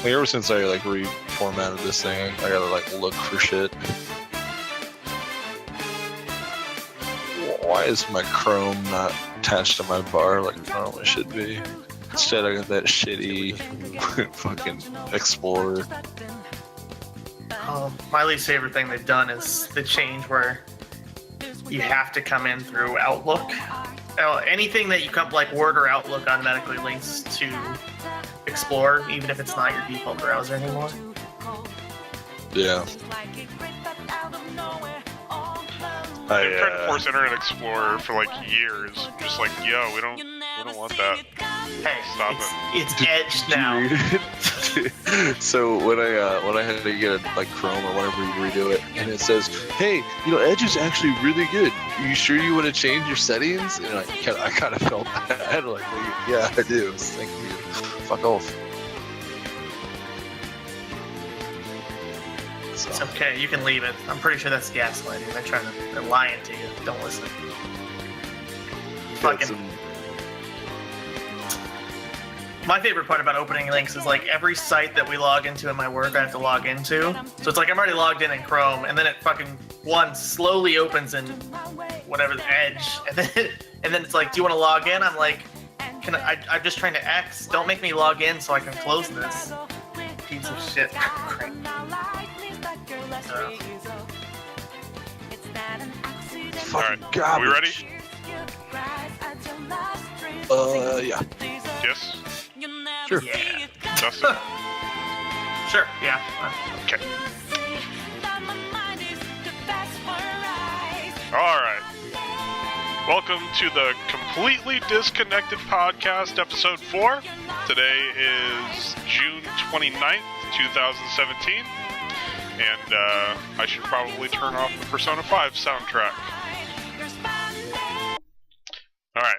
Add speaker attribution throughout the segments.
Speaker 1: Like ever since I like reformatted this thing, I gotta like look for shit. Why is my Chrome not attached to my bar like it normally should be? Instead, I got that shitty fucking Explorer.
Speaker 2: My least favorite thing they've done is the change where you have to come in through Outlook. Anything that you come, like Word or Outlook, automatically links to Explorer, even if it's not your default browser anymore.
Speaker 1: Yeah.
Speaker 3: They've tried to force Internet Explorer for like years. Just like, yo, we don't want that.
Speaker 2: Hey,
Speaker 3: Stop
Speaker 2: it's Edge now.
Speaker 1: So when I had to get like Chrome or whatever you redo it, and it says, "Hey, Edge is actually really good. Are you sure you want to change your settings?" And I kind of felt bad. Like, yeah, I do. Thank you. Fuck off. So.
Speaker 2: It's okay, you can leave it. I'm pretty sure that's gaslighting. They're lying to you. Don't listen. Fucking. My favorite part about opening links is like every site that we log into in my work, I have to log into. So it's like I'm already logged in Chrome, and then it fucking slowly opens in whatever the Edge, and then it's like, do you want to log in? I'm like, I'm just trying to X. Don't make me log in so I can close this. Piece of shit.
Speaker 1: Fucking
Speaker 3: garbage. Are we ready?
Speaker 1: Yeah.
Speaker 3: Yes.
Speaker 1: Sure.
Speaker 2: Yeah.
Speaker 3: Justin.
Speaker 2: Sure. Yeah.
Speaker 3: Okay. All right. Welcome to the Completely Disconnected Podcast, Episode 4. Today is June 29th, 2017. And I should probably turn off the Persona 5 soundtrack. Alright.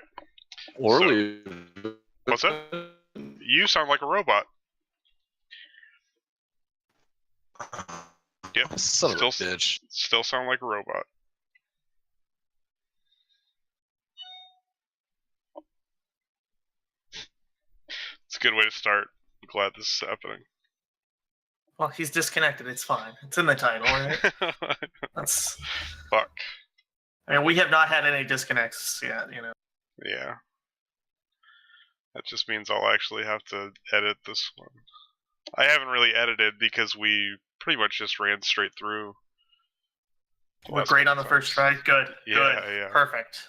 Speaker 1: Or
Speaker 3: So,
Speaker 1: leave.
Speaker 3: What's that? You sound like a robot. Yep.
Speaker 1: Son of a bitch.
Speaker 3: Still sound like a robot. It's a good way to start. I'm glad this is happening.
Speaker 2: Well, he's disconnected. It's fine. It's in the title, right? That's.
Speaker 3: Fuck.
Speaker 2: I mean, we have not had any disconnects yet,
Speaker 3: Yeah. That just means I'll actually have to edit this one. I haven't really edited because we pretty much just ran straight through.
Speaker 2: We're great on the first try. Good.
Speaker 3: Yeah,
Speaker 2: Good.
Speaker 3: yeah.
Speaker 2: Perfect.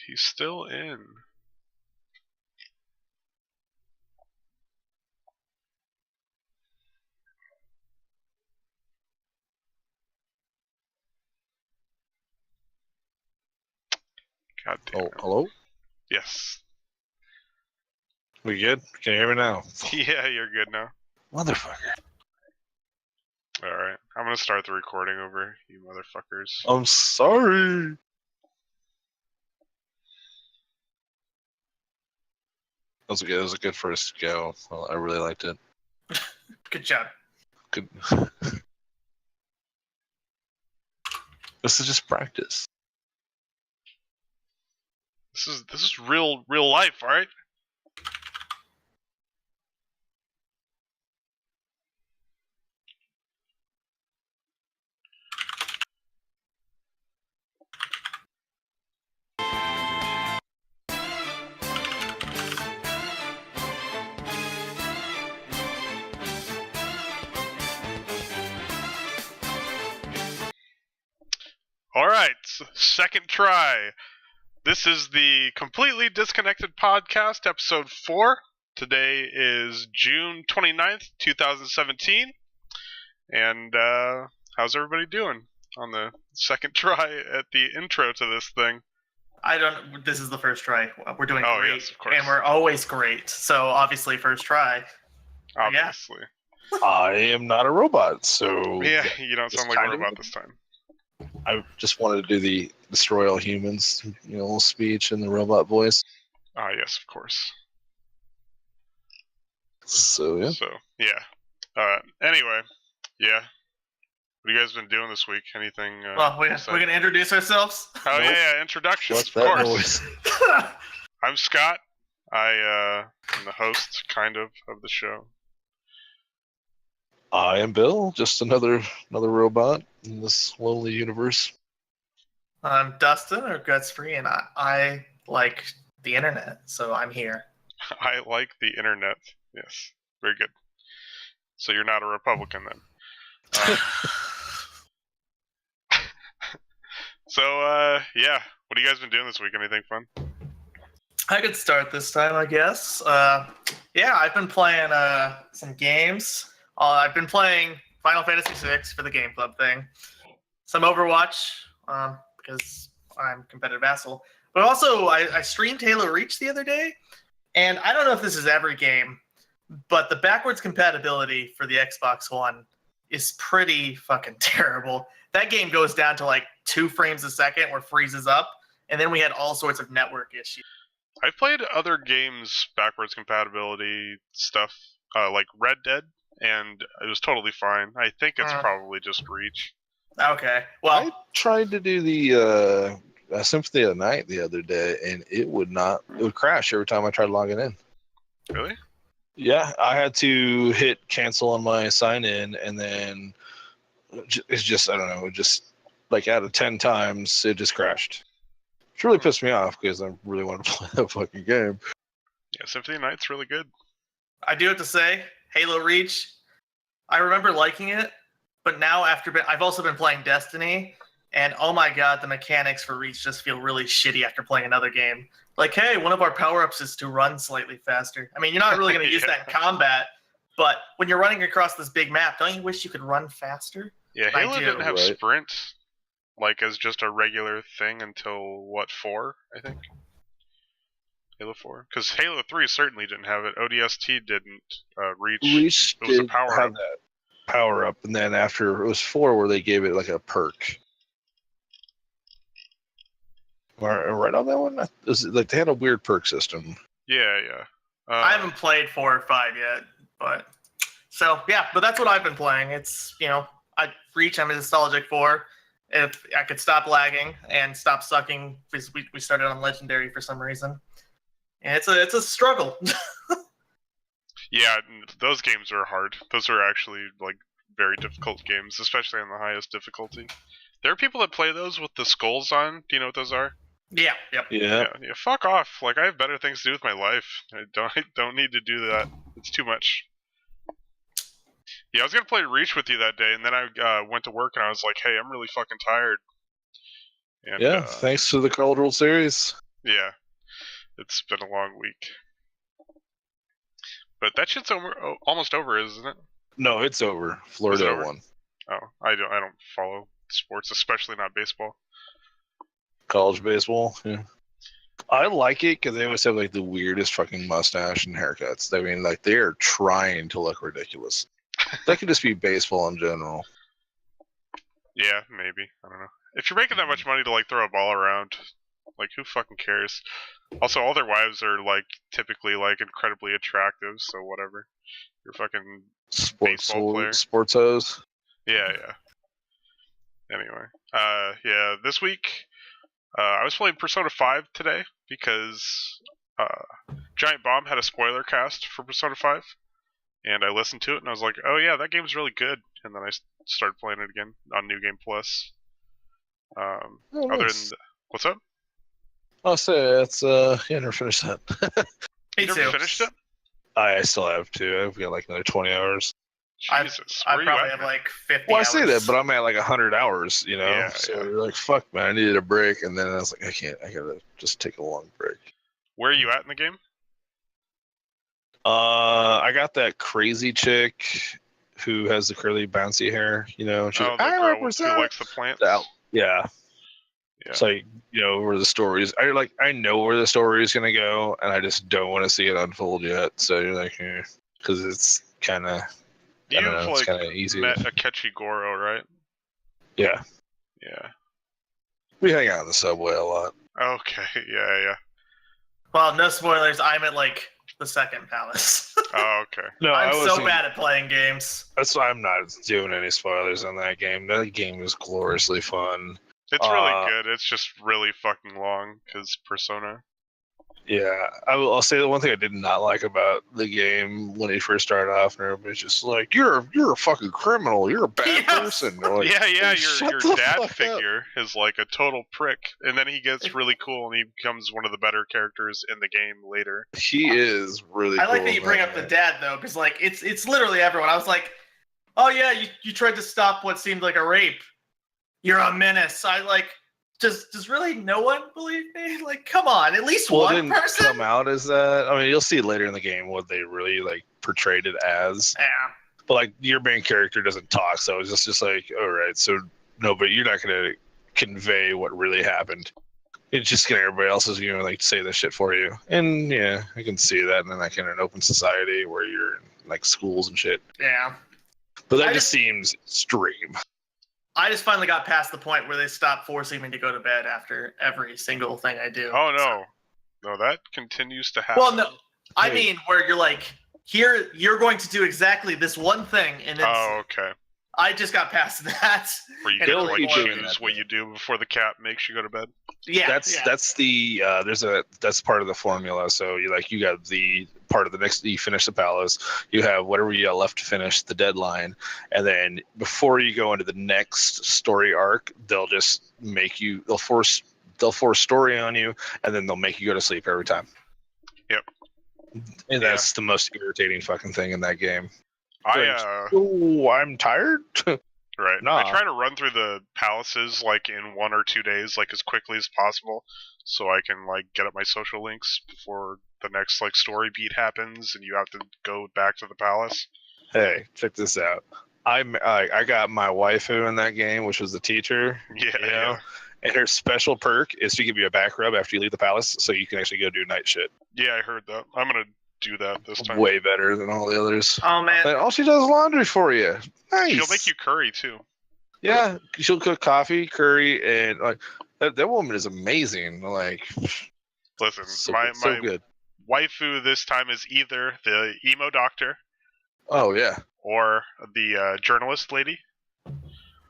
Speaker 3: He's still in. God damn it.
Speaker 1: Hello?
Speaker 3: Yes.
Speaker 1: We good? Can you hear me now?
Speaker 3: Yeah, you're good now.
Speaker 1: Motherfucker.
Speaker 3: Alright. I'm gonna start the recording over, you motherfuckers.
Speaker 1: I'm sorry. That was good. It was a good first go. Well, I really liked it.
Speaker 2: Good job.
Speaker 1: Good. This is just practice.
Speaker 3: This is real life, alright? Alright, second try. This is the Completely Disconnected Podcast, Episode 4. Today is June 29th, 2017. And, how's everybody doing on the second try at the intro to this thing?
Speaker 2: This is the first try. We're doing
Speaker 3: Oh,
Speaker 2: great.
Speaker 3: yes, of course.
Speaker 2: And we're always great. So, obviously, first try.
Speaker 3: Obviously.
Speaker 1: I am not a robot, so...
Speaker 3: Yeah, you don't sound like a robot this time.
Speaker 1: I just wanted to do the destroy all humans, little speech in the robot voice.
Speaker 3: Ah, yes, of course.
Speaker 1: So yeah.
Speaker 3: So yeah. Anyway, yeah. What have you guys been doing this week? Anything?
Speaker 2: Well, we're
Speaker 3: exciting?
Speaker 2: gonna introduce ourselves.
Speaker 3: Oh
Speaker 1: Nope.
Speaker 3: yeah, introductions.
Speaker 1: What's
Speaker 3: Of
Speaker 1: that
Speaker 3: course.
Speaker 1: noise?
Speaker 3: I'm Scott. I am the host, kind of the show.
Speaker 1: I am Bill, just another robot in this lonely universe.
Speaker 2: I'm Dustin, or Guts Free, and I like the internet, so I'm here.
Speaker 3: I like the internet. Yes, very good. So you're not a Republican then. So yeah, what have you guys been doing this week? Anything fun?
Speaker 2: I could start this time, I guess. Yeah, I've been playing some games. I've been playing Final Fantasy VI for the Game Club thing. Some Overwatch, because I'm competitive asshole. But also, I streamed Halo Reach the other day, and I don't know if this is every game, but the backwards compatibility for the Xbox One is pretty fucking terrible. That game goes down to like 2 frames a second or freezes up, and then we had all sorts of network issues.
Speaker 3: I've played other games backwards compatibility stuff, like Red Dead, and it was totally fine. I think it's probably just Reach.
Speaker 2: Okay, well,
Speaker 1: I tried to do the Symphony of the Night the other day, and it would crash every time I tried logging in.
Speaker 3: Really?
Speaker 1: Yeah, I had to hit cancel on my sign in, and then it's just, I don't know, it just like out of 10 times it just crashed. It really pissed me off because I really wanted to play that fucking game.
Speaker 3: Yeah, Symphony of the Night's really good.
Speaker 2: I do have to say, Halo Reach, I remember liking it, but now I've also been playing Destiny, and oh my god, the mechanics for Reach just feel really shitty after playing another game. Like, hey, one of our power-ups is to run slightly faster. I mean, you're not really going to use that in combat, but when you're running across this big map, don't you wish you could run faster?
Speaker 3: Yeah,
Speaker 2: I
Speaker 3: Halo
Speaker 2: do.
Speaker 3: didn't have
Speaker 1: Right.
Speaker 3: sprint like as just a regular thing until what, 4, I think? Halo 4? Because Halo 3 certainly didn't have it. ODST didn't. Reach
Speaker 1: Reach
Speaker 3: it was a
Speaker 1: did
Speaker 3: power
Speaker 1: have
Speaker 3: up.
Speaker 1: that power up, and then after it was 4 where they gave it like a perk. Right on that one? Is it, like, they had a weird perk system.
Speaker 3: Yeah.
Speaker 2: I haven't played 4 or 5 yet, but so yeah, but that's what I've been playing. It's, Reach, I'm nostalgic for. If I could stop lagging and stop sucking, because we started on Legendary for some reason, and it's a struggle.
Speaker 3: Yeah, those games are hard. Those are actually like very difficult games, especially on the highest difficulty. There are people that play those with the skulls on. Do you know what those are?
Speaker 2: Yeah, yep.
Speaker 1: Yeah.
Speaker 3: Yeah. Fuck off. Like, I have better things to do with my life. I don't need to do that. It's too much. Yeah, I was gonna play Reach with you that day, and then I went to work and I was like, "Hey, I'm really fucking tired." And,
Speaker 1: Yeah, thanks to the Cultural Series.
Speaker 3: Yeah, it's been a long week. But that shit's almost over, isn't it?
Speaker 1: No, it's over. Florida
Speaker 3: over?
Speaker 1: won.
Speaker 3: Oh, I don't follow sports, especially not baseball.
Speaker 1: College baseball. Yeah. I like it because they always have like the weirdest fucking mustache and haircuts. I mean, like, they are trying to look ridiculous. That could just be baseball in general.
Speaker 3: Yeah, maybe. I don't know. If you're making that much money to like throw a ball around, like, who fucking cares? Also, all their wives are like typically like incredibly attractive, so whatever. You're fucking baseball player.
Speaker 1: Sports hose.
Speaker 3: Yeah. Anyway, yeah, this week I was playing Persona 5 today because Giant Bomb had a spoiler cast for Persona 5, and I listened to it and I was like, oh yeah, that game's really good, and then I started playing it again on New Game Plus. Other than what's up?
Speaker 1: I'll say that's yeah, I never finished that.
Speaker 2: Me
Speaker 3: You never
Speaker 2: too.
Speaker 3: finished it?
Speaker 1: I still have to. I've got like another 20 hours.
Speaker 3: Jesus,
Speaker 2: I
Speaker 3: where you
Speaker 2: probably
Speaker 3: at,
Speaker 2: have
Speaker 3: man?
Speaker 2: like 50
Speaker 1: Well, I
Speaker 2: hours.
Speaker 1: say that, but I'm at like 100 hours, you know?
Speaker 3: Yeah,
Speaker 1: so
Speaker 3: yeah.
Speaker 1: you're like, fuck, man, I needed a break. And then I was like, I gotta just take a long break.
Speaker 3: Where are you at in the game?
Speaker 1: I got that crazy chick who has the curly bouncy hair, you know? She's
Speaker 3: Oh,
Speaker 1: like,
Speaker 3: the
Speaker 1: I
Speaker 3: girl who
Speaker 1: represent
Speaker 3: likes the plants.
Speaker 1: that. Yeah.
Speaker 3: Yeah.
Speaker 1: It's like, you know, where the story is. I know where the story is gonna go, and I just don't want to see it unfold yet. So you're like, because it's kind of, I don't know,
Speaker 3: You've
Speaker 1: it's
Speaker 3: like
Speaker 1: kind of easy.
Speaker 3: met Akechi Goro, right?
Speaker 1: Yeah,
Speaker 3: Yeah.
Speaker 1: we hang out in the subway a lot.
Speaker 3: Okay. Yeah.
Speaker 2: Well, no spoilers. I'm at like the second Palace.
Speaker 3: Oh, okay.
Speaker 4: No,
Speaker 2: I'm so
Speaker 4: wasn't-
Speaker 2: bad at playing games.
Speaker 4: That's why I'm not doing any spoilers on that game. That game is gloriously fun.
Speaker 3: It's really good. It's just really fucking long because Persona.
Speaker 4: Yeah, I'll say the one thing I did not like about the game when it first started off, and everybody's just like, "You're a fucking criminal. You're a bad
Speaker 2: Yes!
Speaker 4: person." They're like,
Speaker 3: Yeah,
Speaker 4: shut
Speaker 3: your
Speaker 4: the
Speaker 3: dad
Speaker 4: fuck up.
Speaker 3: figure is like a total prick, and then he gets really cool and he becomes one of the better characters in the game later.
Speaker 4: He is really.
Speaker 2: I like
Speaker 4: cool
Speaker 2: that you
Speaker 4: in
Speaker 2: bring up the dad though, because like it's literally everyone. I was like, oh yeah, you tried to stop what seemed like a rape. You're a menace. I like. Does really no one believe me? Like, come on, at least
Speaker 4: Well, it
Speaker 2: one
Speaker 4: didn't
Speaker 2: person.
Speaker 4: come out as that. I mean, you'll see later in the game what they really like portrayed it as.
Speaker 2: Yeah.
Speaker 4: But like your main character doesn't talk, so it's just like, all right, so no, but you're not gonna convey what really happened. It's just gonna everybody else is gonna like say this shit for you. And yeah, I can see that. And then like in an open society where you're in like schools and shit.
Speaker 2: Yeah.
Speaker 4: But that
Speaker 2: I
Speaker 4: just seems extreme.
Speaker 2: I just finally got past the point where they stopped forcing me to go to bed after every single thing I do.
Speaker 3: Oh no, no, that continues to happen.
Speaker 2: Well, no, I
Speaker 4: Hey.
Speaker 2: mean where you're like, here you're going to do exactly this one thing, and it's,
Speaker 3: Oh, okay.
Speaker 2: I just got past that.
Speaker 3: Where you
Speaker 2: And
Speaker 3: get to
Speaker 2: it'll
Speaker 3: like
Speaker 2: keep doing
Speaker 3: choose
Speaker 4: that,
Speaker 3: what you do before the cat makes you go to bed.
Speaker 2: Yeah,
Speaker 4: That's the that's part of the formula. So you got the part of the next you finish the palace, you have whatever you got left to finish the deadline, and then before you go into the next story arc, they'll force story on you, and then they'll make you go to sleep every time.
Speaker 3: Yep.
Speaker 4: And that's the most irritating fucking thing in that game.
Speaker 3: I
Speaker 4: I'm tired.
Speaker 3: right.
Speaker 4: Nah.
Speaker 3: I try to run through the palaces like in 1 or 2 days, like as quickly as possible, so I can like get up my social links before the next like story beat happens, and you have to go back to the palace.
Speaker 4: Hey, check this out. I got my waifu in that game, which was the teacher.
Speaker 3: Yeah,
Speaker 4: You know?
Speaker 3: yeah.
Speaker 4: And her special perk is to give you a back rub after you leave the palace, so you can actually go do night shit.
Speaker 3: Yeah, I heard that. I'm gonna do that this time.
Speaker 4: Way better than all the others.
Speaker 2: Oh man,
Speaker 4: And all she does is laundry for you. Nice.
Speaker 3: She'll make you curry too.
Speaker 4: Yeah, she'll cook coffee, curry, and like that woman is amazing. Like,
Speaker 3: Listen,
Speaker 4: so,
Speaker 3: my
Speaker 4: so good.
Speaker 3: waifu this time is either the emo doctor
Speaker 4: Oh yeah.
Speaker 3: or the journalist lady.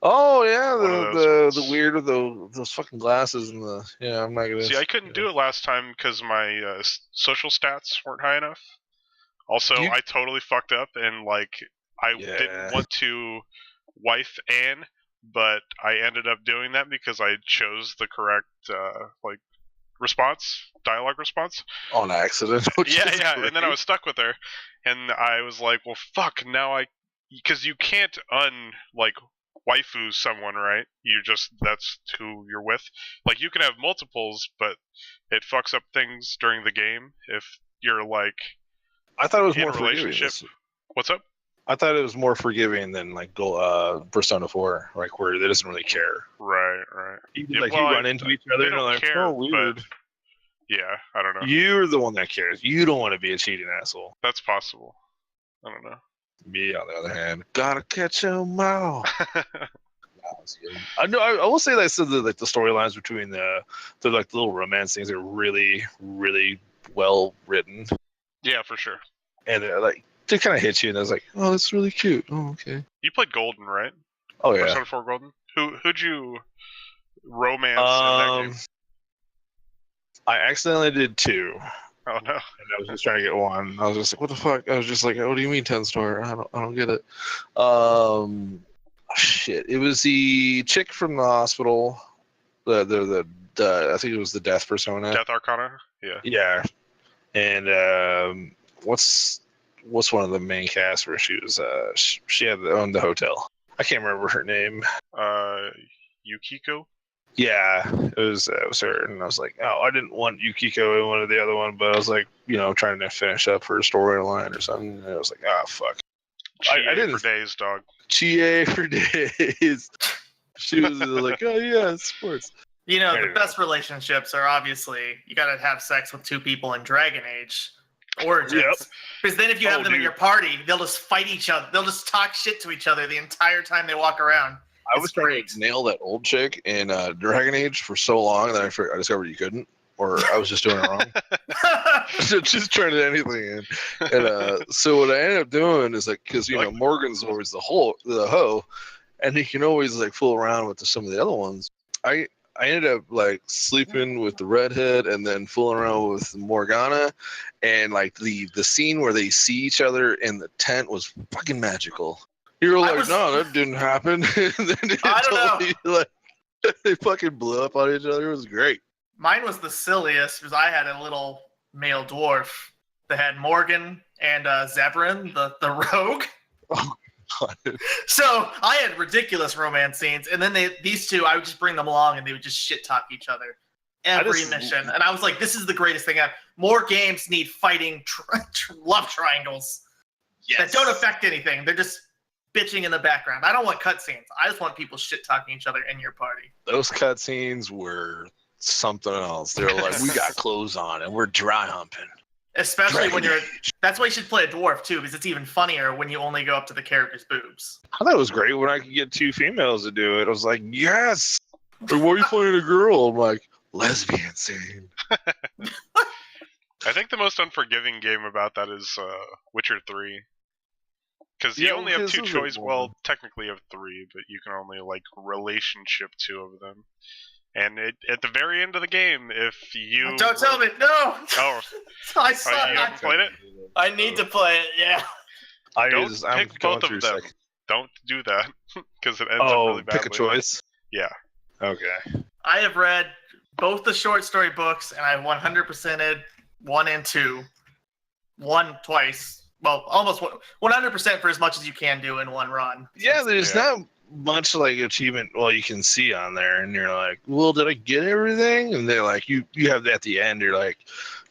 Speaker 4: Oh yeah,
Speaker 3: One of those
Speaker 4: the
Speaker 3: ones.
Speaker 4: weird with those fucking glasses and the I'm not gonna
Speaker 3: See, I couldn't do it last time because my social stats weren't high enough. Also,
Speaker 4: You-
Speaker 3: I totally fucked up and like I
Speaker 4: Yeah.
Speaker 3: didn't want to wife Anne, but I ended up doing that because I chose the correct like dialogue response.
Speaker 4: on accident. which
Speaker 3: Yeah,
Speaker 4: is
Speaker 3: yeah, and then I
Speaker 4: great.
Speaker 3: was stuck with her, and I was like, well, fuck, now because you can't like waifu someone, right? That's who you're with. Like you can have multiples, but it fucks up things during the game if you're like,
Speaker 4: I thought it was
Speaker 3: in
Speaker 4: more
Speaker 3: a
Speaker 4: forgiving.
Speaker 3: relationship. What's up?
Speaker 4: I thought it was more forgiving than like Persona 4, like where they doesn't really care.
Speaker 3: Right.
Speaker 4: You,
Speaker 3: Yeah,
Speaker 4: like
Speaker 3: well,
Speaker 4: you run into each other
Speaker 3: They
Speaker 4: and they're
Speaker 3: don't
Speaker 4: like,
Speaker 3: care,
Speaker 4: oh weird.
Speaker 3: but yeah, I don't know.
Speaker 4: You're the one that cares. You don't want to be a cheating asshole.
Speaker 3: That's possible. I don't know.
Speaker 4: Me, on the other hand, gotta catch 'em all. I know. I will say that like the storylines between the like little romance things are really, really well written,
Speaker 3: Yeah, for sure.
Speaker 4: and they're like they kind of hit you, and I was like, oh, that's really cute. Oh, okay.
Speaker 3: You played Golden, right?
Speaker 4: Oh yeah.
Speaker 3: Persona 4 Golden. Who'd you romance in that game?
Speaker 4: I accidentally did 2.
Speaker 3: Oh no.
Speaker 4: And I was just trying to get 1. I was just like, what the fuck? I was just like, what do you mean 10 star? I don't get it. Shit. It was the chick from the hospital. The I think it was the Death Persona.
Speaker 3: Death Arcana. Yeah.
Speaker 4: Yeah. And what's one of the main casts where she was she had owned the hotel. I can't remember her name.
Speaker 3: Yukiko.
Speaker 4: Yeah, it was her, and I was like, oh, I didn't want Yukiko in one of the other one, but I was like, trying to finish up her storyline or something. And I was like, ah, fuck. I
Speaker 3: GA
Speaker 4: didn't-
Speaker 3: for days, dog.
Speaker 4: GA for days. She was like, oh yeah, it's sports.
Speaker 2: the
Speaker 4: Anyway.
Speaker 2: best relationships are obviously you gotta have sex with 2 people in Dragon Age Origins.
Speaker 4: Yep.
Speaker 2: Because then if you have
Speaker 3: Oh,
Speaker 2: them in
Speaker 3: dude.
Speaker 2: your party, they'll just fight each other. They'll just talk shit to each other the entire time they walk around.
Speaker 4: I was trying to nail that old chick in Dragon Age for so long that I discovered you couldn't. or I was just doing it wrong. Just turning anything in. And so what I ended up doing is like, because Morgan's always the hoe, and he can always like fool around with some of the other ones. I ended up like sleeping with the redhead and then fooling around with Morgana, and like the scene where they see each other in the tent was fucking magical. You were like, no, that didn't happen. And then
Speaker 2: I don't
Speaker 4: know. Like, they fucking blew up on each other. It was great.
Speaker 2: Mine was the silliest because I had a little male dwarf that had Morgan and Zebrin, the rogue.
Speaker 4: Oh, God.
Speaker 2: So I had ridiculous romance scenes, and then these two, I would just bring them along, and they would just shit talk each other every mission. And I was like, this is the greatest thing ever. More games need fighting love triangles that don't affect anything. They're just bitching in the background. I don't want cutscenes. I just want people shit talking each other in your party.
Speaker 4: Those cutscenes were something else. They're like, we got clothes on and we're dry humping.
Speaker 2: Especially when that's why you should play a dwarf too, because it's even funnier when you only go up to the character's boobs.
Speaker 4: I thought it was great when I could get 2 females to do it. I was like, yes. Like, why are you playing a girl? I'm like, lesbian scene.
Speaker 3: I think the most unforgiving game about that is Witcher 3. Because you only have 2 choices. Well, technically you have 3, but you can only like relationship 2 of them. And at the very end of the game, if you
Speaker 2: don't tell me, no.
Speaker 3: Oh,
Speaker 2: I suck.
Speaker 3: you haven't played it?
Speaker 2: I need to play it. Yeah.
Speaker 3: I'm pick both of them. Don't do that because it ends up really badly.
Speaker 4: Pick a choice.
Speaker 3: Yeah.
Speaker 4: Okay.
Speaker 2: I have read both the short story books, and I 100%ed 1 and 2. 1 twice. Well, almost 100% for as much as you can do in one run.
Speaker 4: Yeah, there's not much like achievement. Well, you can see on there, and you're like, "Well, did I get everything?" And they're like, "You have at the end. You're like,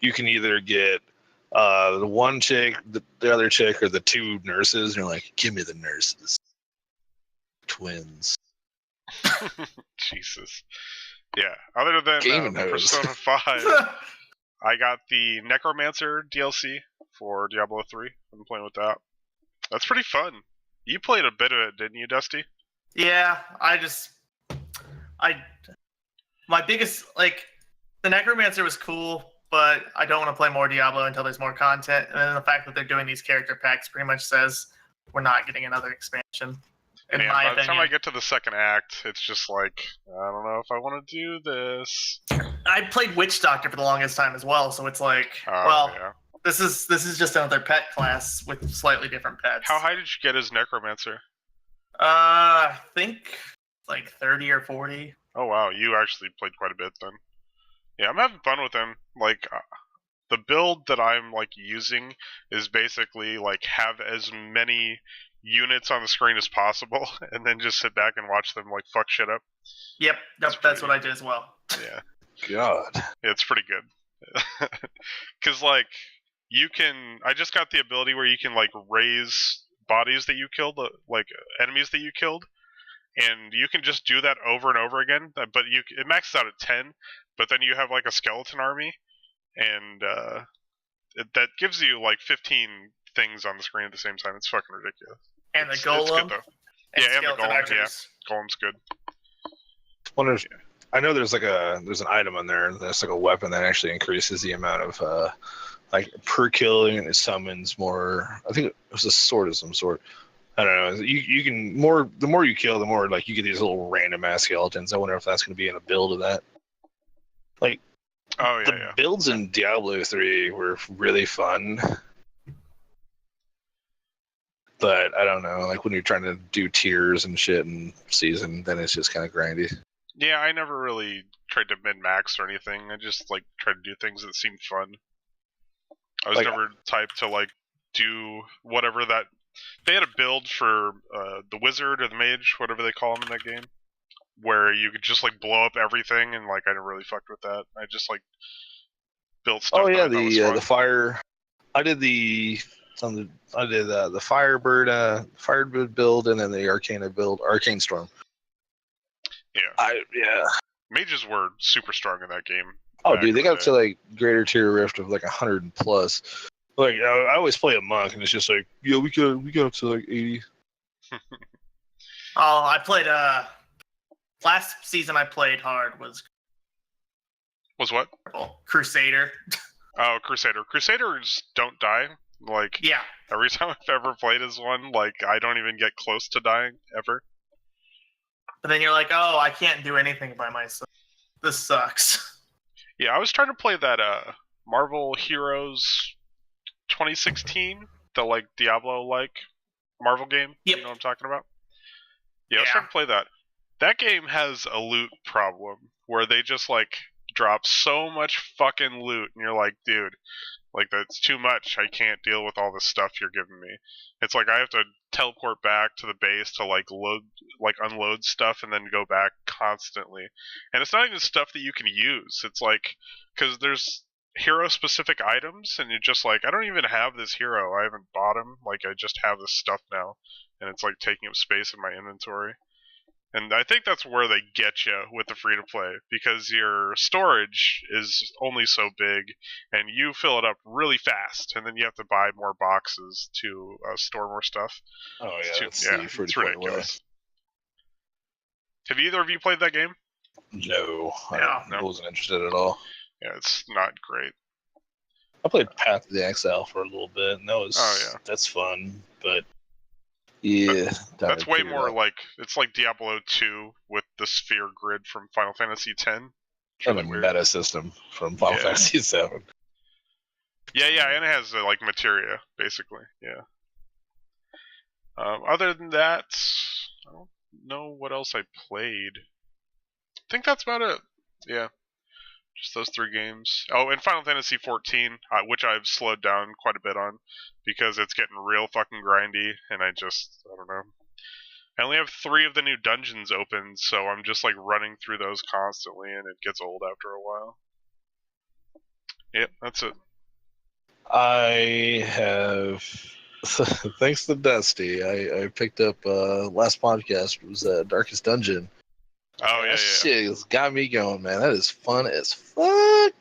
Speaker 4: you can either get the one chick, the other chick, or the 2 nurses." And you're like, "Give me the nurses." Twins.
Speaker 3: Jesus. Yeah. Other than Persona 5, I got the Necromancer DLC for Diablo 3. I'm playing with that. That's pretty fun. You played a bit of it, didn't you, Dusty?
Speaker 2: Yeah, my biggest, like, the Necromancer was cool, but I don't want to play more Diablo until there's more content. And then the fact that they're doing these character packs pretty much says we're not getting another expansion. In my opinion. By the time
Speaker 3: I get to the second act, it's just like, I don't know if I want to do this.
Speaker 2: I played Witch Doctor for the longest time as well, so it's like, this is just another pet class with slightly different pets.
Speaker 3: How high did you get as Necromancer?
Speaker 2: I think like 30 or 40.
Speaker 3: Oh wow, you actually played quite a bit then. Yeah, I'm having fun with him. Like, the build that I'm like using is basically like have as many units on the screen as possible, and then just sit back and watch them like fuck shit up.
Speaker 2: Yep, that's what I did as well.
Speaker 3: Yeah.
Speaker 4: God.
Speaker 3: Yeah, it's pretty good. Because like I just got the ability where you can like raise bodies that you killed, like enemies that you killed, and you can just do that over and over again. But it maxes out at 10, but then you have like a skeleton army, and that gives you like 15 things on the screen at the same time. It's fucking ridiculous.
Speaker 2: And the golem.
Speaker 3: It's good, though. And the golem. Archers. Yeah, golem's good.
Speaker 4: I know there's an item in there that's like a weapon that actually increases the amount of like per kill, and it summons more. I think it was a sword of some sort. I don't know. You can the more you kill, the more like you get these little random ass skeletons. I wonder if that's going to be in a build of that. Like, the builds in Diablo 3 were really fun, but I don't know. Like when you're trying to do tiers and shit and season, then it's just kind of grindy.
Speaker 3: Yeah, I never really tried to min-max or anything. I just like tried to do things that seemed fun. I was never type to like do whatever that. They had a build for the wizard or the mage, whatever they call him in that game, where you could just like blow up everything, and like I never really fucked with that. I just like built stuff.
Speaker 4: Oh yeah, the fire. I did the Firebird build, and then the Arcana build, Arcane Storm.
Speaker 3: Yeah. Mages were super strong in that game.
Speaker 4: Oh, dude, they got to like greater tier rift of like 100 plus. Like I always play a monk, and it's just like, yeah, we got up to like 80.
Speaker 2: I played last season. I played hard was
Speaker 3: Was what?
Speaker 2: Crusader.
Speaker 3: Oh, Crusader. Crusaders don't die. Like,
Speaker 2: Yeah.
Speaker 3: every time I've ever played as one, like, I don't even get close to dying, ever.
Speaker 2: But then you're like, oh, I can't do anything by myself. This sucks.
Speaker 3: Yeah, I was trying to play that, Marvel Heroes 2016, the, like, Diablo-like Marvel game.
Speaker 2: Yep.
Speaker 3: You know what I'm talking about? Yeah, I was trying to play that. That game has a loot problem, where they just, like, drop so much fucking loot, and you're like, dude, like, that's too much. I can't deal with all this stuff you're giving me. It's like I have to teleport back to the base to unload stuff and then go back constantly. And it's not even stuff that you can use. It's like, because there's hero specific items, and you're just like, I don't even have this hero. I haven't bought him. Like, I just have this stuff now, and it's like taking up space in my inventory. And I think that's where they get you with the free to play, because your storage is only so big, and you fill it up really fast, and then you have to buy more boxes to store more stuff.
Speaker 4: Oh yeah,
Speaker 3: It's ridiculous. Have either of you played that game?
Speaker 4: No,
Speaker 2: Yeah.
Speaker 4: I wasn't interested at all.
Speaker 3: Yeah, it's not great.
Speaker 4: I played Path of the Exile for a little bit, and that's fun, but yeah,
Speaker 3: that's way more like, it's like Diablo 2 with the sphere grid from Final Fantasy X.
Speaker 4: And a meta system from Final Fantasy VII.
Speaker 3: Yeah, and it has like materia basically. Yeah. Other than that, I don't know what else I played. I think that's about it. Yeah. Just those 3 games. Oh, and Final Fantasy XIV, which I've slowed down quite a bit on, because it's getting real fucking grindy, and I don't know. I only have 3 of the new dungeons open, so I'm just like running through those constantly, and it gets old after a while. Yep, that's it.
Speaker 4: I have, thanks to Dusty, I picked up last podcast was Darkest Dungeon.
Speaker 3: Oh, yeah.
Speaker 4: That shit has got me going, man. That is fun as fuck.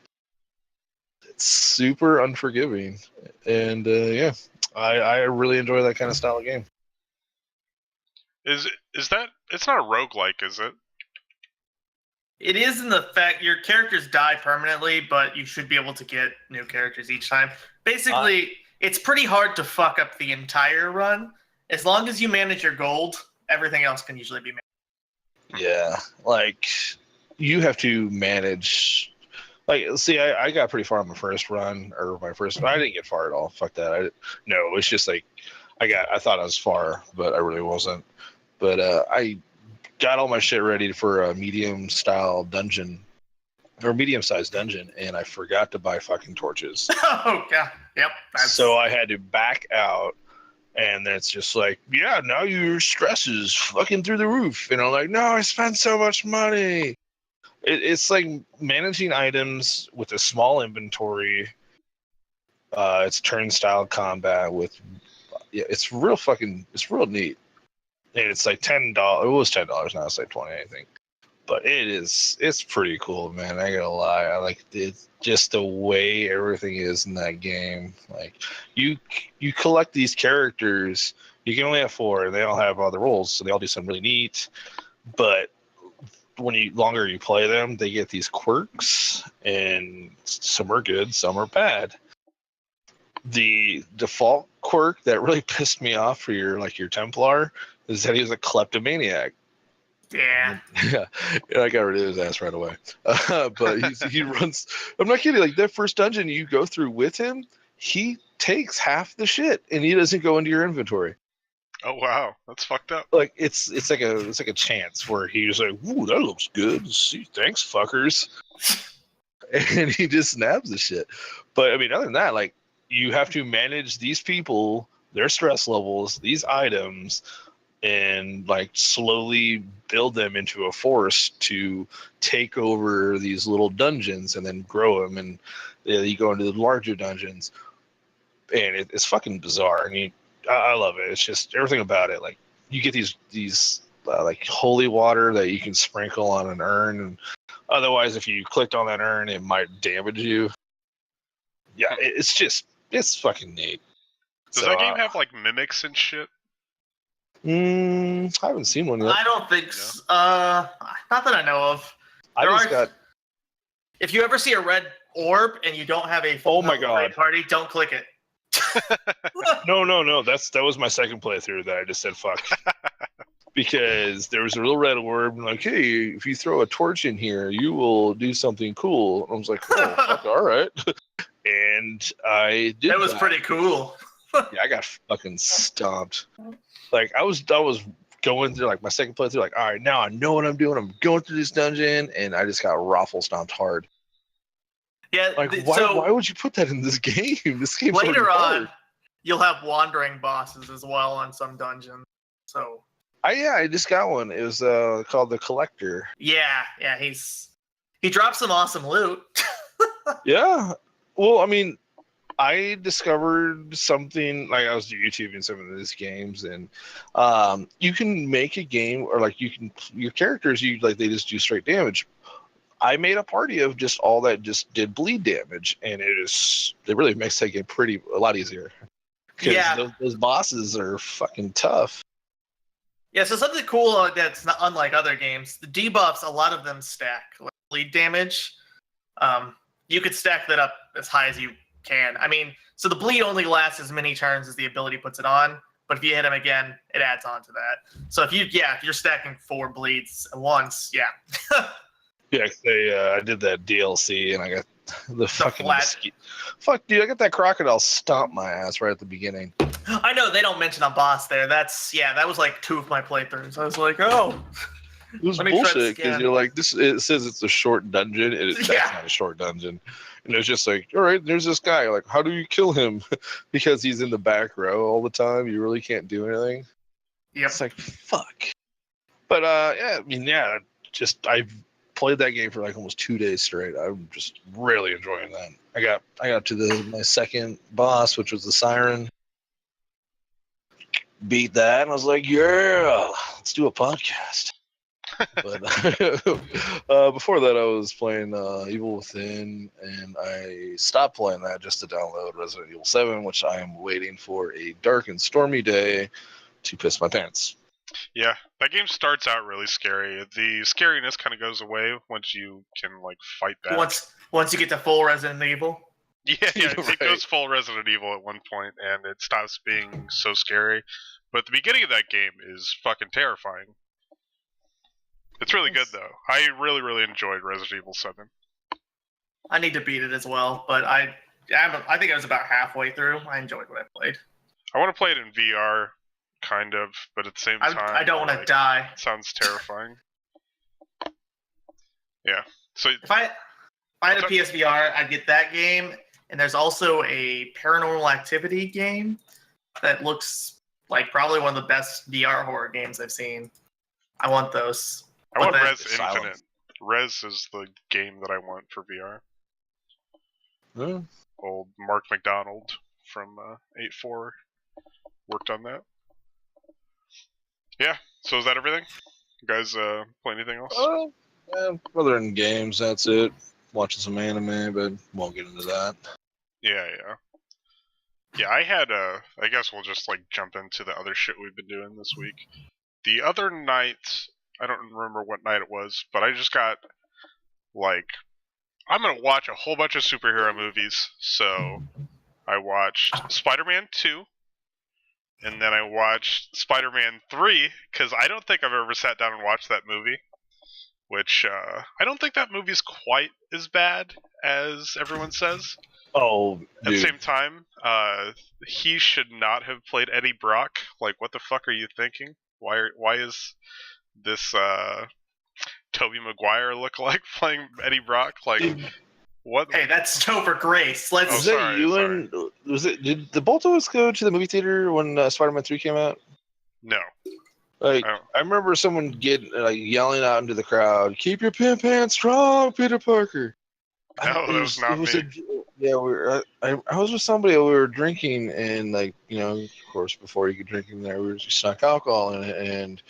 Speaker 4: It's super unforgiving. And, I really enjoy that kind of style of game.
Speaker 3: Is that... It's not a roguelike, is it?
Speaker 2: It is in the fact your characters die permanently, but you should be able to get new characters each time. Basically, it's pretty hard to fuck up the entire run. As long as you manage your gold, everything else can usually be managed.
Speaker 4: Yeah, like, you have to manage... Like, see, I got pretty far on my first run, I didn't get far at all. Fuck that. No, it's just like, I thought I was far, but I really wasn't. But I got all my shit ready for a medium-sized dungeon, and I forgot to buy fucking torches.
Speaker 2: Oh, God. Yep.
Speaker 4: So I had to back out, and then it's just like, yeah, now your stress is fucking through the roof. And I'm like, no, I spent so much money. It's like managing items with a small inventory. It's turnstile combat with, it's real neat. And it's like $10. It was $10 now. It's like $20, I think. But it's pretty cool, man. I gotta lie. I like it, just the way everything is in that game. Like, you collect these characters. You can only have 4, and they all have other roles, so they all do something really neat. But when longer you play them, they get these quirks, and some are good, some are bad. The default quirk that really pissed me off for your Templar is that he's a kleptomaniac.
Speaker 2: Yeah.
Speaker 4: Yeah, I got rid of his ass right away. But he runs. I'm not kidding. Like, that first dungeon you go through with him, he takes half the shit, and he doesn't go into your inventory.
Speaker 3: Oh wow, that's fucked up.
Speaker 4: Like, it's like a chance where he's like, "Ooh, that looks good. See, thanks, fuckers," and he just snaps the shit. But I mean, other than that, like, you have to manage these people, their stress levels, these items, and like slowly build them into a force to take over these little dungeons and then grow them, and you go into the larger dungeons, and it's fucking bizarre. I mean, I love it. It's just everything about it. Like, you get these like holy water that you can sprinkle on an urn, and otherwise, if you clicked on that urn, it might damage you. Yeah, it's fucking neat.
Speaker 3: Does that game have like mimics and shit?
Speaker 4: I haven't seen one yet.
Speaker 2: I don't think so. Not that I know of. If you ever see a red orb and you don't have a
Speaker 4: Oh my
Speaker 2: full
Speaker 4: God.
Speaker 2: raid party, don't click it.
Speaker 4: No. That was my second playthrough that I just said fuck. Because there was a little red orb, and like, hey, if you throw a torch in here, you will do something cool. And I was like, oh, fuck, all right. And I did.
Speaker 2: That was pretty cool.
Speaker 4: Yeah, I got fucking stomped. Like I was going through like my second playthrough, like, all right, now I know what I'm doing. I'm going through this dungeon, and I just got raffle stomped hard.
Speaker 2: Yeah.
Speaker 4: Like, why would you put that in this game? This game's
Speaker 2: Later
Speaker 4: hard.
Speaker 2: on, you'll have wandering bosses as well on some dungeons. So.
Speaker 4: I just got one. It was called the Collector.
Speaker 2: Yeah, he drops some awesome loot.
Speaker 4: Yeah. Well, I mean, I discovered something, like I was YouTubing some of these games, and you can make a game, or like your characters, they just do straight damage. I made a party of just all that just did bleed damage, and it really makes that game a lot easier. Because those bosses are fucking tough.
Speaker 2: Yeah, so something cool that's not unlike other games. The debuffs, a lot of them stack like bleed damage. You could stack that up as high as you can. I mean, so the bleed only lasts as many turns as the ability puts it on, but if you hit him again, it adds on to that. So if you're stacking 4 bleeds at once, yeah.
Speaker 4: Yeah, I did that DLC, and I got the fucking
Speaker 2: flat.
Speaker 4: Fuck, dude, I got that crocodile stomp my ass right at the beginning.
Speaker 2: I know they don't mention a boss there. That was like 2 of my playthroughs. I was like, oh.
Speaker 4: It was bullshit because you're like, it says it's a short dungeon, and that's not a short dungeon. And it's just like, all right, there's this guy. Like, how do you kill him? Because he's in the back row all the time. You really can't do anything.
Speaker 2: Yep.
Speaker 4: It's like, fuck. But I mean, I've played that game for like almost 2 days straight. I'm just really enjoying that. I got to my second boss, which was the Siren. Beat that, and I was like, yeah, let's do a podcast. But before that, I was playing Evil Within, and I stopped playing that just to download Resident Evil 7, which I am waiting for a dark and stormy day to piss my pants.
Speaker 3: Yeah, that game starts out really scary. The scariness kind of goes away once you can like fight back.
Speaker 2: Once you get to full Resident Evil.
Speaker 3: Yeah,
Speaker 4: Right.
Speaker 3: It goes full Resident Evil at one point, and it stops being so scary. But the beginning of that game is fucking terrifying. It's really good, though. I really, really enjoyed Resident Evil 7.
Speaker 2: I need to beat it as well, but I think I was about halfway through. I enjoyed what I played.
Speaker 3: I want to play it in VR, kind of, but at the same time,
Speaker 2: I don't want to die.
Speaker 3: It sounds terrifying. Yeah. So
Speaker 2: if I had a PSVR, I'd get that game, and there's also a Paranormal Activity game that looks like probably one of the best VR horror games I've seen. I want those.
Speaker 3: I want Res Infinite. Res is the game that I want for VR. Old Mark McDonald from 8.4 worked on that. Yeah, so is that everything? You guys play anything else?
Speaker 4: Other than games, that's it. Watching some anime, but won't get into that.
Speaker 3: Yeah. Yeah, I had I guess we'll just like jump into the other shit we've been doing this week. The other night, I don't remember what night it was, but I just got like, I'm gonna watch a whole bunch of superhero movies. So I watched Spider-Man 2, and then I watched Spider-Man 3, because I don't think I've ever sat down and watched that movie. Which I don't think that movie's quite as bad as everyone says.
Speaker 4: Oh, dude.
Speaker 3: At the same time, he should not have played Eddie Brock. Like, what the fuck are you thinking? Why is this Tobey Maguire lookalike playing Eddie Brock? Like, what?
Speaker 2: Hey, that's Topher Grace. Let's.
Speaker 4: Was did the both of us go to the movie theater when Spider-Man 3 came out?
Speaker 3: No.
Speaker 4: Like, I remember someone yelling out into the crowd, "Keep your pimp hands strong, Peter Parker."
Speaker 3: No, that was not me.
Speaker 4: I was with somebody. We were drinking, and of course, before you could drink in there, we snuck alcohol in it, and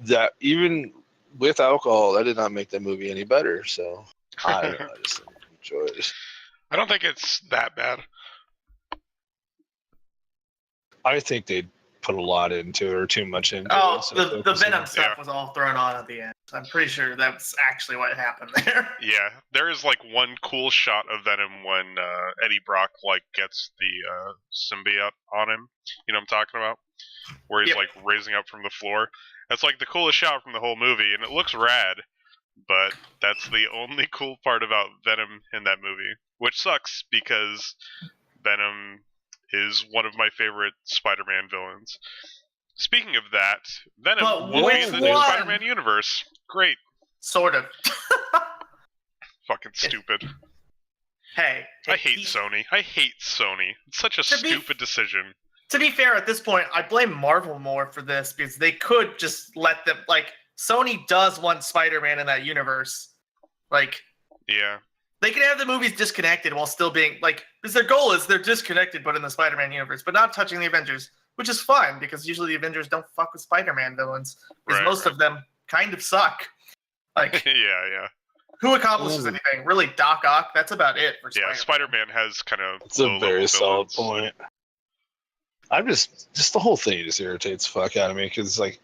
Speaker 4: that even with alcohol, that did not make the movie any better. So I just didn't enjoy it.
Speaker 3: I don't think it's that bad.
Speaker 4: I think they put a lot into it, or too much into it.
Speaker 2: Oh, the Venom stuff was all thrown on at the end. I'm pretty sure that's actually what happened there.
Speaker 3: Yeah, there is like one cool shot of Venom when Eddie Brock like gets the symbiote on him. You know what I'm talking about? Where he's
Speaker 2: Yep.
Speaker 3: like raising up from the floor. That's like the coolest shot from the whole movie, and it looks rad. But that's the only cool part about Venom in that movie, which sucks because Venom is one of my favorite Spider-Man villains. Speaking of that, Venom
Speaker 2: But
Speaker 3: will be
Speaker 2: which
Speaker 3: in the new
Speaker 2: one?
Speaker 3: Spider-Man universe. Great.
Speaker 2: Sort of.
Speaker 3: Fucking stupid.
Speaker 2: Hey.
Speaker 3: I hate Sony. I hate Sony. It's such a
Speaker 2: To be-
Speaker 3: stupid decision.
Speaker 2: To be fair, at this point, I blame Marvel more for this because they could just let them. Like, Sony does want Spider-Man in that universe. Like,
Speaker 3: Yeah.
Speaker 2: they can have the movies disconnected while still being like, because their goal is they're disconnected but in the Spider-Man universe, but not touching the Avengers, which is fine because usually the Avengers don't fuck with Spider-Man villains because
Speaker 3: Right,
Speaker 2: most of them kind of suck. Like,
Speaker 3: yeah.
Speaker 2: who accomplishes anything? Really, Doc Ock. That's about it for
Speaker 3: Yeah,
Speaker 2: Spider-Man.
Speaker 3: Spider-Man has kind of
Speaker 4: It's a
Speaker 3: low-level
Speaker 4: very solid
Speaker 3: villains.
Speaker 4: point. I'm just the whole thing just irritates the fuck out of me because like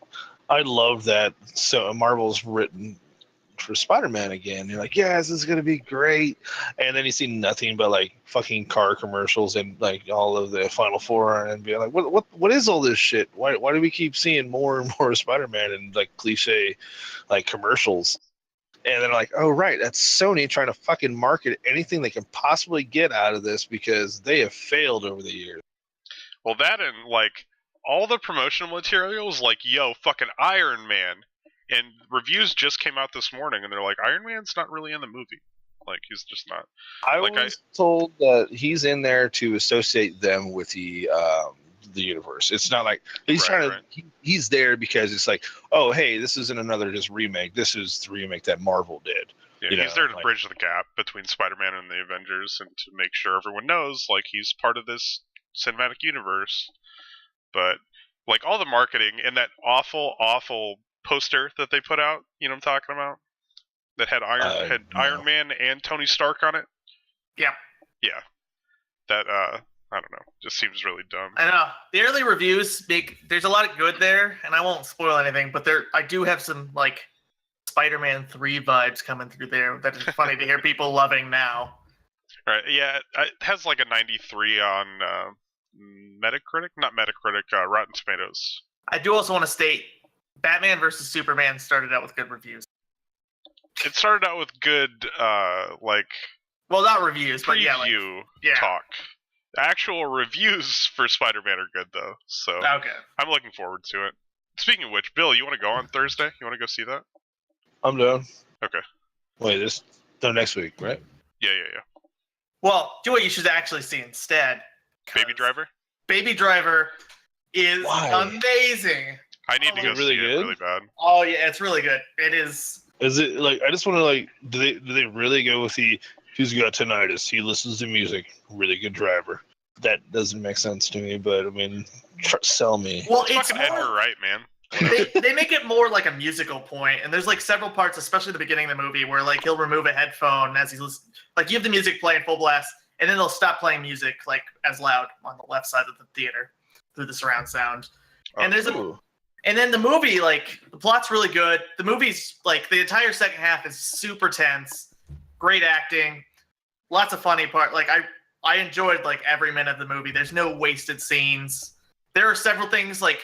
Speaker 4: I love that so Marvel's written for Spider-Man again. You're like, yes, this is gonna be great, and then you see nothing but like fucking car commercials and like all of the Final Four, and be like, what is all this shit? Why do we keep seeing more and more Spider-Man and like cliche like commercials? And then like, oh right, that's Sony trying to fucking market anything they can possibly get out of this because they have failed over the years.
Speaker 3: Well, that and like all the promotional materials, like yo, fucking Iron Man, and reviews just came out this morning, and they're like, Iron Man's not really in the movie. Like he's just not.
Speaker 4: I
Speaker 3: Like,
Speaker 4: was told that he's in there to associate them with the universe. It's not like he's
Speaker 3: Right,
Speaker 4: trying to.
Speaker 3: right.
Speaker 4: He's there because it's like, oh hey, this isn't another just remake. This is the remake that Marvel did.
Speaker 3: Yeah,
Speaker 4: You
Speaker 3: he's
Speaker 4: know,
Speaker 3: there to
Speaker 4: like-
Speaker 3: bridge the gap between Spider-Man and the Avengers, and to make sure everyone knows like he's part of this cinematic universe. But like all the marketing and that awful poster that they put out, you know what I'm talking about? That had
Speaker 4: No.
Speaker 3: Iron Man and Tony Stark on it.
Speaker 2: Yeah.
Speaker 3: Yeah. That I don't know, just seems really dumb.
Speaker 2: I know the early reviews there's a lot of good there, and I won't spoil anything, but I do have some like Spider-Man 3 vibes coming through there that is funny to hear people loving now.
Speaker 3: Right? Yeah, it has like a 93 on Metacritic, not Metacritic, Rotten Tomatoes.
Speaker 2: I do also want to state Batman versus Superman started out with good reviews.
Speaker 3: It started out with good like
Speaker 2: Well, not reviews, but yeah, like,
Speaker 3: preview
Speaker 2: yeah.
Speaker 3: talk. Actual reviews for Spider-Man are good though, so
Speaker 2: Okay.
Speaker 3: I'm looking forward to it. Speaking of which, Bill, you want to go on Thursday? You want to go see that?
Speaker 4: I'm done.
Speaker 3: Okay.
Speaker 4: Wait, next week, right?
Speaker 3: Yeah.
Speaker 2: Well, do what you should actually see instead.
Speaker 3: Baby
Speaker 2: 'cause
Speaker 3: Driver?
Speaker 2: Baby Driver is
Speaker 4: Why?
Speaker 2: amazing.
Speaker 3: I need to
Speaker 2: Oh,
Speaker 3: go
Speaker 4: is it really
Speaker 3: see it
Speaker 4: good?
Speaker 3: really bad.
Speaker 2: Oh yeah, it's really good. It is.
Speaker 4: Is it like I just want to like do they really go with the he's got tinnitus, he listens to music, really good driver? That doesn't make sense to me, but I mean, sell me.
Speaker 2: Well,
Speaker 3: It's
Speaker 2: it's
Speaker 3: fucking Edgar
Speaker 2: more,
Speaker 3: Wright, man.
Speaker 2: they make it more like a musical point, and there's like several parts, especially the beginning of the movie, where like he'll remove a headphone as he's like you have the music playing full blast, and then they'll stop playing music like as loud on the left side of the theater through the surround sound. And there's
Speaker 4: Ooh.
Speaker 2: And then the movie, like, the plot's really good. The movie's, like, the entire second half is super tense. Great acting. Lots of funny part. Like, I enjoyed, like, every minute of the movie. There's no wasted scenes. There are several things, like,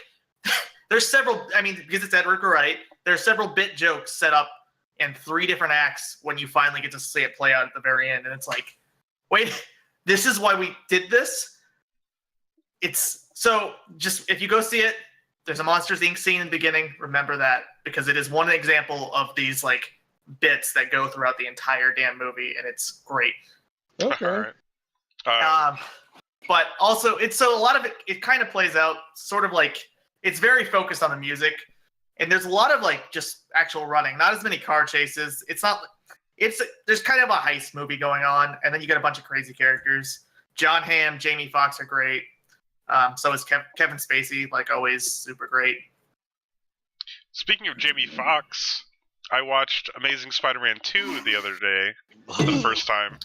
Speaker 2: I mean, because it's Edward Wright, there are several bit jokes set up in 3 different acts when you finally get to see it play out at the very end. And it's like, wait, this is why we did this? So, just, if you go see it, there's a Monsters, Inc. scene in the beginning. Remember that, because it is one example of these, like, bits that go throughout the entire damn movie, and it's great.
Speaker 4: Okay.
Speaker 3: All right.
Speaker 2: But also, a lot of it kind of plays out sort of like, it's very focused on the music, and there's a lot of, like, just actual running. Not as many car chases. There's kind of a heist movie going on, and then you get a bunch of crazy characters. John Hamm, Jamie Foxx are great. So is Kevin Spacey, like always, super great.
Speaker 3: Speaking of Jamie Foxx, I watched Amazing Spider-Man 2 the other day for the first time.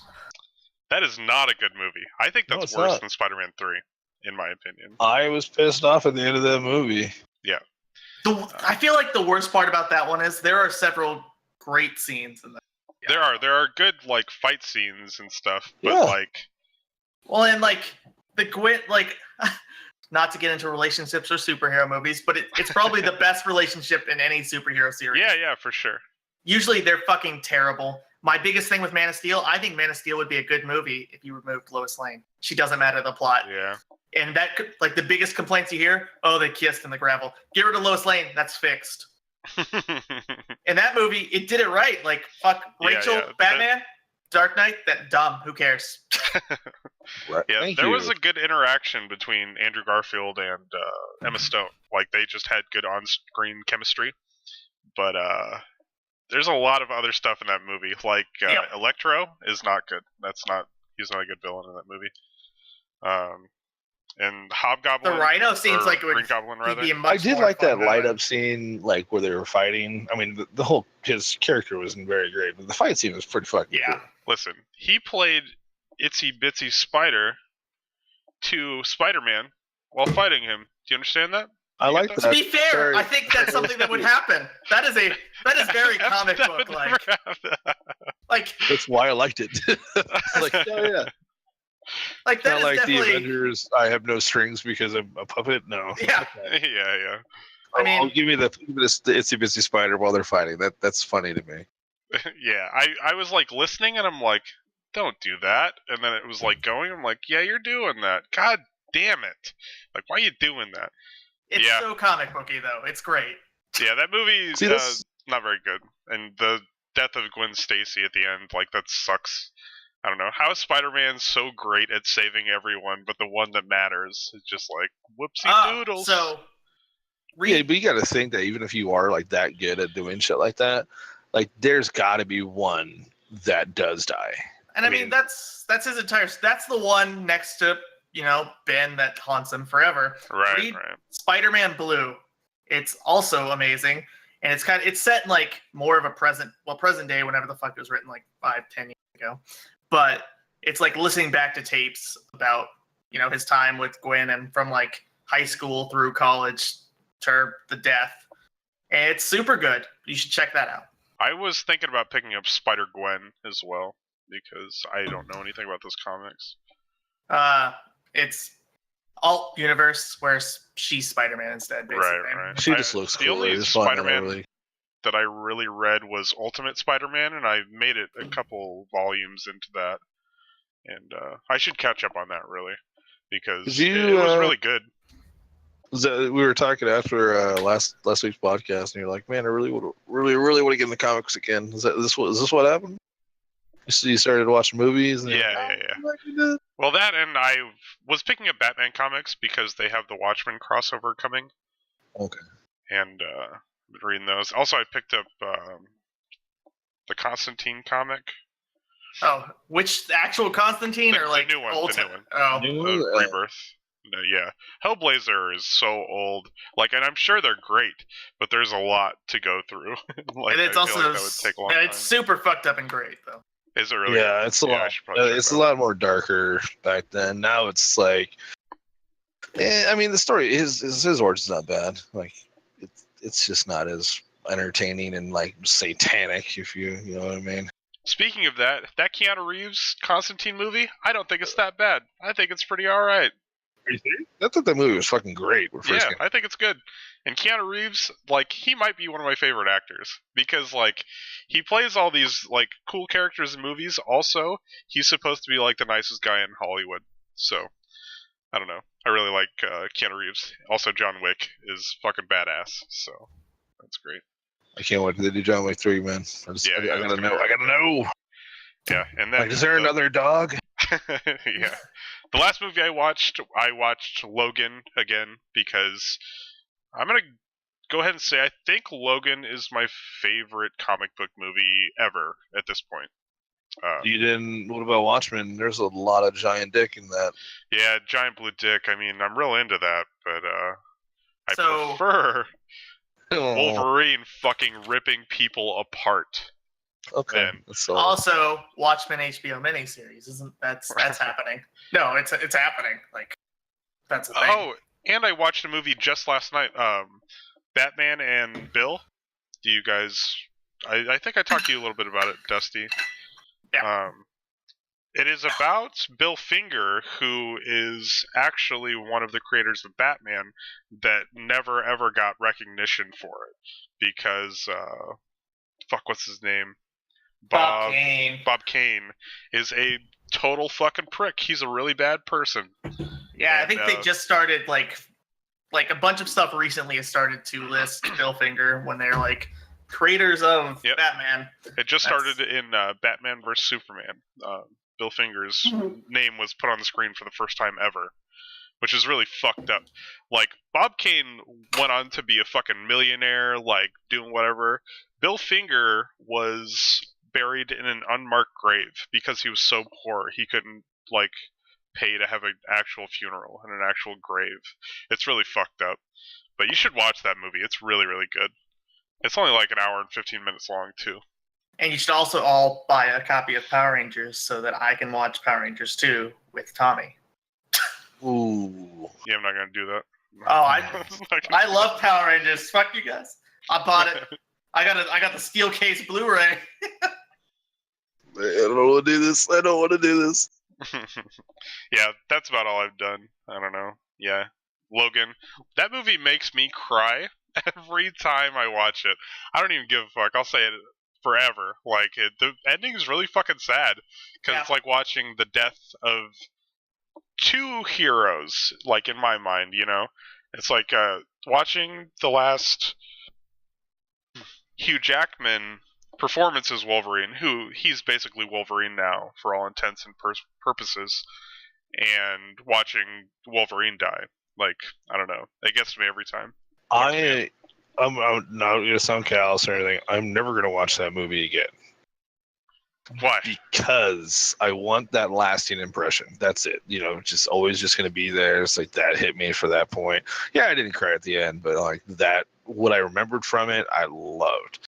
Speaker 3: That is not a good movie. I think
Speaker 4: No,
Speaker 3: that's
Speaker 4: it's
Speaker 3: worse
Speaker 4: not.
Speaker 3: than Spider-Man 3, in my opinion.
Speaker 4: I was pissed off at the end of that movie.
Speaker 2: The I feel like the worst part about that one is there are several great scenes in that.
Speaker 3: There are good like fight scenes and stuff, but
Speaker 4: Yeah.
Speaker 3: like
Speaker 2: Well, and like the Gwen, like not to get into relationships or superhero movies, but it's probably the best relationship in any superhero series.
Speaker 3: yeah, for sure.
Speaker 2: Usually they're fucking terrible. My biggest thing with Man of Steel, I think Man of Steel would be a good movie if you removed Lois Lane. She doesn't matter the plot.
Speaker 3: Yeah.
Speaker 2: And that could, like the biggest complaints you hear, oh, they kissed in the gravel. Get rid of Lois Lane, that's fixed. In that movie, it did it right. Like, fuck,
Speaker 3: Yeah,
Speaker 2: Rachel,
Speaker 3: yeah.
Speaker 2: Batman, Dark Knight, that dumb. Who cares?
Speaker 4: Right.
Speaker 3: Yeah,
Speaker 4: Thank
Speaker 3: there
Speaker 4: you.
Speaker 3: was a good interaction between Andrew Garfield and Emma Stone. Like they just had good on-screen chemistry. But there's a lot of other stuff in that movie. Like
Speaker 2: Yep.
Speaker 3: Electro is not good. He's not a good villain in that movie. And Hobgoblin.
Speaker 2: The Rhino seems
Speaker 3: or
Speaker 2: like it would
Speaker 3: Green Goblin, rather.
Speaker 2: be a much
Speaker 4: I did
Speaker 2: more
Speaker 4: like that
Speaker 2: fun
Speaker 4: light
Speaker 2: villain.
Speaker 4: up scene, like where they were fighting. I mean, the whole his character wasn't very great, but the fight scene was pretty fucking
Speaker 2: Yeah.
Speaker 4: cool.
Speaker 3: Listen, he played Itsy Bitsy Spider to Spider-Man while fighting him. Do you understand that?
Speaker 4: I
Speaker 3: You
Speaker 4: like
Speaker 3: get
Speaker 2: To
Speaker 4: that.
Speaker 2: be fair,
Speaker 4: Very-
Speaker 2: I think that's something that would happen. That is very comic
Speaker 3: That
Speaker 2: book
Speaker 3: would
Speaker 2: like.
Speaker 3: never happen.
Speaker 2: Like
Speaker 4: That's why I liked it. Like, oh yeah,
Speaker 2: that
Speaker 4: not
Speaker 2: is
Speaker 4: like the
Speaker 2: definitely.
Speaker 4: Avengers. I have no strings because I'm a puppet. No.
Speaker 2: Yeah,
Speaker 3: yeah.
Speaker 2: I mean,
Speaker 4: give me the itsy bitsy spider while they're fighting. That's funny to me.
Speaker 3: Yeah, I was like listening and I'm like, don't do that. And then it was like going, I'm like, yeah, you're doing that. God damn it. Like, why are you doing that?
Speaker 2: it's
Speaker 3: yeah.
Speaker 2: so comic booky though. It's great.
Speaker 3: Yeah, that movie
Speaker 4: See, this-
Speaker 3: not very good. And the death of Gwen Stacy at the end, like that sucks. I don't know. How is Spider-Man so great at saving everyone, but the one that matters is just like whoopsie doodles?
Speaker 2: So,
Speaker 4: Yeah, but you got to think that even if you are like that good at doing shit like that, like there's got to be one that does die.
Speaker 2: and I
Speaker 4: I
Speaker 2: mean
Speaker 4: mean-
Speaker 2: that's his entire. That's the one next to Ben that haunts him forever.
Speaker 3: right,
Speaker 2: read-
Speaker 3: right.
Speaker 2: Spider-Man Blue. It's also amazing, and it's set in like more of a present day, whenever the fuck it was written, like 5-10 years ago. But it's like listening back to tapes about his time with Gwen and from like high school through college to the death, and it's super good. You should check that out.
Speaker 3: I was thinking about picking up Spider-Gwen as well, because I don't know anything about those comics.
Speaker 2: It's alt universe where she's Spider-Man instead, basically.
Speaker 3: Right.
Speaker 4: She just looks
Speaker 3: the
Speaker 4: cool.
Speaker 3: only
Speaker 4: It's fun,
Speaker 3: Spider-Man
Speaker 4: really.
Speaker 3: that I really read was Ultimate Spider-Man, and I made it a couple volumes into that. And I should catch up on that, really, because
Speaker 4: Did you,
Speaker 3: it was really good.
Speaker 4: We were talking after last week's podcast, and you're like, "Man, I really want to get in the comics again." Is this what happened? You started watching movies? And
Speaker 3: Yeah.
Speaker 4: Like you did?
Speaker 3: Well, that, and I was picking up Batman comics because they have the Watchmen crossover coming,
Speaker 4: Okay.
Speaker 3: and been reading those. Also, I picked up the Constantine comic.
Speaker 2: Oh, which the actual Constantine
Speaker 3: The
Speaker 2: or like
Speaker 3: new one, the
Speaker 2: old
Speaker 3: new
Speaker 2: time?
Speaker 3: one.
Speaker 2: Oh,
Speaker 4: New
Speaker 3: The
Speaker 4: one?
Speaker 3: Rebirth. No, yeah, Hellblazer is so old. Like, and I'm sure they're great, but there's a lot to go through. Like,
Speaker 2: and it's
Speaker 3: I
Speaker 2: also
Speaker 3: feel like that would take a long
Speaker 2: yeah,
Speaker 3: time.
Speaker 2: it's super fucked up and great though.
Speaker 3: Is it really?
Speaker 4: Yeah, it's a
Speaker 3: Yeah, I
Speaker 4: lot.
Speaker 3: should probably check
Speaker 4: It's
Speaker 3: that
Speaker 4: a lot more darker back then. Now it's like, I mean, the story his origin's not bad. Like, it's just not as entertaining and like satanic, if you know what I mean.
Speaker 3: Speaking of that Keanu Reeves Constantine movie, I don't think it's that bad. I think it's pretty all right.
Speaker 4: I thought that movie was fucking great. When it first
Speaker 3: Yeah,
Speaker 4: came.
Speaker 3: I think it's good. And Keanu Reeves, like, he might be one of my favorite actors because, like, he plays all these like cool characters in movies. Also, he's supposed to be like the nicest guy in Hollywood. So, I don't know. I really like Keanu Reeves. Also, John Wick is fucking badass. So, that's great.
Speaker 4: I can't wait to do John Wick 3, man. I
Speaker 3: Yeah,
Speaker 4: gotta
Speaker 3: it's
Speaker 4: know.
Speaker 3: gonna
Speaker 4: I gotta know.
Speaker 3: Yeah, and then
Speaker 4: Like, is there another dog?
Speaker 3: yeah. The last movie I watched Logan again because I'm gonna go ahead and say I think Logan is my favorite comic book movie ever at this point.
Speaker 4: You didn't. What about Watchmen? There's a lot of giant dick in that.
Speaker 3: Yeah, giant blue dick. I mean, I'm real into that, but I
Speaker 2: So-
Speaker 3: prefer
Speaker 4: Oh,
Speaker 3: Wolverine fucking ripping people apart.
Speaker 4: okay.
Speaker 3: then.
Speaker 4: That's all.
Speaker 2: Also, Watchmen HBO miniseries that's happening. No, it's happening. Like that's a thing.
Speaker 3: Oh, and I watched a movie just last night. Batman and Bill. Do you guys? I think I talked to you a little bit about it, Dusty.
Speaker 2: Yeah.
Speaker 3: It is about Bill Finger, who is actually one of the creators of Batman that never ever got recognition for it because fuck, what's his name?
Speaker 2: Bob Kane.
Speaker 3: Bob Kane is a total fucking prick. He's a really bad person.
Speaker 2: Yeah,
Speaker 3: And,
Speaker 2: I think they just started like a bunch of stuff recently has started to list Bill Finger when they're like creators of Batman.
Speaker 3: It just started in Batman vs Superman. Bill Finger's name was put on the screen for the first time ever, which is really fucked up. Like, Bob Kane went on to be a fucking millionaire, like, doing whatever. Bill Finger was buried in an unmarked grave because he was so poor he couldn't, like, pay to have an actual funeral and an actual grave. It's really fucked up. But you should watch that movie. It's really, really good. It's only like an hour and 15 minutes long, too.
Speaker 2: And you should also all buy a copy of Power Rangers so that I can watch Power Rangers 2 with Tommy.
Speaker 4: Ooh.
Speaker 3: Yeah, I'm not gonna do that.
Speaker 2: Oh, I love Power Rangers. Fuck you guys. I bought it. I got the steel case Blu-ray.
Speaker 1: I don't want to do this. I don't want to do this.
Speaker 3: Yeah, that's about all I've done. I don't know. Yeah. Logan. That movie makes me cry every time I watch it. I don't even give a fuck. I'll say it forever. Like, the ending is really fucking sad. Because it's like watching the death of two heroes, like, in my mind, you know? It's like watching the last Hugh Jackman performance as Wolverine, who he's basically Wolverine now, for all intents and purposes, and watching Wolverine die. Like, I don't know. It gets to me every time.
Speaker 4: I'm not going to sound callous or anything. I'm never going to watch that movie again.
Speaker 3: Why?
Speaker 4: Because I want that lasting impression. That's it. You know, just always just going to be there. It's like that hit me for that point. Yeah, I didn't cry at the end, but like that, what I remembered from it, I loved.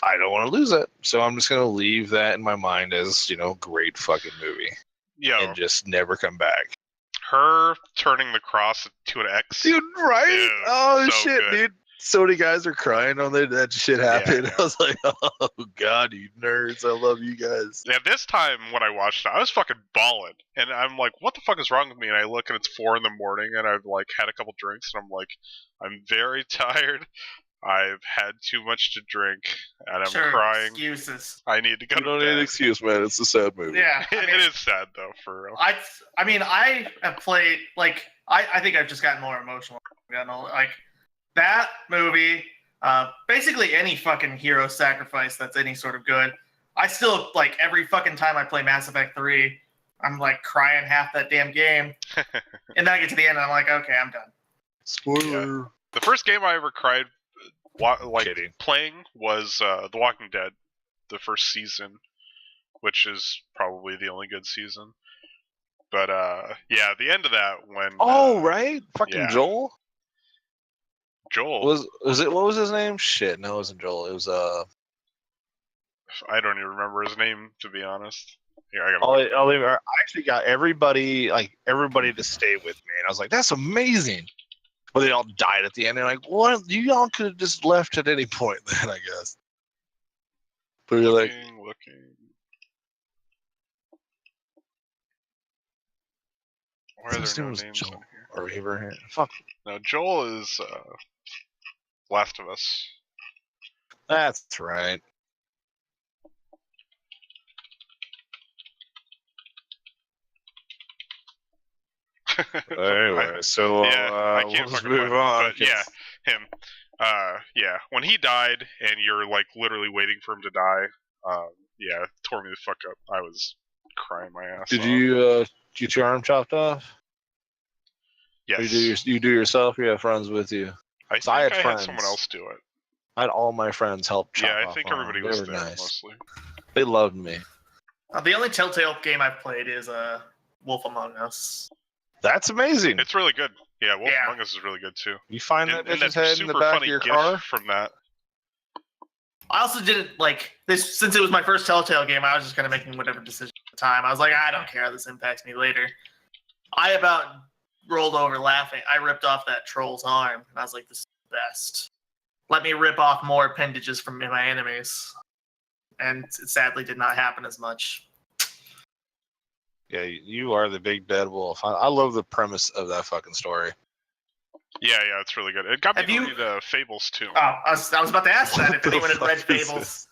Speaker 4: I don't want to lose it, so I'm just going to leave that in my mind as, you know, great fucking movie.
Speaker 3: Yo,
Speaker 4: and just never come back.
Speaker 3: Her turning the cross to an X.
Speaker 1: Dude, right?
Speaker 3: Dude,
Speaker 1: oh,
Speaker 3: so
Speaker 1: shit,
Speaker 3: good.
Speaker 1: dude. So many guys are crying on that shit happened.
Speaker 3: Yeah.
Speaker 1: I was like, oh, God, you nerds. I love you guys.
Speaker 3: Yeah, this time when I watched it, I was fucking bawling. And I'm like, what the fuck is wrong with me? And I look and it's 4 a.m. and I've like had a couple drinks and I'm like, I'm very tired. I've had too much to drink and I'm crying.
Speaker 2: Excuses.
Speaker 3: I need to go
Speaker 1: You
Speaker 3: to
Speaker 1: don't
Speaker 3: bed.
Speaker 1: need an excuse, man. It's a sad movie.
Speaker 2: Yeah. I mean,
Speaker 3: It is sad though, for real.
Speaker 2: I mean, I have played, like, I think I've just gotten more emotional. Like, that movie, basically any fucking hero sacrifice that's any sort of good. I still, like, every fucking time I play Mass Effect 3, I'm, like, crying half that damn game. And then I get to the end and I'm like, okay, I'm done.
Speaker 1: Spoiler.
Speaker 3: Yeah. The first game I ever cried
Speaker 4: Kidding.
Speaker 3: playing was The Walking Dead, the first season, which is probably the only good season. But yeah, the end of that when
Speaker 1: Right? Fucking
Speaker 3: yeah.
Speaker 1: Joel?
Speaker 3: Joel
Speaker 1: Was it, what was his name? Shit, no, it wasn't Joel. It was,
Speaker 3: I don't even remember his name, to be honest. Here, I gotta
Speaker 4: I actually got everybody to stay with me, and I was like, "That's amazing." But they all died at the end. They're like, "What? You all could have just left at any point, then, I guess."
Speaker 1: but you're like,
Speaker 3: looking. Why are
Speaker 1: his
Speaker 3: there
Speaker 1: name
Speaker 3: no
Speaker 1: was
Speaker 3: names
Speaker 1: Joel
Speaker 3: on here?
Speaker 1: or Abraham. Fuck.
Speaker 3: No, Joel is Last of Us.
Speaker 4: That's right. Anyway, so
Speaker 3: Yeah, I can't
Speaker 4: let's
Speaker 3: fucking
Speaker 4: move
Speaker 3: find it,
Speaker 4: on.
Speaker 3: but yeah, him. Yeah, when he died and you're like literally waiting for him to die, yeah, it tore me the fuck up. I was crying my ass
Speaker 1: Did
Speaker 3: off.
Speaker 1: you get your arm chopped off?
Speaker 3: Yes.
Speaker 1: Or you do yourself? You have friends with you?
Speaker 3: I
Speaker 1: So I
Speaker 3: think
Speaker 1: had
Speaker 3: I had
Speaker 1: friends.
Speaker 3: someone else do it.
Speaker 1: I had all my friends help chop
Speaker 3: Yeah, I
Speaker 1: off
Speaker 3: think
Speaker 1: arms.
Speaker 3: everybody
Speaker 1: They
Speaker 3: was
Speaker 1: were
Speaker 3: there
Speaker 1: nice.
Speaker 3: mostly.
Speaker 1: They loved me.
Speaker 2: The only Telltale game I've played is Wolf Among Us.
Speaker 4: That's amazing.
Speaker 3: It's really good. Yeah, Wolf
Speaker 2: Yeah.
Speaker 3: Among Us is really good too.
Speaker 4: You find
Speaker 3: And
Speaker 4: that bitch's
Speaker 3: that
Speaker 4: head in the
Speaker 3: super
Speaker 4: back of
Speaker 3: funny
Speaker 4: your
Speaker 3: gif
Speaker 4: car.
Speaker 3: from that.
Speaker 2: I also didn't like this since it was my first Telltale game. I was just kind of making whatever decision at the time. I was like, I don't care how this impacts me later. I about rolled over laughing. I ripped off that troll's arm, and I was like, "This is the best. Let me rip off more appendages from my enemies." And it sadly did not happen as much.
Speaker 4: Yeah, you are the big bad wolf. I love the premise of that fucking story.
Speaker 3: Yeah, it's really good. It got me
Speaker 2: Have
Speaker 3: to
Speaker 2: you-
Speaker 3: read Fables too.
Speaker 2: Oh, I was about to ask that if anyone had read
Speaker 4: fuck is
Speaker 2: Fables.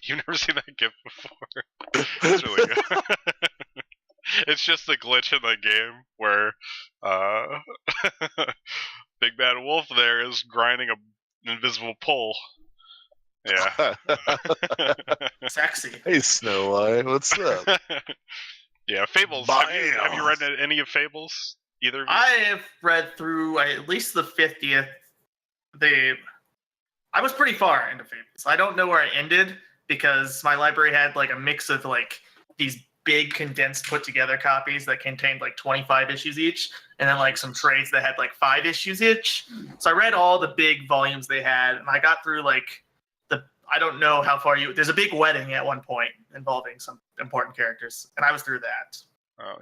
Speaker 3: You've never seen that GIF before. It's really good. It's just a glitch in the game where Big Bad Wolf there is grinding an invisible pole. Yeah.
Speaker 2: Sexy.
Speaker 4: Hey, Snow White, what's up?
Speaker 3: Yeah, Fables. Have you read any of Fables? Either of you?
Speaker 2: I have read through at least the 50th. I was pretty far into Fables. I don't know where I ended because my library had like a mix of like these big condensed put together copies that contained like 25 issues each, and then like some trades that had like 5 issues each. So I read all the big volumes they had, and I got through like I don't know how far there's a big wedding at one point involving some important characters, and I was through that.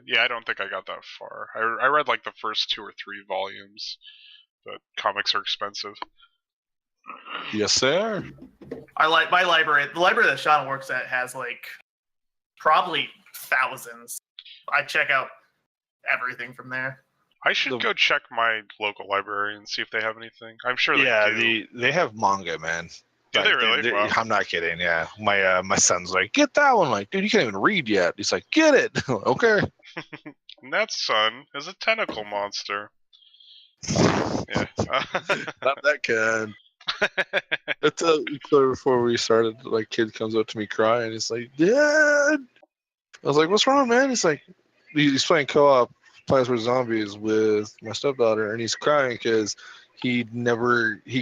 Speaker 3: Yeah, I don't think I got that far. I read like the first 2 or 3 volumes, but comics are expensive.
Speaker 4: Yes, sir.
Speaker 2: I like my library. The library that Sean works at has like probably thousands. I check out everything from there.
Speaker 3: I should go check my local library and see if they have anything. I'm sure they
Speaker 4: Yeah,
Speaker 3: do.
Speaker 4: they have manga, man.
Speaker 3: Do they really? Wow.
Speaker 4: I'm not kidding. Yeah, my son's like, get that one. Like, dude, you can't even read yet. He's like, get it. Okay.
Speaker 3: And that son is a tentacle monster. Yeah.
Speaker 4: Not that kind. It's before we started, like, kid comes up to me crying. He's like, Dad. I was like, what's wrong, man? He's like, he's playing co-op Plants vs Zombies with my stepdaughter, and he's crying because he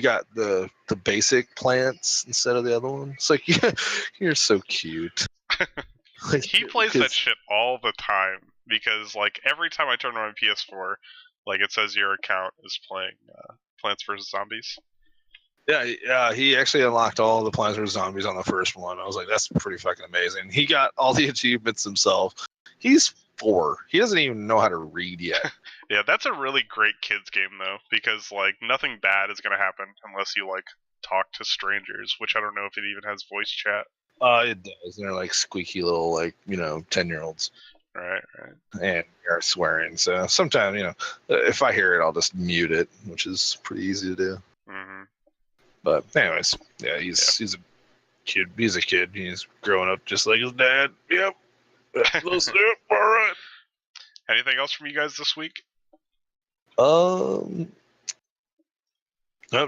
Speaker 4: got the basic plants instead of the other one. It's like, yeah, you're so cute. Like,
Speaker 3: He plays that shit all the time because, like, every time I turn on my PS4, like, it says your account is playing Plants vs Zombies.
Speaker 4: Yeah, he actually unlocked all the Plants vs Zombies on the first one. I was like, that's pretty fucking amazing. He got all the achievements himself. He's 4. He doesn't even know how to read yet.
Speaker 3: Yeah, that's a really great kids game though, because like nothing bad is gonna happen unless you like talk to strangers, which I don't know if it even has voice chat.
Speaker 4: It does. They're like squeaky little, like, 10-year-olds.
Speaker 3: Right.
Speaker 4: And you're swearing. So sometimes, if I hear it, I'll just mute it, which is pretty easy to do.
Speaker 3: Mm-hmm.
Speaker 4: But anyways, yeah, he's a kid. He's a kid. He's growing up just like his dad. Yep. Let's do it. All right.
Speaker 3: Anything else from you guys this week?
Speaker 4: Nope,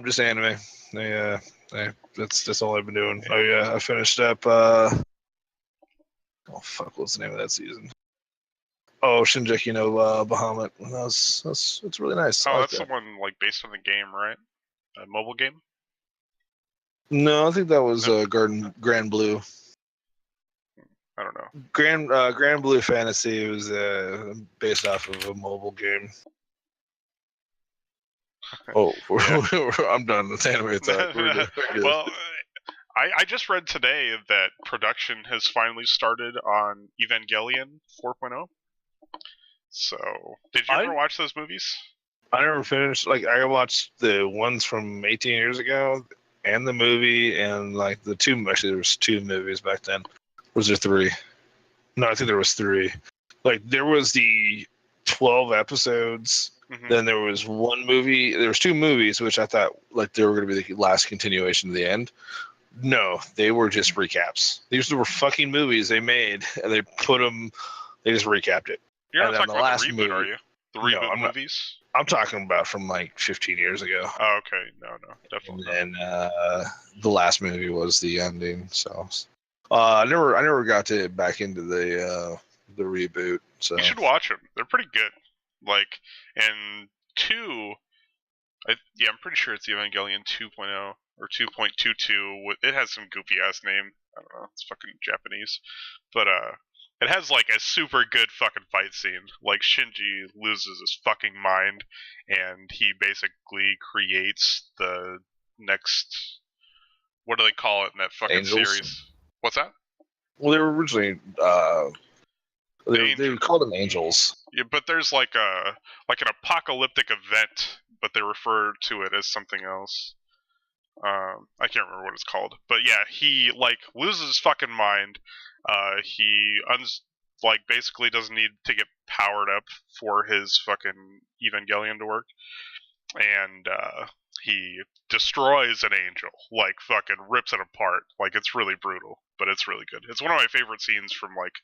Speaker 4: just anime. That's all I've been doing. Oh yeah, I finished up. Oh fuck, what's the name of that season? Oh, Shingeki no Bahamut. It's really nice.
Speaker 3: Oh,
Speaker 4: I like
Speaker 3: that's
Speaker 4: that.
Speaker 3: the one like based on the game, right? A mobile game.
Speaker 4: No, I think that was Grand Blue.
Speaker 3: I don't know.
Speaker 4: Grand Blue Fantasy. It was based off of a mobile game. Oh, I'm done with anime talk.
Speaker 3: Well, I just read today that production has finally started on Evangelion 4.0. So, did you ever watch those movies?
Speaker 4: I never finished. Like, I watched the ones from 18 years ago, and the movie, and like the 2. Actually, there was 2 movies back then. Was there 3? No, I think there was 3. Like, there was the 12 episodes.
Speaker 3: Mm-hmm.
Speaker 4: Then there was 1 movie. There was 2 movies, which I thought like they were going to be the last continuation to the end. No, they were just recaps. These were fucking movies they made, and they put them. They just recapped it.
Speaker 3: You're not
Speaker 4: And then
Speaker 3: talking
Speaker 4: the
Speaker 3: about
Speaker 4: last
Speaker 3: the reboot,
Speaker 4: movie-
Speaker 3: are you? The
Speaker 4: No,
Speaker 3: reboot
Speaker 4: I'm not.
Speaker 3: movies?
Speaker 4: I'm talking about from like 15 years ago.
Speaker 3: Oh, okay. No, definitely not.
Speaker 4: And the last movie was the ending. So I never got to back into the reboot. So
Speaker 3: You should watch them. They're pretty good. Like, and 2, I'm pretty sure it's Evangelion 2.0 or 2.22. It has some goofy ass name. I don't know. It's fucking Japanese, but it has like a super good fucking fight scene. Like Shinji loses his fucking mind, and he basically creates the next. What do they call it in that fucking
Speaker 4: Angels?
Speaker 3: series? What's that?
Speaker 4: well, they were originally they called them angels.
Speaker 3: Yeah, but there's like an apocalyptic event, but they refer to it as something else. I can't remember what it's called, but yeah, he like loses his fucking mind. Like basically doesn't need to get powered up for his fucking Evangelion to work, and he destroys an angel, like fucking rips it apart. Like it's really brutal, but it's really good. It's one of my favorite scenes from like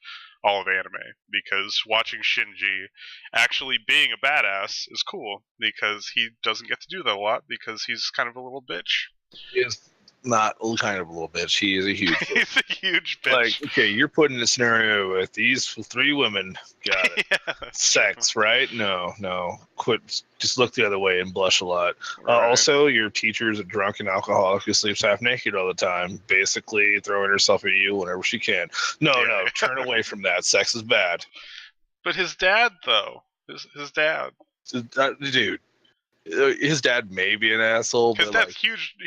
Speaker 3: all of anime because watching Shinji actually being a badass is cool because he doesn't get to do that a lot because he's kind of a little bitch.
Speaker 4: He is not kind of a little bitch. He is a huge bitch.
Speaker 3: He's a huge bitch.
Speaker 4: Like, okay, you're put in a scenario with these 3 women. Got it.
Speaker 3: Yeah,
Speaker 4: Sex, right? No. Quit. Just look the other way and blush a lot.
Speaker 3: right.
Speaker 4: Also, your teacher's a drunken alcoholic who sleeps half naked all the time, basically throwing herself at you whenever she can. No, turn away from that. Sex is bad.
Speaker 3: But his dad, though, his dad.
Speaker 4: Dude, his dad may be an asshole,
Speaker 3: His
Speaker 4: but
Speaker 3: dad's
Speaker 4: like,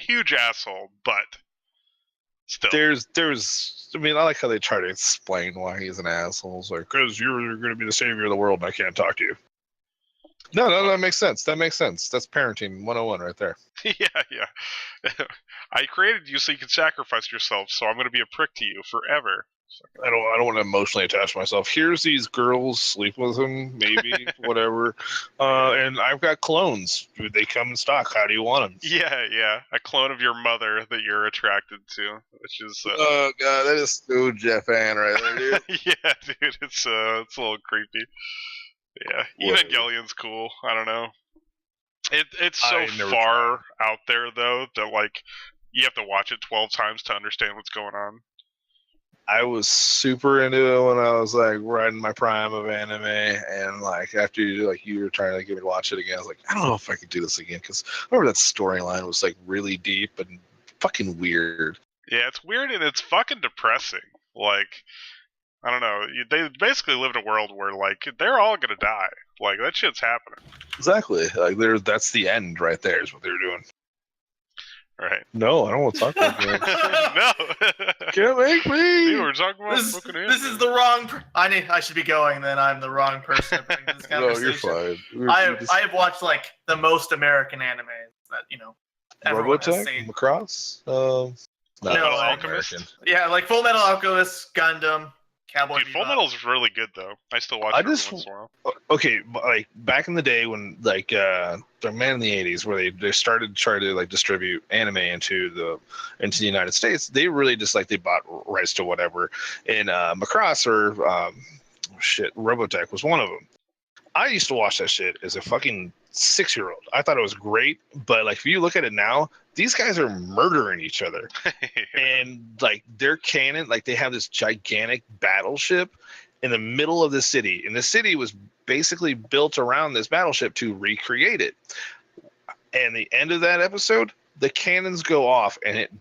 Speaker 3: huge asshole, but still.
Speaker 4: there's. I mean, I like how they try to explain why he's an asshole. It's like, because you're going to be the savior of the world, and I can't talk to you. No, that makes sense. That makes sense. That's parenting 101 right there.
Speaker 3: Yeah. I created you so you could sacrifice yourself, so I'm going to be a prick to you forever.
Speaker 4: I don't want to emotionally attach myself. Here's these girls, sleep with them, maybe, whatever. And I've got clones. They come in stock. How do you want them?
Speaker 3: Yeah. A clone of your mother that you're attracted to, which is.
Speaker 1: Oh god, that is so Japan right there, dude.
Speaker 3: Yeah, dude, it's a little creepy. Yeah,
Speaker 4: Whatever.
Speaker 3: Evangelion's cool. I don't know. It's so
Speaker 4: I never
Speaker 3: far out there though that like you have to watch it 12 times to understand what's going on.
Speaker 4: I was super into it when I was like right in my prime of anime, and like after you were trying to get me to watch it again, I was like, I don't know if I could do this again because I remember that storyline was like really deep and fucking weird.
Speaker 3: Yeah, it's weird and it's fucking depressing. Like, I don't know. They basically live in a world where like they're all gonna die. Like that shit's happening.
Speaker 4: Exactly. Like that's the end right there is what they're doing.
Speaker 3: Right.
Speaker 4: No, I don't want to talk about that.
Speaker 3: No.
Speaker 4: Can't make me.
Speaker 3: Dude, we're talking about fucking
Speaker 2: This is the wrong. I should be going. Then I'm the wrong person to bring to this
Speaker 4: No,
Speaker 2: conversation.
Speaker 4: you're fine.
Speaker 2: I have watched like the most American animes that everyone has
Speaker 4: Robotech,
Speaker 2: seen.
Speaker 4: Macross.
Speaker 2: No,
Speaker 3: Alchemist.
Speaker 4: American.
Speaker 2: Yeah, like Full Metal Alchemist, Gundam, Cowboy
Speaker 3: Dude, Full
Speaker 2: Bebop.
Speaker 3: Metal's really good though. I still watch
Speaker 4: I
Speaker 3: it every
Speaker 4: just-
Speaker 3: once in a while.
Speaker 4: Okay, but like back in the day when like the man in the 80s where they started to try to like distribute anime into the United States, they really just like they bought rights to whatever. And Macross or Robotech was one of them. I used to watch that shit as a fucking 6-year-old. I thought it was great, but like if you look at it now, these guys are murdering each other. And like their cannon, like they have this gigantic battleship in the middle of the city, and the city was basically built around this battleship to recreate it. And the end of that episode, the cannons go off, and it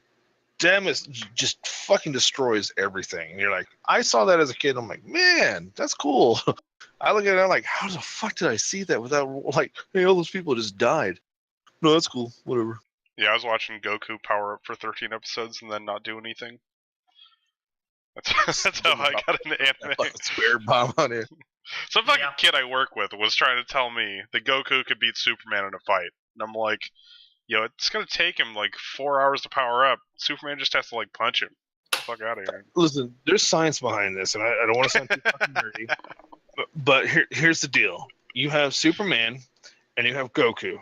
Speaker 4: just fucking destroys everything. And you're like, I saw that as a kid. I'm like, man, that's cool. I look at it, I'm like, how the fuck did I see that without like, hey, all those people just died? No, that's cool. Whatever.
Speaker 3: Yeah, I was watching Goku power up for 13 episodes and then not do anything. That's how I got into anime.
Speaker 4: Spirit bomb on it.
Speaker 3: Some fucking
Speaker 2: Yeah.
Speaker 3: kid I work with was trying to tell me that Goku could beat Superman in a fight. And I'm like, yo, it's going to take him like 4 hours to power up. Superman just has to like punch him. Get the fuck out of here.
Speaker 4: Listen, there's science behind this, and I don't want to sound too fucking nerdy. But here's the deal. You have Superman and you have Goku.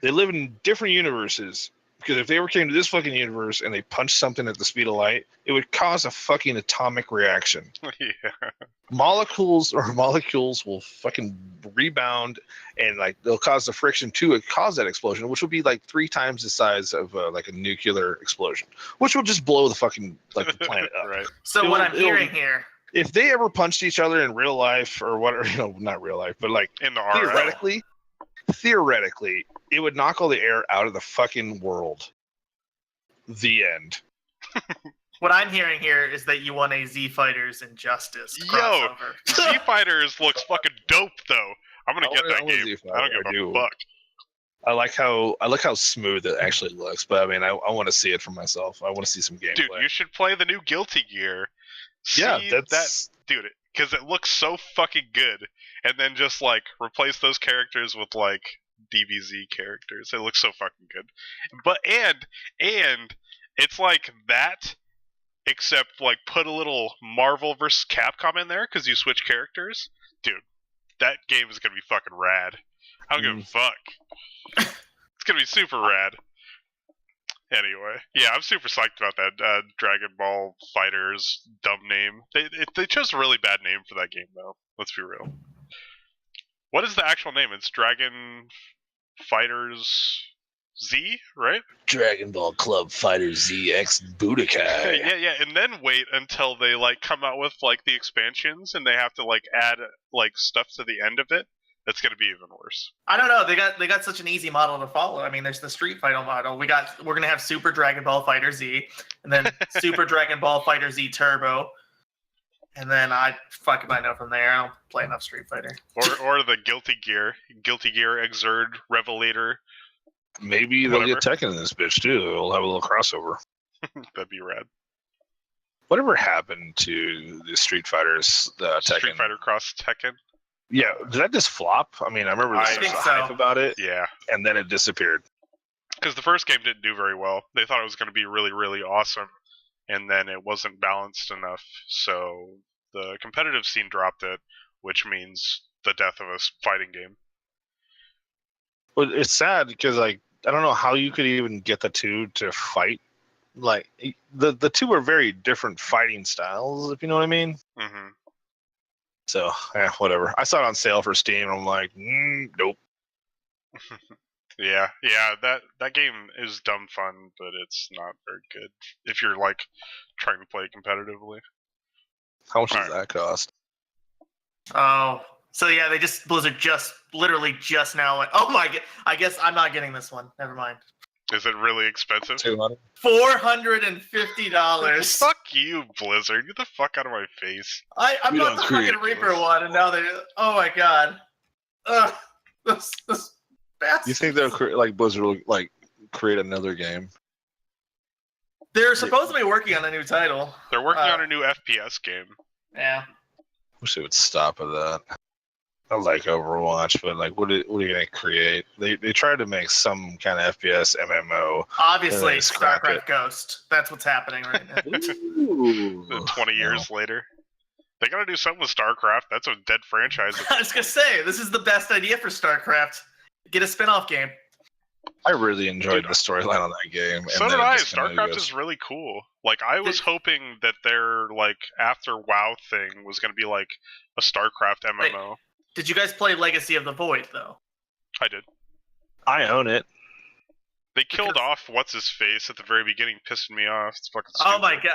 Speaker 4: They live in different universes. Because if they ever came to this fucking universe and they punched something at the speed of light, it would cause a fucking atomic reaction.
Speaker 3: Yeah.
Speaker 4: Molecules will fucking rebound, and like they'll cause the friction to cause that explosion, which will be like 3 times the size of like a nuclear explosion, which will just blow the fucking like the planet up.
Speaker 3: Right.
Speaker 2: So what I'm hearing here,
Speaker 4: If they ever punched each other in real life or whatever, not real life, but like
Speaker 3: In the RL.
Speaker 4: theoretically, it would knock all the air out of the fucking world. The end.
Speaker 2: what I'm hearing here is that you want a Z Fighters Injustice
Speaker 3: Yo,
Speaker 2: crossover.
Speaker 3: Z Fighters looks fucking dope though. I'm gonna get that
Speaker 4: I want
Speaker 3: game.
Speaker 4: Z-Fighter,
Speaker 3: I don't
Speaker 4: I
Speaker 3: give
Speaker 4: do.
Speaker 3: a fuck.
Speaker 4: I like how smooth it actually looks, but I mean, I want to see it for myself. I want to see some gameplay.
Speaker 3: Dude, you should play the new Guilty Gear.
Speaker 4: Yeah,
Speaker 3: See
Speaker 4: that's
Speaker 3: dude. because it looks so fucking good, and then just like replace those characters with like DBZ characters. It looks so fucking good. But and it's like that, except like put a little Marvel vs. Capcom in there because you switch characters. Dude, that game is gonna be fucking rad. I don't give a fuck. It's gonna be super rad. Anyway, yeah, I'm super psyched about that Dragon Ball Fighters dumb name. They chose a really bad name for that game, though. Let's be real. What is the actual name? It's Dragon Fighters Z, right?
Speaker 4: Dragon Ball Club Fighter ZX Budokai.
Speaker 3: Yeah, and then wait until they like come out with like the expansions and they have to like add like stuff to the end of it. That's gonna be even worse.
Speaker 2: I don't know. They got such an easy model to follow. I mean, there's the Street Fighter model. We're gonna have Super Dragon Ball Fighter Z, and then Super Dragon Ball Fighter Z Turbo, and then I know from there. I don't play enough Street Fighter.
Speaker 3: Or the Guilty Gear Exerd Revelator.
Speaker 4: Maybe they'll get Tekken in this bitch too. We'll have a little crossover.
Speaker 3: That'd be rad.
Speaker 4: Whatever happened to the Street Fighters Tekken?
Speaker 3: Street Fighter Cross Tekken.
Speaker 4: Yeah, did that just flop? I mean, I remember there was hype about it.
Speaker 3: Yeah.
Speaker 4: And then it disappeared.
Speaker 3: Because the first game didn't do very well. They thought it was going to be really, really awesome, and then it wasn't balanced enough, so the competitive scene dropped it, which means the death of a fighting game.
Speaker 4: Well, it's sad because, like, I don't know how you could even get the two to fight. Like, the two are very different fighting styles, if you know what I mean.
Speaker 3: Mm-hmm.
Speaker 4: So, whatever. I saw it on sale for Steam, and I'm like, nope.
Speaker 3: Yeah, that game is dumb fun, but it's not very good if you're like trying to play competitively.
Speaker 4: How much does that cost?
Speaker 2: Oh, so yeah, Blizzard literally just now went, oh my god, I guess I'm not getting this one. Never mind.
Speaker 3: Is it really expensive?
Speaker 4: $200.
Speaker 2: $450.
Speaker 3: Fuck you, Blizzard. Get the fuck out of my face.
Speaker 2: I'm not the fucking Reaper one, and now oh my god. Ugh, this bastard.
Speaker 4: You think they'll like Blizzard will like create another game?
Speaker 2: They're supposed to be working on a new title.
Speaker 3: They're working on a new FPS game.
Speaker 2: Yeah.
Speaker 4: Wish they would stop at that. I like Overwatch, but like, what are you gonna create? They tried to make some kind of FPS MMO.
Speaker 2: Obviously, StarCraft Ghost. That's what's happening right now.
Speaker 3: 20 years later. They gotta do something with StarCraft. That's a dead franchise.
Speaker 2: I was gonna say, this is the best idea for StarCraft. Get a spin-off game.
Speaker 4: I really enjoyed the storyline on that game.
Speaker 3: So did I. StarCraft is really cool. Like, I was hoping that their, like, after WoW thing was gonna be like a StarCraft MMO.
Speaker 2: Wait, did you guys play Legacy of the Void, though?
Speaker 3: I did.
Speaker 4: I own it.
Speaker 3: They killed off what's-his-face at the very beginning, pissing me off. It's fucking stupid.
Speaker 2: Oh my god.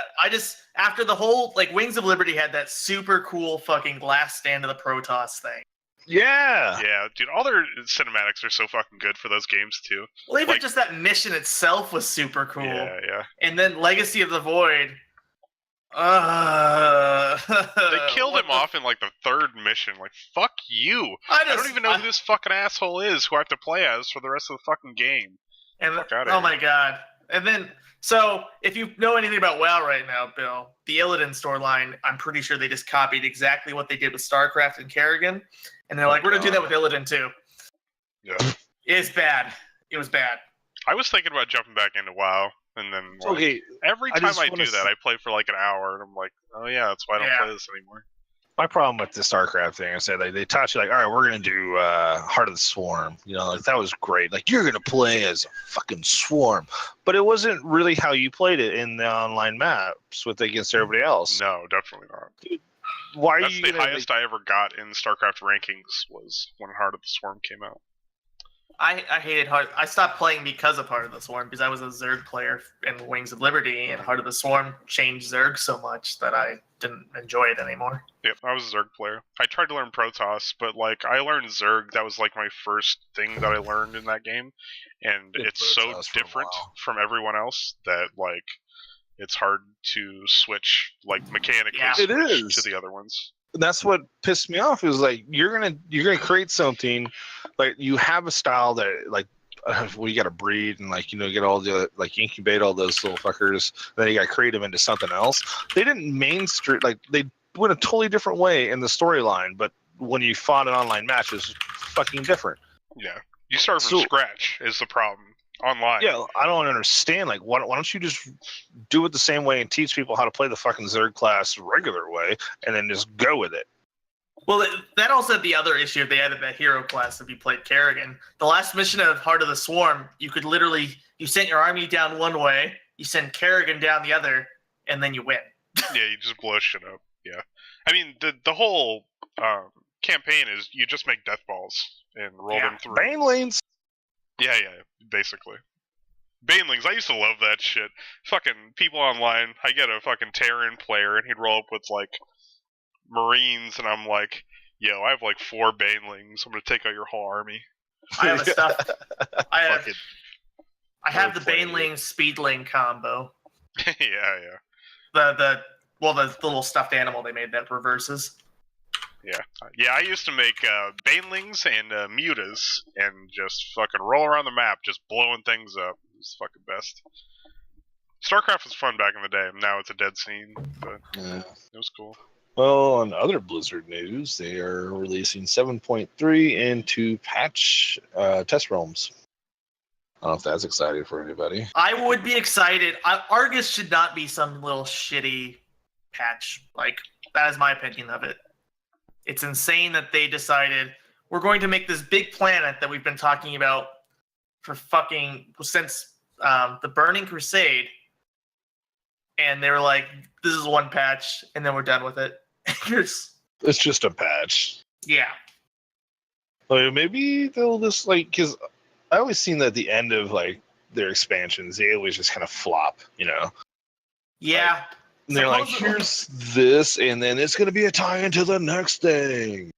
Speaker 2: After the whole, like, Wings of Liberty had that super cool fucking last stand of the Protoss thing.
Speaker 4: Yeah!
Speaker 3: Yeah, dude, all their cinematics are so fucking good for those games, too.
Speaker 2: Well, even just that mission itself was super cool.
Speaker 3: Yeah.
Speaker 2: And then Legacy of the Void...
Speaker 3: They killed him off in like the third mission. Like, fuck you. I don't even know who this fucking asshole is who I have to play as for the rest of the fucking game.
Speaker 2: My god. And then, so if you know anything about WoW right now, Bill, the Illidan storyline, I'm pretty sure they just copied exactly what they did with StarCraft and Kerrigan, and they're like, we're gonna do that with Illidan too.
Speaker 3: Yeah.
Speaker 2: It's bad. It was bad.
Speaker 3: I was thinking about jumping back into WoW. And then every time I do that, I play for like an hour, and I'm like, oh yeah, that's why I don't play this anymore.
Speaker 4: My problem with the StarCraft thing is that they taught you, like, all right, we're going to do Heart of the Swarm. You know, like, that was great. Like, you're going to play as a fucking swarm. But it wasn't really how you played it in the online maps against everybody else.
Speaker 3: No, definitely not.
Speaker 4: Dude,
Speaker 3: That's the highest I ever got in StarCraft rankings was when Heart of the Swarm came out.
Speaker 2: I hated Heart. I stopped playing because of Heart of the Swarm because I was a Zerg player in Wings of Liberty, and Heart of the Swarm changed Zerg so much that I didn't enjoy it anymore.
Speaker 3: Yep, I was a Zerg player. I tried to learn Protoss, but like I learned Zerg. That was like my first thing that I learned in that game, and it's so different from everyone else that like it's hard to switch like mechanically switch to the other ones.
Speaker 4: That's what pissed me off. Is like you're gonna create something, like you have a style that like you got to breed and like get all the like incubate all those little fuckers. Then you got to create them into something else. They didn't mainstream, like they went a totally different way in the storyline, but when you fought an online match, it was fucking different.
Speaker 3: Yeah, you start from scratch is the problem online.
Speaker 4: Yeah, I don't understand. Like, why don't you just do it the same way and teach people how to play the fucking Zerg class regular way, and then just go with it?
Speaker 2: Well, that also had the other issue if they added that hero class if you played Kerrigan. The last mission of Heart of the Swarm, you could literally, you sent your army down one way, you send Kerrigan down the other, and then you win.
Speaker 3: Yeah, you just blow shit up. Yeah. I mean, the whole campaign is you just make death balls and roll them through.
Speaker 4: Banelings!
Speaker 3: Yeah, basically. Banelings, I used to love that shit. Fucking people online, I get a fucking Terran player, and he'd roll up with, like, Marines, and I'm like, yo, I have like 4 Banelings. I'm gonna take out your whole army.
Speaker 2: I have a stuff. I have the Baneling Speedling combo.
Speaker 3: yeah.
Speaker 2: The little stuffed animal they made that reverses.
Speaker 3: Yeah. I used to make Banelings and Mutas and just fucking roll around the map, just blowing things up. It was the fucking best. StarCraft was fun back in the day. Now it's a dead scene, but it was cool.
Speaker 4: Well, on other Blizzard news, they are releasing 7.3 into patch test realms. I don't know if that's exciting for anybody.
Speaker 2: I would be excited. Argus should not be some little shitty patch. Like, that is my opinion of it. It's insane that they decided we're going to make this big planet that we've been talking about for since the Burning Crusade. And they were like, this is one patch, and then we're done with it.
Speaker 4: It's just a patch.
Speaker 2: Yeah.
Speaker 4: Like, maybe they'll just, like, because I always seen that at the end of, like, their expansions, they always just kind of flop, you know?
Speaker 2: Yeah.
Speaker 4: Like, and they're like, here's this, and then it's going to be a tie into the next thing.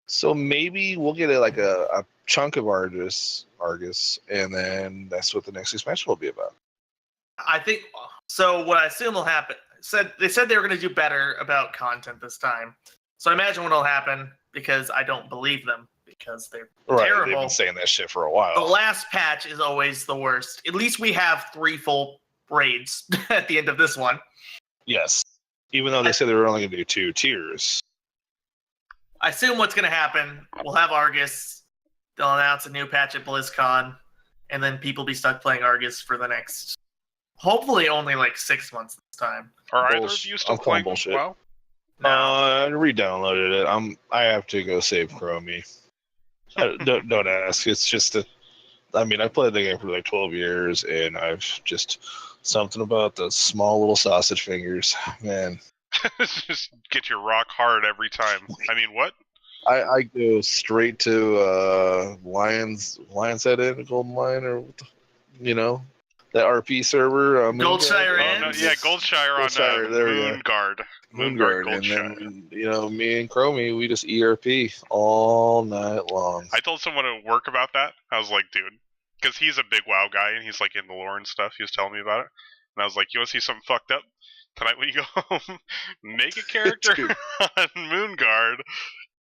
Speaker 4: So maybe we'll get a chunk of Argus, and then that's what the next expansion will be about.
Speaker 2: I think, so what I assume will happen, they said they were going to do better about content this time. So I imagine what will happen, because I don't believe them, because they're terrible.
Speaker 4: They've been saying that shit for a while.
Speaker 2: The last patch is always the worst. At least we have 3 full raids at the end of this one.
Speaker 4: Yes. Even though they said they were only going to do 2 tiers.
Speaker 2: I assume what's going to happen, we'll have Argus, they'll announce a new patch at BlizzCon, and then people be stuck playing Argus for the next, hopefully only like 6 months this time.
Speaker 3: Are either of you still playing bullshit? WoW?
Speaker 2: No.
Speaker 4: I re-downloaded it. I have to go save Chromie. Don't ask. It's just I played the game for like 12 years, and I've just something about the small little sausage fingers, man.
Speaker 3: Just get your rock hard every time. I mean, what?
Speaker 4: I go straight to Lion's Head Inn, Golden Lion, or that RP server.
Speaker 2: Goldshire Inn.
Speaker 3: Goldshire on Moonguard.
Speaker 4: Moonguard, and then me and Chromie, we just ERP all night long.
Speaker 3: I told someone at work about that. I was like, dude, because he's a big WoW guy and he's like in the lore and stuff. He was telling me about it, and I was like, you want to see something fucked up? Tonight when you go home, make a character on Moonguard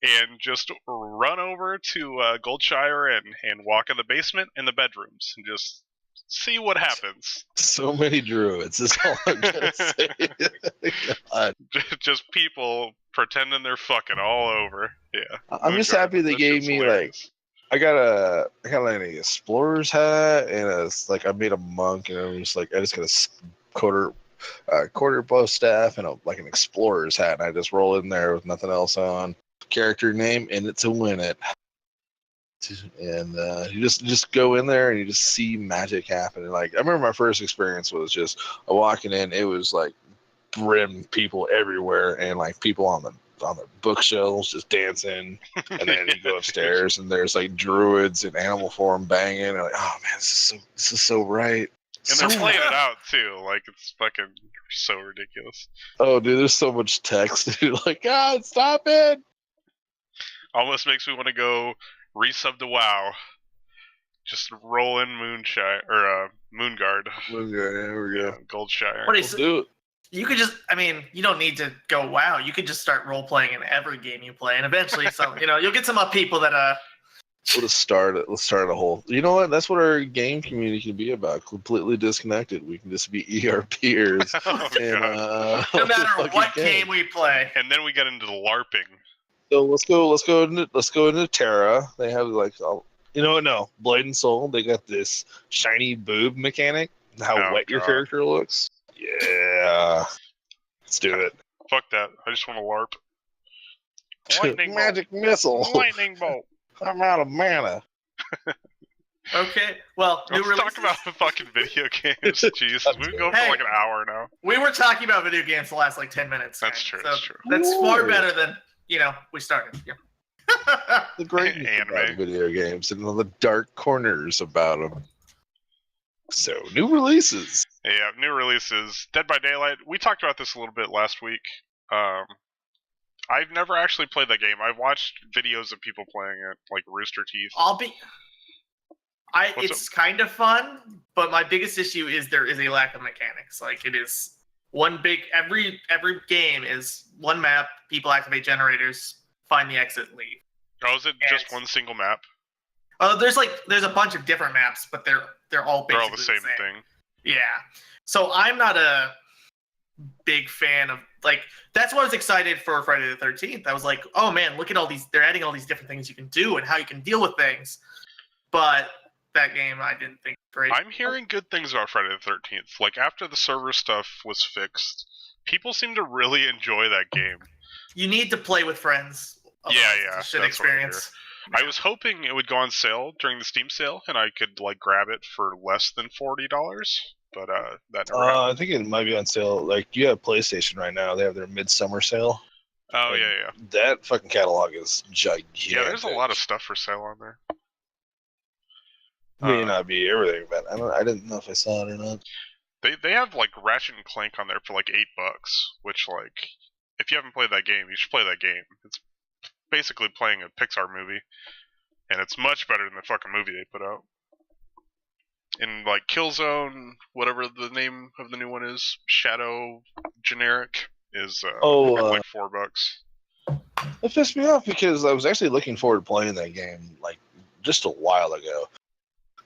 Speaker 3: and just run over to Goldshire and walk in the basement and the bedrooms and just see what happens.
Speaker 4: So many druids is all I'm gonna say. God.
Speaker 3: Just people pretending they're fucking all over. Yeah.
Speaker 4: I'm just happy they gave me hilarious. I got an explorer's hat, and I made a monk, and I just got a quarter bow staff and an explorer's hat, and I just roll in there with nothing else on. Character name, and it's a win it. And you just go in there and you just see magic happening. Like, I remember my first experience was just walking in. It was like brim people everywhere, and like people on the bookshelves just dancing. And then you go upstairs and there's like druids in animal form banging. And like, oh man, this is so right.
Speaker 3: And they're playing it out too. Like, it's fucking so ridiculous.
Speaker 4: Oh dude, there's so much text. Dude, like, God, stop it.
Speaker 3: Almost makes me want to go resub to WoW. Just roll in Moonshire or Moonguard.
Speaker 4: Moonguard, there we go.
Speaker 3: Goldshire.
Speaker 4: Let's do it.
Speaker 2: You could just, you don't need to go WoW. You could just start role playing in every game you play, and eventually, you'll get some people that
Speaker 1: Let's start it. Let's start a whole. You know what? That's what our game community can be about. Completely disconnected. We can just be ERPers.
Speaker 3: Oh,
Speaker 1: and,
Speaker 3: God.
Speaker 2: No matter
Speaker 1: fucking
Speaker 2: what game we play.
Speaker 3: And then we get into the LARPing.
Speaker 1: So let's go into Terra. They have like, you know what? No, Blade and Soul. They got this shiny boob mechanic. How
Speaker 3: Oh,
Speaker 1: wet your
Speaker 3: God.
Speaker 1: character looks. Yeah, let's do it.
Speaker 3: Fuck that. I just want to LARP. Lightning bolt.
Speaker 1: Magic missile.
Speaker 3: Lightning bolt.
Speaker 1: I'm out of mana.
Speaker 2: Okay, well, new
Speaker 3: Let's
Speaker 2: releases.
Speaker 3: talk about the fucking video games. Jesus, we've been going for
Speaker 2: Hey.
Speaker 3: like an hour now.
Speaker 2: We were talking about video games the last like 10 minutes.
Speaker 3: That's
Speaker 2: man.
Speaker 3: true,
Speaker 2: So
Speaker 3: that's true.
Speaker 2: That's far
Speaker 1: Ooh.
Speaker 2: better than we started. Yeah.
Speaker 1: The greatness
Speaker 3: Anime.
Speaker 1: about video games and all the dark corners about them. So, new releases.
Speaker 3: Yeah, new releases. Dead by Daylight. We talked about this a little bit last week. I've never actually played that game. I've watched videos of people playing it, like Rooster Teeth. What's
Speaker 2: It's kind of fun, but my biggest issue is there is a lack of mechanics. Like it is one big every game is one map. People activate generators, find the exit, leave.
Speaker 3: Oh, is it just
Speaker 2: Yes.
Speaker 3: one single map?
Speaker 2: There's a bunch of different maps, but they're all
Speaker 3: They're
Speaker 2: basically
Speaker 3: all the same thing.
Speaker 2: Yeah. So I'm not a big fan of that's why I was excited for Friday the 13th. I was like, oh man, look at all these. They're adding all these different things you can do and how you can deal with things. But that game I didn't think was great.
Speaker 3: I'm hearing good things about Friday the 13th. Like, after the server stuff was fixed, people seem to really enjoy that game.
Speaker 2: You need to play with friends.
Speaker 3: Yeah,
Speaker 2: It's a
Speaker 3: yeah,
Speaker 2: good
Speaker 3: that's what I hear.
Speaker 2: experience.
Speaker 3: I was hoping it would go on sale during the Steam sale, and I could, like, grab it for less than $40, but, that never happened.
Speaker 1: I think it might be on sale. Like, you have PlayStation right now. They have their midsummer sale.
Speaker 3: Oh, yeah.
Speaker 1: That fucking catalog is gigantic.
Speaker 3: Yeah, there's a lot of stuff for sale on there.
Speaker 1: May not be everything, but I didn't know if I saw it or not.
Speaker 3: They have, like, Ratchet and Clank on there for, like, $8, which, like, if you haven't played that game, you should play that game. It's basically playing a Pixar movie, and it's much better than the fucking movie they put out. In, like, Killzone, whatever the name of the new one is, Shadow Generic, is like $4.
Speaker 1: It pissed me off because I was actually looking forward to playing that game like just a while ago.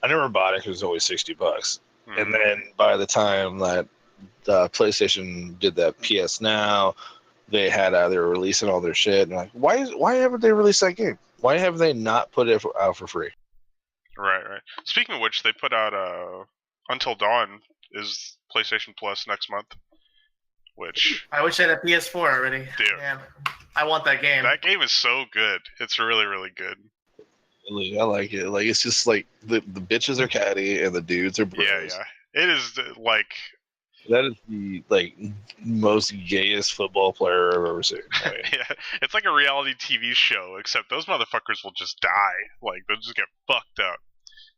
Speaker 1: I never bought it because it was always $60. And then by the time that PlayStation did that PS Now, they were releasing all their shit. And like, why haven't they released that game? Why have they not put it out for free?
Speaker 3: Right. Speaking of which, they put out Until Dawn is PlayStation Plus next month, which
Speaker 2: I wish I had a PS4 already.
Speaker 3: Dude.
Speaker 2: Man, I want that game.
Speaker 3: that game is so good. It's really, really good.
Speaker 1: Really, I like it. Like, it's just like the bitches are catty and the dudes are bros.
Speaker 3: Yeah. It is like
Speaker 1: That is the like most gayest football player I've ever seen. Like,
Speaker 3: yeah, it's like a reality TV show, except those motherfuckers will just die. Like they'll just get fucked up.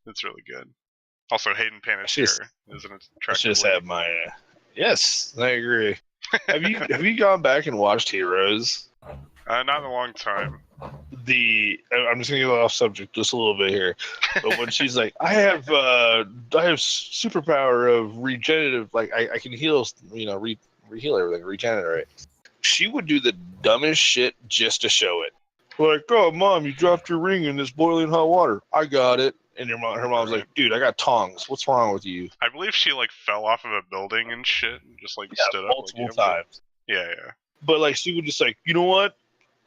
Speaker 3: It's really good. Also, Hayden Panettiere is an
Speaker 1: let's
Speaker 3: attractive.
Speaker 1: just
Speaker 3: lady.
Speaker 1: have my yes, I agree. have you gone back and watched Heroes?
Speaker 3: Not in a long time.
Speaker 1: I'm just gonna get off subject just a little bit here, but when she's like, I have superpower of regenerative, like I can heal, heal everything, regenerate. She would do the dumbest shit just to show it. Like, oh mom, you dropped your ring in this boiling hot water. I got it. And her mom's like, dude, I got tongs. What's wrong with you?
Speaker 3: I believe she like fell off of a building and shit, and just like stood up
Speaker 1: multiple
Speaker 3: like,
Speaker 1: times.
Speaker 3: Yeah.
Speaker 1: But like, she would just like, you know what?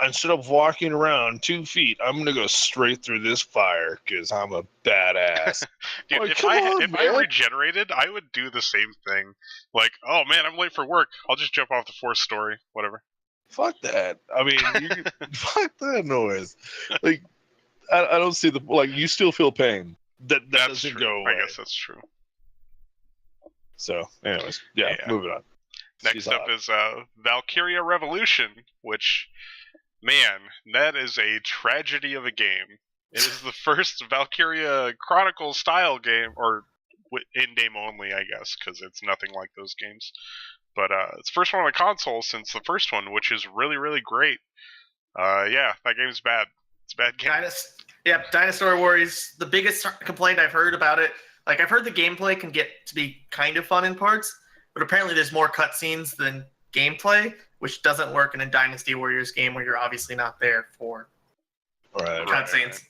Speaker 1: Instead of walking around 2 feet, I'm gonna go straight through this fire because I'm a badass.
Speaker 3: Dude,
Speaker 1: Like,
Speaker 3: if
Speaker 1: come on,
Speaker 3: I
Speaker 1: man.
Speaker 3: regenerated, I would do the same thing. Like, oh man, I'm late for work. I'll just jump off the 4th story, whatever.
Speaker 1: Fuck that. I mean, fuck that noise. Like, I don't see you still feel pain. That
Speaker 3: That's
Speaker 1: doesn't
Speaker 3: true.
Speaker 1: go away.
Speaker 3: I guess that's true.
Speaker 1: So, anyways, yeah,
Speaker 3: Yeah.
Speaker 1: moving on.
Speaker 3: Next
Speaker 1: She's
Speaker 3: up
Speaker 1: hot.
Speaker 3: is Valkyria Revolution, which, man, that is a tragedy of a game. It is the first Valkyria Chronicle style game, or in name only, I guess, because it's nothing like those games. But it's the first one on the console since the first one, which is really, really great. Yeah, that game's bad. It's a bad game.
Speaker 2: Dinosaur Warriors. The biggest complaint I've heard about it, like I've heard the gameplay can get to be kind of fun in parts, but apparently there's more cutscenes than gameplay, which doesn't work in a Dynasty Warriors game where you're obviously not there for
Speaker 1: Right.
Speaker 2: cutscenes.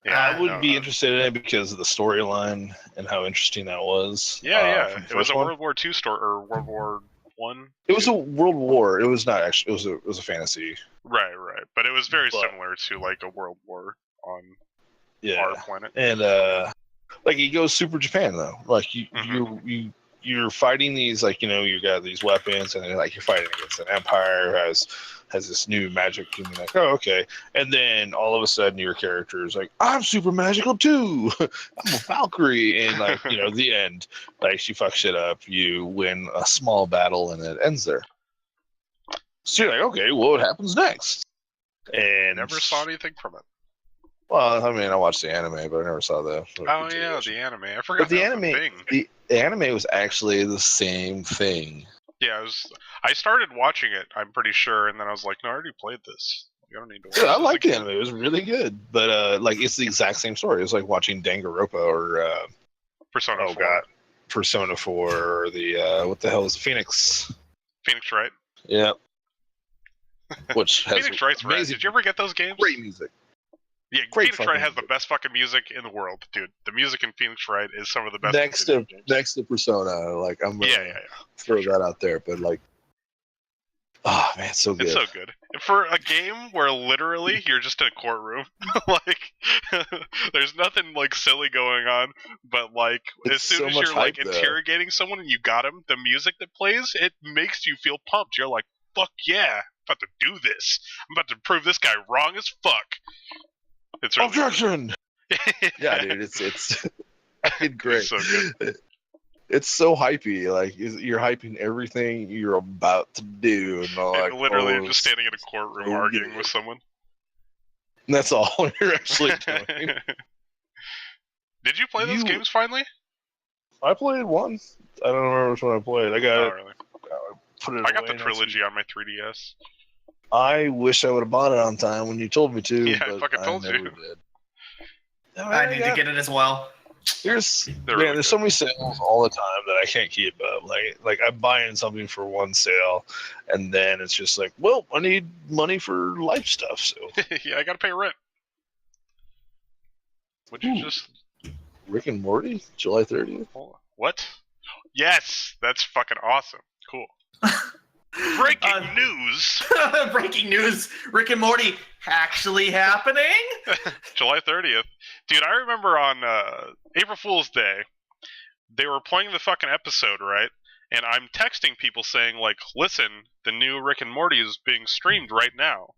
Speaker 3: Yeah,
Speaker 4: I would
Speaker 3: no,
Speaker 4: be interested in it because of the storyline and how interesting that was.
Speaker 3: Yeah,
Speaker 4: From the
Speaker 3: it was
Speaker 4: first
Speaker 3: a
Speaker 4: one.
Speaker 3: World War II story or World War One.
Speaker 4: It was a World War. It was not actually. It was a fantasy.
Speaker 3: Right, but it was very
Speaker 4: But-
Speaker 3: similar to like a World War on
Speaker 4: Yeah,
Speaker 3: our planet.
Speaker 4: and like he goes Super Japan though. Like you're fighting these, like, you got these weapons, and then, like, you're fighting against an empire who has this new magic, and you're like, oh, okay. And then all of a sudden your character is like, I'm super magical too. I'm a Valkyrie. And, like, the end, like, she fucks shit up, you win a small battle, and it ends there. So you're like, okay, well, what happens next? And
Speaker 3: Never saw anything from it.
Speaker 4: well, I mean, I watched the anime, but I never saw the
Speaker 3: Oh yeah,
Speaker 4: continuation.
Speaker 3: the anime. I forgot
Speaker 4: But the
Speaker 3: that was a
Speaker 4: anime,
Speaker 3: thing.
Speaker 4: the anime was actually the same thing.
Speaker 3: Yeah, I started watching it, I'm pretty sure, and then I was like, no, I already played this. I don't need to watch
Speaker 4: Yeah, I
Speaker 3: this
Speaker 4: like the
Speaker 3: again.
Speaker 4: anime. It was really good. But like, it's the exact same story. It's like watching Danganronpa or
Speaker 3: Persona 4.
Speaker 4: God, Persona 4 or the what the hell is Phoenix?
Speaker 3: Phoenix Wright.
Speaker 4: Yeah. Which has
Speaker 3: Phoenix Wright's rad.
Speaker 4: amazing,
Speaker 3: Did you ever get those games?
Speaker 4: great music.
Speaker 3: Yeah,
Speaker 4: great
Speaker 3: Phoenix Wright
Speaker 4: fucking
Speaker 3: has the
Speaker 4: music.
Speaker 3: best fucking music in the world, dude. The music in Phoenix Wright is some of the best.
Speaker 4: Next
Speaker 3: video
Speaker 4: to
Speaker 3: games.
Speaker 4: Persona, like, I'm gonna
Speaker 3: Yeah.
Speaker 4: throw that out there. But, like, oh man, it's so good.
Speaker 3: It's so good. For a game where literally you're just in a courtroom, like there's nothing like silly going on, but like as
Speaker 4: It's
Speaker 3: soon
Speaker 4: so
Speaker 3: as
Speaker 4: much
Speaker 3: you're like
Speaker 4: hype, though.
Speaker 3: interrogating someone and you got him, the music that plays, it makes you feel pumped. You're like, fuck yeah, I'm about to do this. I'm about to prove this guy wrong as fuck. It's really
Speaker 4: Objection.
Speaker 3: good.
Speaker 4: Yeah, dude, it's fucking great.
Speaker 3: It's so good.
Speaker 4: It's so hypey. Like, you're hyping everything you're about to do, and all, like,
Speaker 3: And literally,
Speaker 4: oh,
Speaker 3: you're just standing in a courtroom
Speaker 4: so
Speaker 3: arguing
Speaker 4: good.
Speaker 3: with someone.
Speaker 4: and that's all you're actually doing.
Speaker 3: Did you play those games finally?
Speaker 4: I played one. I don't remember which one I played. I got
Speaker 3: Oh,
Speaker 4: it.
Speaker 3: really?
Speaker 4: Put it
Speaker 3: I got
Speaker 4: away
Speaker 3: the
Speaker 4: next
Speaker 3: trilogy
Speaker 4: week.
Speaker 3: on my 3DS.
Speaker 4: I wish I would have bought it on time when you told me to.
Speaker 3: Yeah, I
Speaker 4: but
Speaker 3: fucking told
Speaker 4: never
Speaker 3: you.
Speaker 4: Did.
Speaker 2: I need to get it as well.
Speaker 4: There's
Speaker 3: They're
Speaker 4: man,
Speaker 3: really
Speaker 4: there's so many sales all the time that I can't keep up. Like I'm buying something for one sale, and then it's just like, well, I need money for life stuff. So
Speaker 3: Yeah, I gotta pay rent. Would you
Speaker 4: Ooh.
Speaker 3: just
Speaker 4: Rick and Morty, July 30th.
Speaker 3: what? Yes, that's fucking awesome. Cool. Breaking news:
Speaker 2: Breaking news: Rick and Morty actually happening.
Speaker 3: July 30th, dude. I remember on April Fool's Day, they were playing the fucking episode, right? And I'm texting people saying like, "Listen, the new Rick and Morty is being streamed right now."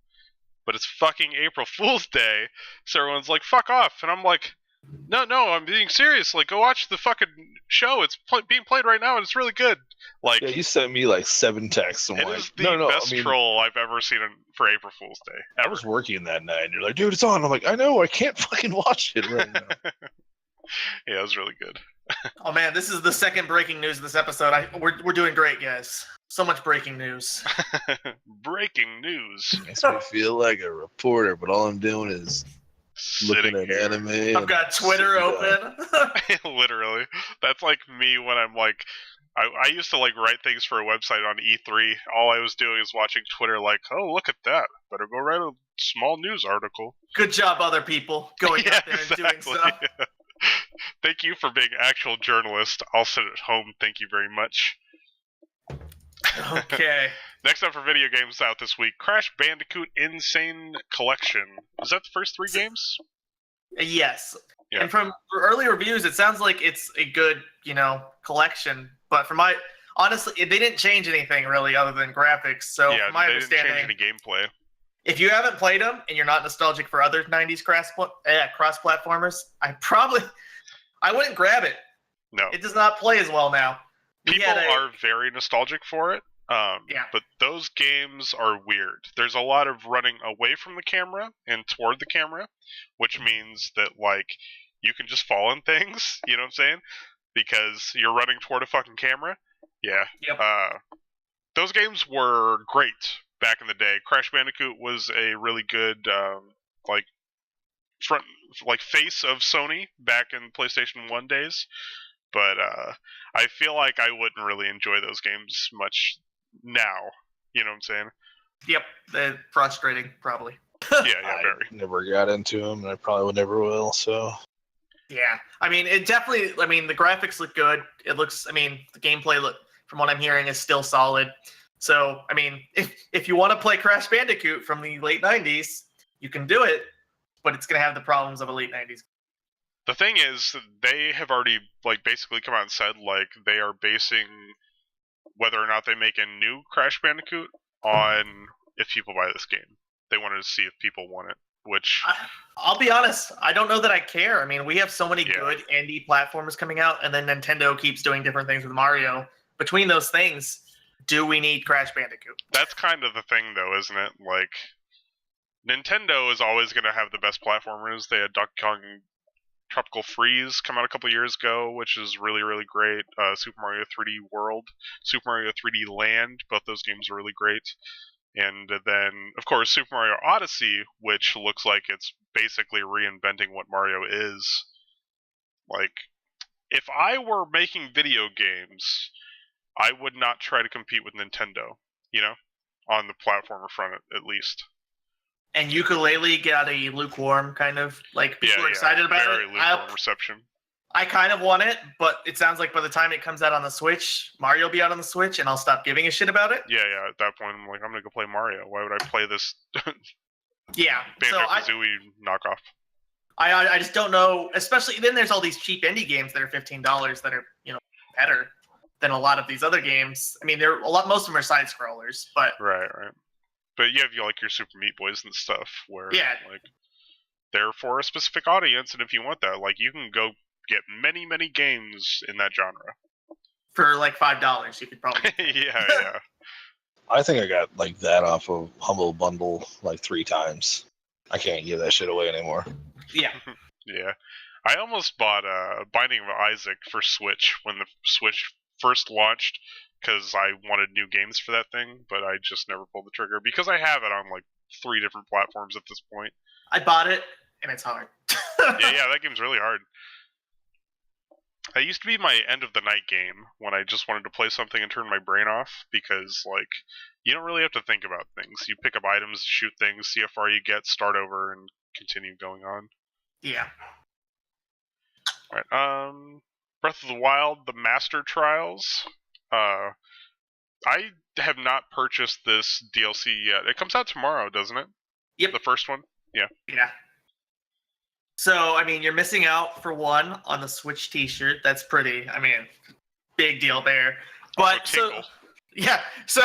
Speaker 3: But it's fucking April Fool's Day, so everyone's like, "Fuck off!" And I'm like, "No, I'm being serious. Like, go watch the fucking show. It's being played right now, and it's really good." Like,
Speaker 4: Yeah, you sent me like 7 texts. I'm
Speaker 3: it
Speaker 4: like,
Speaker 3: is the
Speaker 4: no,
Speaker 3: best
Speaker 4: I mean,
Speaker 3: troll I've ever seen for April Fool's Day.
Speaker 4: I was working that night, and you're like, dude, it's on. I'm like, I know, I can't fucking watch it right now.
Speaker 3: Yeah, it was really good.
Speaker 2: Oh man, this is the second breaking news of this episode. We're doing great, guys. So much breaking news.
Speaker 3: Breaking news.
Speaker 4: Makes me feel like a reporter, but all I'm doing is looking
Speaker 3: Sitting
Speaker 4: at
Speaker 3: here.
Speaker 4: anime.
Speaker 2: I've got Twitter open.
Speaker 3: Literally. That's like me when I'm like, I used to like write things for a website on E3. All I was doing is watching Twitter like, oh, look at that. Better go write a small news article.
Speaker 2: Good job, other people, going out there and doing stuff.
Speaker 3: Yeah. Thank you for being actual journalist. I'll sit at home. Thank you very much.
Speaker 2: Okay.
Speaker 3: Next up for video games out this week, Crash Bandicoot Insane Collection. Is that the first 3 games?
Speaker 2: Yes.
Speaker 3: Yeah.
Speaker 2: And from early reviews, it sounds like it's a good, collection. But honestly, they didn't change anything really other than graphics. So
Speaker 3: Yeah,
Speaker 2: from my
Speaker 3: they didn't change
Speaker 2: understanding,
Speaker 3: any gameplay.
Speaker 2: if you haven't played them and you're not nostalgic for other 90s cross-platformers, I wouldn't grab it.
Speaker 3: No.
Speaker 2: It does not play as well now.
Speaker 3: People are very nostalgic for it.
Speaker 2: Yeah.
Speaker 3: But those games are weird. There's a lot of running away from the camera and toward the camera, which means that, like, you can just fall on things, you know what I'm saying? Because you're running toward a fucking camera. Yeah.
Speaker 2: Yep.
Speaker 3: Those games were great back in the day. Crash Bandicoot was a really good, face of Sony back in PlayStation 1 days. But I feel like I wouldn't really enjoy those games much now. You know what I'm saying?
Speaker 2: Yep. They're frustrating, probably.
Speaker 3: Yeah,
Speaker 4: I
Speaker 3: very.
Speaker 4: never got into them, and I probably never will. So
Speaker 2: Yeah, I mean, it definitely. I mean, the graphics look good. It looks. I mean, the gameplay look, from what I'm hearing, is still solid. So, I mean, if you want to play Crash Bandicoot from the late '90s, you can do it, but it's gonna have the problems of a late '90s.
Speaker 3: The thing is, they have already like basically come out and said like they are basing whether or not they make a new Crash Bandicoot on if people buy this game. They wanted to see if people want it, which
Speaker 2: I'll be honest, I don't know that I care. I mean, we have so many
Speaker 3: Yeah.
Speaker 2: good indie platformers coming out, and then Nintendo keeps doing different things with Mario. Between those things, do we need Crash Bandicoot?
Speaker 3: that's kind of the thing though, isn't it? Like Nintendo is always going to have the best platformers. They had Donkey Kong Tropical Freeze come out a couple years ago, which is really, really great. Super Mario 3D World, Super Mario 3D Land, both those games are really great. And then, of course, Super Mario Odyssey, which looks like it's basically reinventing what Mario is. Like, if I were making video games, I would not try to compete with Nintendo, on the platformer front at least.
Speaker 2: And Ukulele got a lukewarm kind of like people are excited about
Speaker 3: very
Speaker 2: it.
Speaker 3: lukewarm reception.
Speaker 2: I kind of want it, but it sounds like by the time it comes out on the Switch, Mario will be out on the Switch, and I'll stop giving a shit about it.
Speaker 3: Yeah. At that point, I'm like, I'm gonna go play Mario. Why would I play this
Speaker 2: Yeah. So
Speaker 3: Banjo-Kazooie knockoff?
Speaker 2: I just don't know. Especially then, there's all these cheap indie games that are $15 that are better than a lot of these other games. I mean, most of them are side scrollers, but
Speaker 3: Right. But you have your Super Meat Boys and stuff where like they're for a specific audience, and if you want that, like you can go get many, many games in that genre.
Speaker 2: For like $5, you could probably.
Speaker 3: yeah.
Speaker 4: I think I got like that off of Humble Bundle like 3 times. I can't give that shit away anymore.
Speaker 2: Yeah.
Speaker 3: Yeah. I almost bought Binding of Isaac for Switch when the Switch first launched because I wanted new games for that thing, but I just never pulled the trigger because I have it on like 3 different platforms at this point.
Speaker 2: I bought it, and it's hard.
Speaker 3: yeah, that game's really hard. That used to be my end of the night game when I just wanted to play something and turn my brain off because, like, you don't really have to think about things. You pick up items, shoot things, see how far you get, start over, and continue going on.
Speaker 2: Yeah.
Speaker 3: Alright, Breath of the Wild, the Master Trials. I have not purchased this DLC yet. It comes out tomorrow, doesn't it?
Speaker 2: Yep.
Speaker 3: The first one? Yeah.
Speaker 2: Yeah. So, I mean, you're missing out for one on the Switch T-shirt. That's pretty. I mean, big deal there. But
Speaker 3: Tingle.
Speaker 2: yeah. So,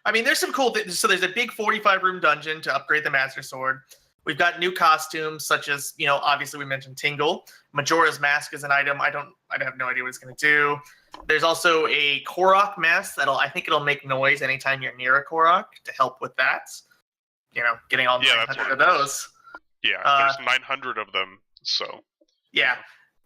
Speaker 2: I mean, there's some cool things. So, there's a big 45-room dungeon to upgrade the Master Sword. We've got new costumes such as, obviously we mentioned Tingle. Majora's Mask is an item. I have no idea what it's going to do. There's also a Korok mask I think it'll make noise anytime you're near a Korok to help with that. Getting all 900 of those.
Speaker 3: Yeah, there's 900 of them, so.
Speaker 2: Yeah.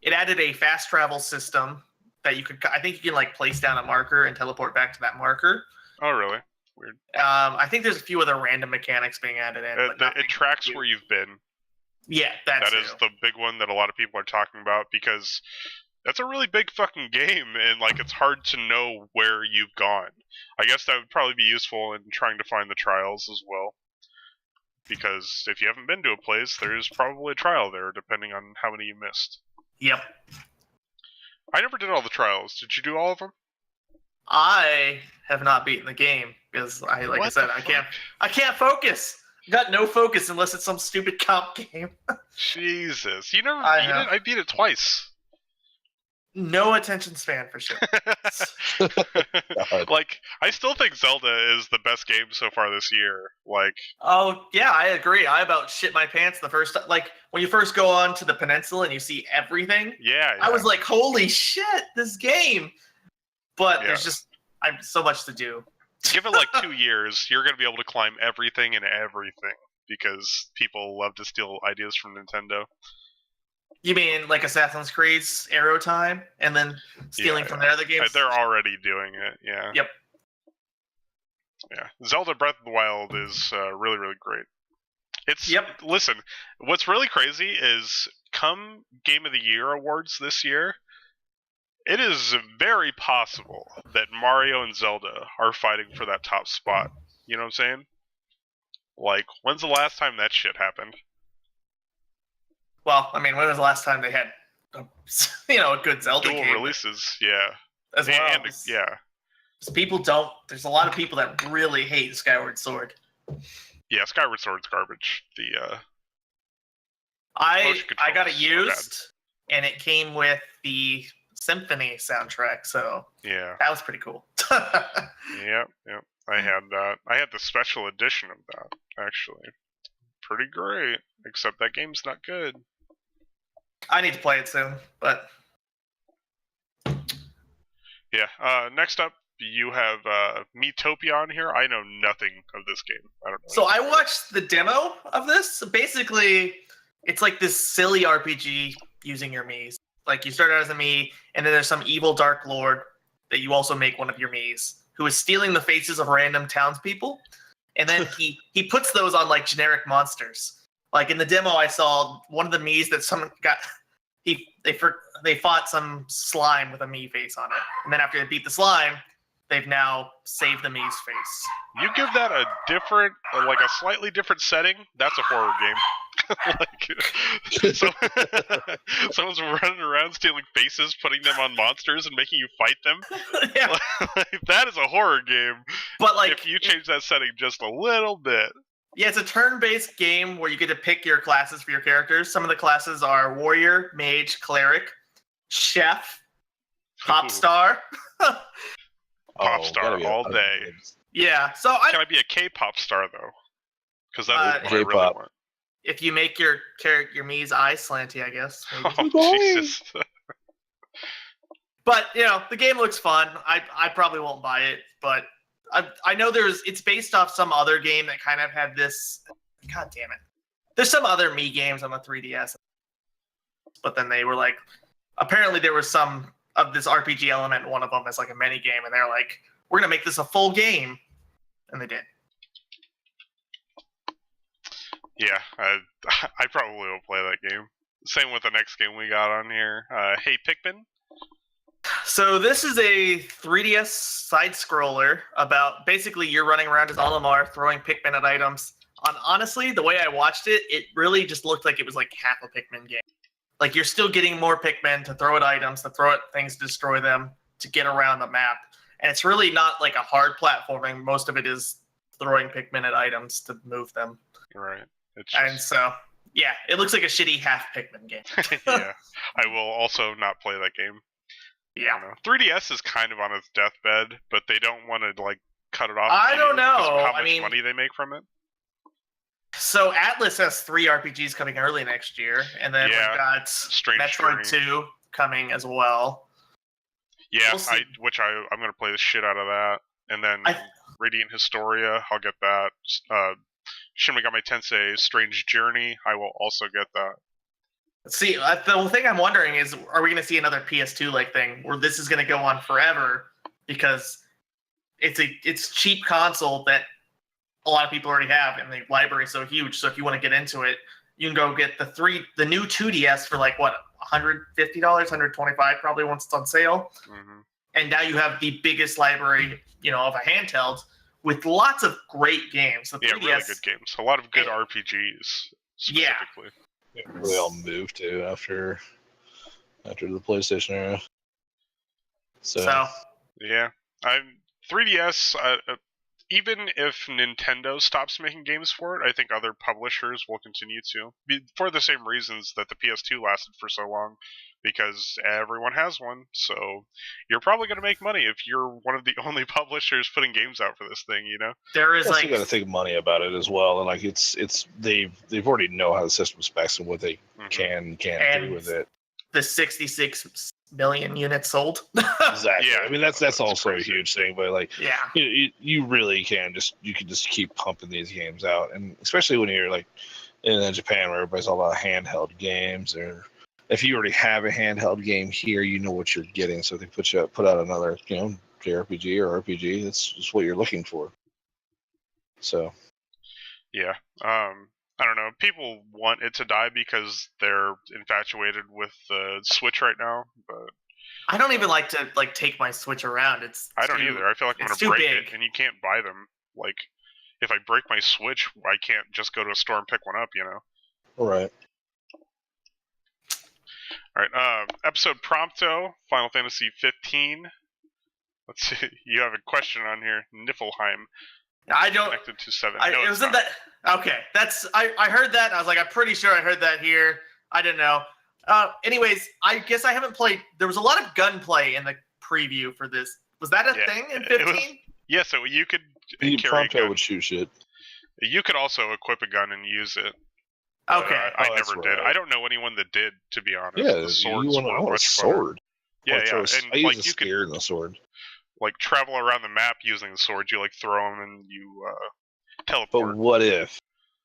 Speaker 2: It added a fast travel system that I think you can like place down a marker and teleport back to that marker.
Speaker 3: Oh, really? Weird.
Speaker 2: I think there's a few other random mechanics being added in.
Speaker 3: It tracks where you've been.
Speaker 2: Yeah, that
Speaker 3: is the big one that a lot of people are talking about because that's a really big fucking game and like it's hard to know where you've gone. I guess that would probably be useful in trying to find the trials as well. Because if you haven't been to a place, there's probably a trial there, depending on how many you missed.
Speaker 2: Yep.
Speaker 3: I never did all the trials. Did you do all of them?
Speaker 2: I have not beaten the game because I said, I can't focus. I got no focus unless it's some stupid comp game.
Speaker 3: Jesus, you never beat it? I beat it twice.
Speaker 2: No attention span for sure.
Speaker 3: Like, I still think Zelda is the best game so far this year. Like,
Speaker 2: oh yeah, I agree. I about shit my pants the first time. Like when you first go on to the peninsula and you see everything.
Speaker 3: Yeah.
Speaker 2: I was like, holy shit, this game. But there's just so much to do.
Speaker 3: Give it like 2 years, you're gonna be able to climb everything and everything because people love to steal ideas from Nintendo.
Speaker 2: You mean like Assassin's Creed's Arrow Time, and then stealing from their other games?
Speaker 3: They're already doing it, yeah.
Speaker 2: Yep.
Speaker 3: Yeah, Zelda Breath of the Wild is really, really great. Listen, what's really crazy is come Game of the Year awards this year, it is very possible that Mario and Zelda are fighting for that top spot. You know what I'm saying? Like, when's the last time that shit happened?
Speaker 2: Well, I mean, when was the last time they had, a good Zelda
Speaker 3: Dual
Speaker 2: game
Speaker 3: releases, yeah.
Speaker 2: as well?
Speaker 3: And yeah.
Speaker 2: Because people don't. There's a lot of people that really hate Skyward Sword.
Speaker 3: Yeah, Skyward Sword's garbage.
Speaker 2: I
Speaker 3: motion
Speaker 2: got it
Speaker 3: controls are
Speaker 2: used, and it came with the Symphony soundtrack, so
Speaker 3: Yeah.
Speaker 2: that was pretty cool.
Speaker 3: Yep. I had that. I had the special edition of that, actually. Pretty great. Except that game's not good.
Speaker 2: I need to play it soon, but
Speaker 3: Yeah. Next up, you have Miitopia on here. I know nothing of this game. I don't know.
Speaker 2: so I watched the demo of this. So basically, it's like this silly RPG using your Miis. Like, you start out as a Mii, and then there's some evil Dark Lord that you also make one of your Miis, who is stealing the faces of random townspeople, and then he puts those on like generic monsters. Like in the demo, I saw one of the Miis that someone got. They fought some slime with a Mii face on it, and then after they beat the slime, they've now saved the Mii's face.
Speaker 3: You give that a different, like a slightly different setting, that's a horror game. Someone's running around stealing faces, putting them on monsters, and making you fight them.
Speaker 2: Yeah,
Speaker 3: That is a horror game.
Speaker 2: but like
Speaker 3: If you change that setting just a little bit.
Speaker 2: yeah, it's a turn-based game where you get to pick your classes for your characters. Some of the classes are warrior, mage, cleric, chef, pop star.
Speaker 3: Pop star
Speaker 4: gotta be
Speaker 3: all
Speaker 4: a-
Speaker 3: day.
Speaker 2: Yeah, so
Speaker 3: Can I be a K-pop star though? Because that's what I really
Speaker 4: K-pop.
Speaker 3: want.
Speaker 2: if you make your Mii's eyes slanty, I guess. Maybe.
Speaker 3: Oh Jesus!
Speaker 2: But the game looks fun. I probably won't buy it, but I know it's based off some other game that kind of had this. God damn it! There's some other Mii games on the 3DS, but then they were like, apparently there was some of this RPG element in one of them as like a mini game, and they're like, we're gonna make this a full game, and they did.
Speaker 3: Yeah, I probably will play that game. Same with the next game we got on here. Hey Pikmin.
Speaker 2: So this is a 3DS side scroller about basically you're running around as Olimar throwing Pikmin at items. Honestly, the way I watched it, it really just looked like it was like half a Pikmin game. Like you're still getting more Pikmin to throw at items, to throw at things to destroy them, to get around the map. And it's really not like a hard platforming. Most of it is throwing Pikmin at items to move them.
Speaker 3: Right. It's
Speaker 2: And
Speaker 3: just,
Speaker 2: so, yeah, it looks like a shitty half Pikmin game.
Speaker 3: yeah. I will also not play that game. I
Speaker 2: Yeah.
Speaker 3: don't know. 3DS is kind of on its deathbed, but they don't want to like cut it off.
Speaker 2: I don't
Speaker 3: immediately because of
Speaker 2: know.
Speaker 3: How
Speaker 2: I
Speaker 3: much
Speaker 2: mean-
Speaker 3: money they make from it?
Speaker 2: So Atlas has 3 RPGs coming early next year, and then
Speaker 3: Yeah.
Speaker 2: we've got
Speaker 3: Strange
Speaker 2: Metroid
Speaker 3: Journey.
Speaker 2: 2 coming as well.
Speaker 3: Yeah,
Speaker 2: We'll see.
Speaker 3: I'm gonna play the shit out of that, and then
Speaker 2: I-
Speaker 3: Radiant Historia, I'll get that. Shin Megami Tensei Strange Journey, I will also get that.
Speaker 2: See, the thing I'm wondering is, are we going to see another PS2 like thing where this is going to go on forever because it's cheap console that a lot of people already have, and the library is so huge. So if you want to get into it, you can go get the new 2DS for like what, $150, $125 probably once it's on sale.
Speaker 3: Hmm.
Speaker 2: And now you have the biggest library, of a handheld with lots of great games. The
Speaker 3: Yeah,
Speaker 2: 3DS,
Speaker 3: really good games. A lot of good
Speaker 2: Yeah.
Speaker 3: RPGs
Speaker 2: Yeah.
Speaker 3: specifically.
Speaker 4: They all moved to after the PlayStation era.
Speaker 2: So
Speaker 3: Yeah, 3DS. Even if Nintendo stops making games for it, I think other publishers will continue to, for the same reasons that the PS2 lasted for so long, because everyone has one. So you're probably going to make money if you're one of the only publishers putting games out for this thing.
Speaker 2: there is
Speaker 4: You
Speaker 2: like
Speaker 4: got to think money about it as well, and like they've already know how the system specs and what they
Speaker 3: Mhm.
Speaker 4: can't
Speaker 2: And-
Speaker 4: do with it.
Speaker 2: the 66 million units sold.
Speaker 4: Exactly.
Speaker 3: Yeah,
Speaker 4: I mean that's
Speaker 3: that's
Speaker 4: also
Speaker 3: crazy.
Speaker 4: a huge thing, but like
Speaker 2: Yeah.
Speaker 4: you really can just keep pumping these games out, and especially when you're like in Japan where everybody's all about handheld games, or if you already have a handheld game here, you know what you're getting. So if they put out another JRPG or RPG, that's just what you're looking for. So
Speaker 3: Yeah. I don't know. People want it to die because they're infatuated with the Switch right now, but
Speaker 2: I don't even like to take my Switch around.
Speaker 3: I don't either. I feel like I'm
Speaker 2: it's
Speaker 3: gonna
Speaker 2: too
Speaker 3: break
Speaker 2: big.
Speaker 3: it, and you can't buy them. Like, if I break my Switch, I can't just go to a store and pick one up, you know?
Speaker 4: Right.
Speaker 3: Alright, episode Prompto, Final Fantasy 15. Let's see, you have a question on here. Niflheim,
Speaker 2: I don't.
Speaker 3: connected to 7.
Speaker 2: I,
Speaker 3: No,
Speaker 2: it
Speaker 3: it's
Speaker 2: was in
Speaker 3: not.
Speaker 2: that. Okay, that's. I heard that. And I was like, I'm pretty sure I heard that here. I didn't know. Anyways, I guess I haven't played. There was a lot of gunplay in the preview for this. Was that a
Speaker 3: Yeah,
Speaker 2: thing in
Speaker 3: it was-
Speaker 2: 15?
Speaker 3: Yeah, so you could
Speaker 4: The
Speaker 3: carry a
Speaker 4: Prompto
Speaker 3: gun.
Speaker 4: would shoot shit.
Speaker 3: You could also equip a gun and use it. but,
Speaker 2: Okay.
Speaker 3: I
Speaker 4: Oh, that's
Speaker 3: never did.
Speaker 4: right.
Speaker 3: I don't know anyone that did, to be honest.
Speaker 4: Yeah,
Speaker 3: The swords
Speaker 4: I
Speaker 3: were
Speaker 4: want a
Speaker 3: much funner.
Speaker 4: sword.
Speaker 3: Yeah,
Speaker 4: Like,
Speaker 3: yeah.
Speaker 4: I
Speaker 3: And
Speaker 4: use
Speaker 3: like
Speaker 4: a
Speaker 3: you could
Speaker 4: spear and a sword.
Speaker 3: like travel around the map using the swords. You like throw them and you
Speaker 4: But
Speaker 3: teleport.
Speaker 4: what if?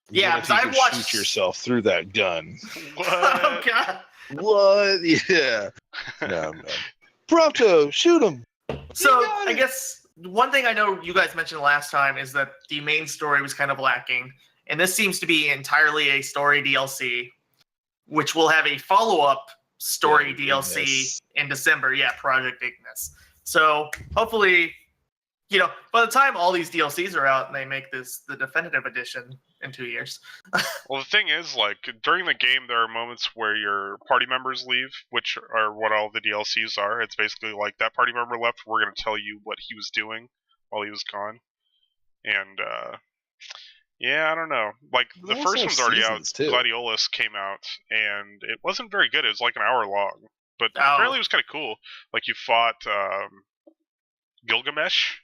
Speaker 2: Yeah,
Speaker 4: what if you
Speaker 2: because I
Speaker 4: could
Speaker 2: watched-
Speaker 4: shoot yourself through that gun?
Speaker 2: Oh
Speaker 3: What?
Speaker 2: god.
Speaker 4: What? Yeah. No, man. Prompto, shoot him.
Speaker 2: So
Speaker 4: You got
Speaker 2: I
Speaker 4: it.
Speaker 2: guess one thing I know you guys mentioned last time is that the main story was kind of lacking, and this seems to be entirely a story DLC, which will have a follow-up story
Speaker 4: Yeah,
Speaker 2: DLC
Speaker 4: Ignis.
Speaker 2: in December. Yeah, Project Ignis. So hopefully, by the time all these DLCs are out and they make this the definitive edition in 2 years.
Speaker 3: Well, the thing is, like, during the game, there are moments where your party members leave, which are what all the DLCs are. It's basically like that party member left, we're going to tell you what he was doing while he was gone. And, yeah, I don't know. Like,
Speaker 4: They
Speaker 3: the
Speaker 4: also
Speaker 3: first
Speaker 4: have
Speaker 3: one's already out.
Speaker 4: seasons, too.
Speaker 3: Gladiolus came out, and it wasn't very good. It was like an hour long. But
Speaker 2: Oh.
Speaker 3: apparently it was kind of cool. Like, you fought Gilgamesh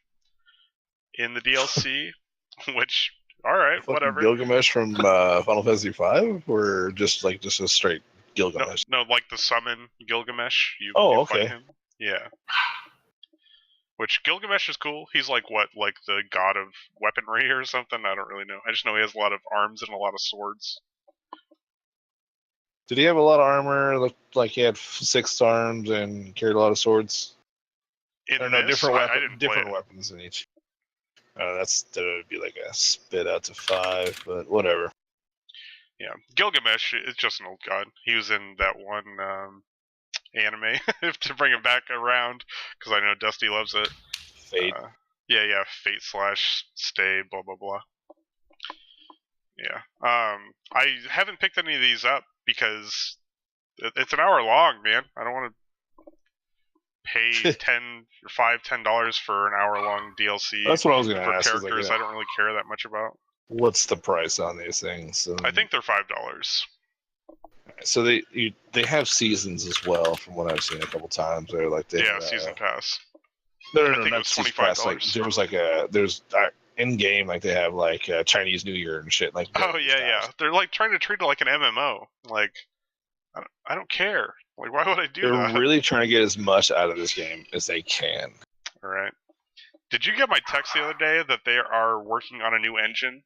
Speaker 3: in the DLC, which, alright,
Speaker 4: Fucking
Speaker 3: whatever.
Speaker 4: Gilgamesh from Final Fantasy V, or just a straight
Speaker 3: No,
Speaker 4: Gilgamesh?
Speaker 3: no, like the summon Gilgamesh. You fight
Speaker 4: Okay.
Speaker 3: him. Yeah. Which Gilgamesh is cool. He's like what, like the god of weaponry or something? I don't really know. I just know he has a lot of arms and a lot of swords.
Speaker 4: Did he have a lot of armor? Looked like he had 6 arms and carried a lot of swords.
Speaker 3: In
Speaker 4: Or no,
Speaker 3: this,
Speaker 4: different
Speaker 3: I didn't play
Speaker 4: different
Speaker 3: it.
Speaker 4: weapons in each. That would be like a spit out to 5, but whatever.
Speaker 3: Yeah, Gilgamesh is just an old god. He was in that one anime to bring him back around because I know Dusty loves it.
Speaker 4: Fate.
Speaker 3: Yeah, Fate/Stay, blah blah blah. Yeah. I haven't picked any of these up because it's an hour long, man. I don't want to pay $10 for an hour long DLC
Speaker 4: That's what I was going to
Speaker 3: for
Speaker 4: ask.
Speaker 3: characters I don't really care that much about.
Speaker 4: What's the price on these things?
Speaker 3: I think they're $5.
Speaker 4: So they have seasons as well, from what I've seen a couple times. They're like
Speaker 3: Yeah, season pass.
Speaker 4: No,
Speaker 3: I think it
Speaker 4: not
Speaker 3: was
Speaker 4: season pass. Like,
Speaker 3: $25.
Speaker 4: there's in game, like they have like Chinese New Year and shit. Like
Speaker 3: Oh yeah. They're like trying to treat it like an MMO. Like, I don't care. Like, why would I do
Speaker 4: They're
Speaker 3: that?
Speaker 4: really trying to get as much out of this game as they can.
Speaker 3: All right. Did you get my text the other day that they are working on a new engine?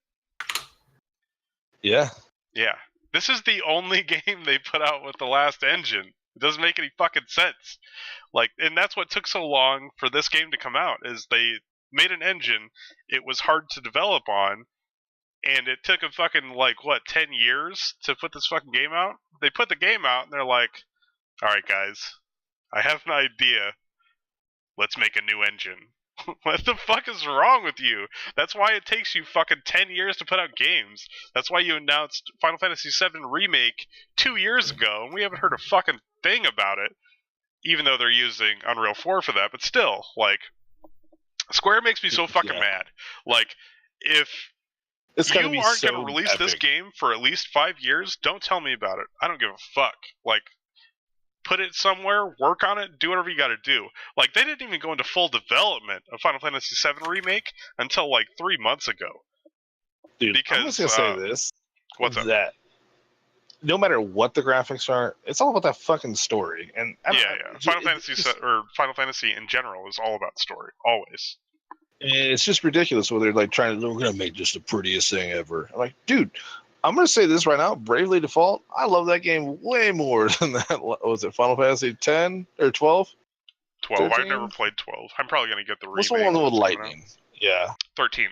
Speaker 4: Yeah.
Speaker 3: Yeah. This is the only game they put out with the last engine. It doesn't make any fucking sense. Like, and that's what took so long for this game to come out, is they made an engine it was hard to develop on, and it took a fucking, 10 years to put this fucking game out? They put the game out, and they're like, alright guys, I have an idea. Let's make a new engine. What the fuck is wrong with you? That's why it takes you fucking 10 years to put out games. That's why you announced Final Fantasy VII Remake 2 years ago, and we haven't heard a fucking thing about it. Even though they're using Unreal 4 for that, but still, Square makes me so fucking
Speaker 4: Yeah.
Speaker 3: mad. Like, if
Speaker 4: It's
Speaker 3: you
Speaker 4: gonna be
Speaker 3: aren't
Speaker 4: so
Speaker 3: going to release this
Speaker 4: epic.
Speaker 3: game for at least 5 years, don't tell me about it. I don't give a fuck. Like, put it somewhere, work on it, do whatever you got to do. Like, they didn't even go into full development of Final Fantasy VII Remake until 3 months ago.
Speaker 4: Dude,
Speaker 3: because,
Speaker 4: I'm just gonna say this.
Speaker 3: What's up?
Speaker 4: That no matter what the graphics are, it's all about that fucking story. And
Speaker 3: Yeah. Final Fantasy in general is all about story, always.
Speaker 4: It's just ridiculous where they're like we're gonna make just the prettiest thing ever. I'm like, dude, I'm gonna say this right now. Bravely Default, I love that game way more than that. Was it Final Fantasy 10 or 12?
Speaker 3: 12. I've
Speaker 4: 13?
Speaker 3: never played 12. I'm probably gonna get the remake.
Speaker 4: What's the one with
Speaker 3: that's coming out.
Speaker 4: lightning? Yeah.
Speaker 3: 13.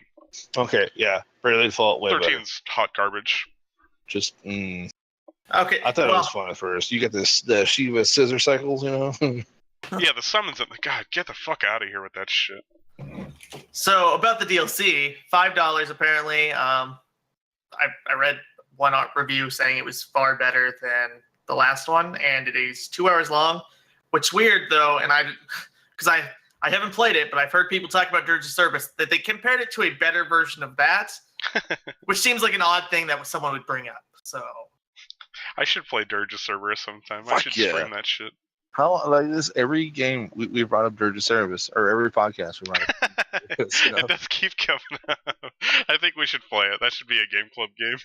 Speaker 4: Okay. Yeah. Bravely Default, way better.
Speaker 3: 13's hot garbage.
Speaker 4: Just.
Speaker 2: Okay.
Speaker 4: I thought it was fun at first. You get the Shiva scissor cycles, you know.
Speaker 3: Yeah, the summons. God, get the fuck out of here with that shit.
Speaker 2: So about the DLC, $5 apparently. I read one review saying it was far better than the last one, and it is 2 hours long. Which weird though, and because I haven't played it, but I've heard people talk about Dirge of Cerberus that they compared it to a better version of that, which seems like an odd thing that someone would bring up. So
Speaker 3: I should play Dirge of Cerberus sometime. I
Speaker 4: Fuck
Speaker 3: should
Speaker 4: yeah.
Speaker 3: stream that shit.
Speaker 4: How like this? Every game we brought up Dirge of Cerberus, or every podcast we brought up. This, you know?
Speaker 3: It does keep coming up. I think we should play it. That should be a Game Club game.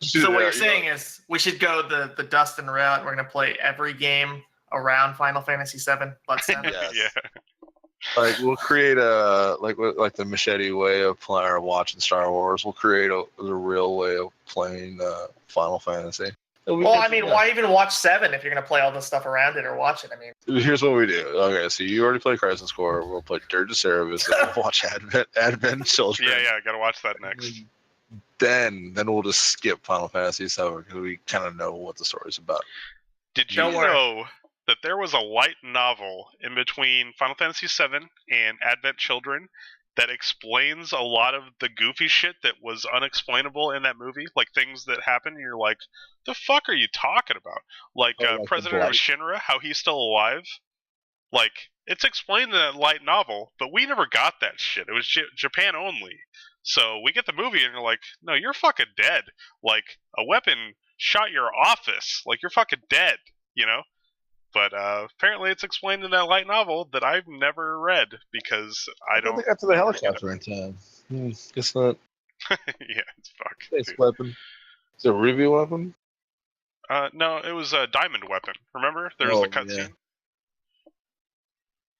Speaker 2: So what
Speaker 4: Yeah,
Speaker 2: you're saying is we should go the Dustin route. We're gonna play every game around Final Fantasy VII, but seven.
Speaker 4: Yes.
Speaker 3: Yeah.
Speaker 4: Like we'll create a like the machete way of playing or watching Star Wars. We'll create the real way of playing Final Fantasy.
Speaker 2: Well, I mean, why even watch 7 if you're gonna play all this stuff around it or watch it? I mean,
Speaker 4: Here's what we do. Okay, so you already played Crisis Core. We'll play Dirge of Cerberus. And we'll watch Advent Children.
Speaker 3: Yeah, I gotta watch that next.
Speaker 4: Then we'll just skip Final Fantasy VII because we kind of know what the story's about.
Speaker 3: Did you
Speaker 2: Don't worry.
Speaker 3: know that there was a light novel in between Final Fantasy VII and Advent Children that explains a lot of the goofy shit that was unexplainable in that movie? Like things that happen and you're like, the fuck are you talking about? Like,
Speaker 4: like the
Speaker 3: President of
Speaker 4: Blight.
Speaker 3: Shinra, how he's still alive? Like, it's explained in that light novel, but we never got that shit. It was Japan only. So we get the movie and you're like, no, you're fucking dead. Like, a weapon shot your office. Like, you're fucking dead, you know? But apparently it's explained in that light novel that I've never read because I don't...
Speaker 4: They got to the helicopter in time. Guess not.
Speaker 3: Yeah, it's fuck.
Speaker 4: Space
Speaker 3: dude.
Speaker 4: weapon. Is it a Ruby weapon?
Speaker 3: No, it was a diamond weapon. Remember? There was
Speaker 4: Oh,
Speaker 3: a cutscene.
Speaker 4: yeah.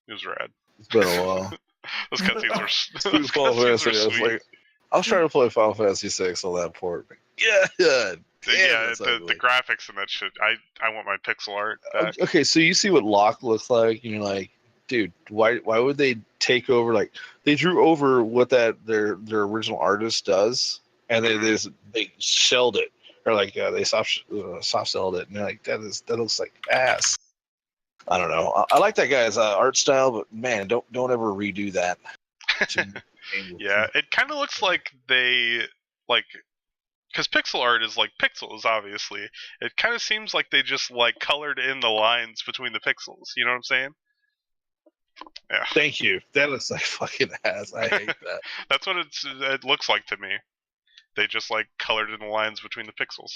Speaker 3: It was rad.
Speaker 4: It's been a while.
Speaker 3: Those cutscenes were,
Speaker 4: Stupid
Speaker 3: those
Speaker 4: Final
Speaker 3: cutscenes
Speaker 4: Fantasy.
Speaker 3: were
Speaker 4: I was
Speaker 3: sweet.
Speaker 4: like, I was trying to play Final Fantasy VI on that port. Yeah.
Speaker 3: Yeah,
Speaker 4: that's
Speaker 3: the
Speaker 4: ugly.
Speaker 3: graphics and that shit. I want my pixel art back.
Speaker 4: Okay, so you see what Locke looks like, and you're like, dude, why would they take over? Like, they drew over what their original artist does, and they shelled it, or like they soft shelled it, and they're like, that looks like ass. I don't know. I like that guy's art style, but man, don't ever redo that.
Speaker 3: Yeah, it kind of looks like they like. Because pixel art is like pixels, obviously. It kind of seems like they just like colored in the lines between the pixels. You know what I'm saying? Yeah.
Speaker 4: Thank you. That looks like fucking ass. I hate that.
Speaker 3: That's what it looks like to me. They just like colored in the lines between the pixels.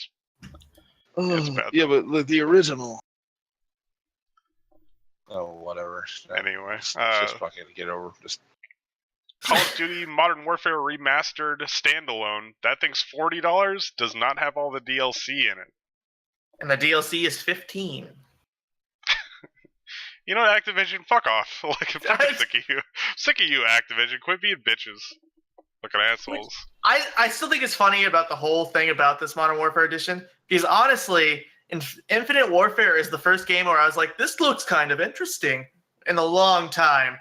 Speaker 3: It's bad,
Speaker 4: Yeah, but look, the original. Oh, whatever.
Speaker 3: Anyway,
Speaker 4: just fucking get over. Just
Speaker 3: Call of Duty Modern Warfare Remastered standalone. That thing's $40. Does not have all the DLC in it.
Speaker 2: and the DLC is 15.
Speaker 3: You know, Activision, fuck off. Like, I'm fucking sick of you. Sick of you, Activision. Quit being bitches. Fucking assholes.
Speaker 2: I still think it's funny about the whole thing about this Modern Warfare edition because honestly, Infinite Warfare is the first game where I was like, this looks kind of interesting in a long time,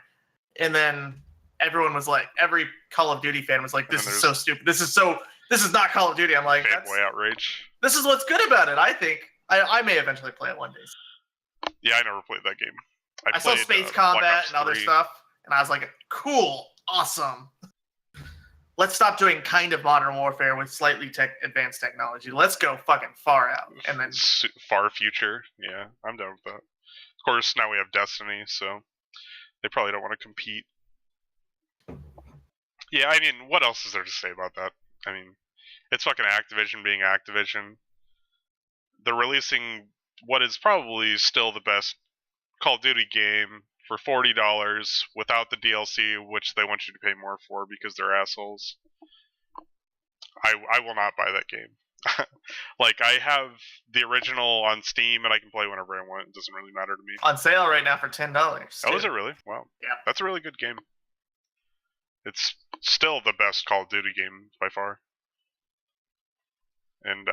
Speaker 2: and then everyone was like, every Call of Duty fan was like, this is so stupid. This is not Call of Duty. I'm like,
Speaker 3: Fanboy outrage.
Speaker 2: this is what's good about it. I think I may eventually play it one day.
Speaker 3: Yeah, I never played that game.
Speaker 2: I saw
Speaker 3: played,
Speaker 2: space
Speaker 3: Black
Speaker 2: combat
Speaker 3: Ops
Speaker 2: and other
Speaker 3: 3.
Speaker 2: stuff, and I was like, cool, awesome. Let's stop doing kind of Modern Warfare with slightly advanced technology. Let's go fucking far out. And then
Speaker 3: Far future. Yeah, I'm down with that. Of course, now we have Destiny, so they probably don't want to compete. Yeah, I mean, what else is there to say about that? I mean, it's fucking Activision being Activision. They're releasing what is probably still the best Call of Duty game for $40 without the DLC, which they want you to pay more for because they're assholes. I will not buy that game. Like, I have the original on Steam and I can play whenever I want. It doesn't really matter to me.
Speaker 2: on sale right now for $10.
Speaker 3: Oh, is it really? Wow.
Speaker 2: Yeah.
Speaker 3: That's a really good game. It's still the best Call of Duty game by far. And,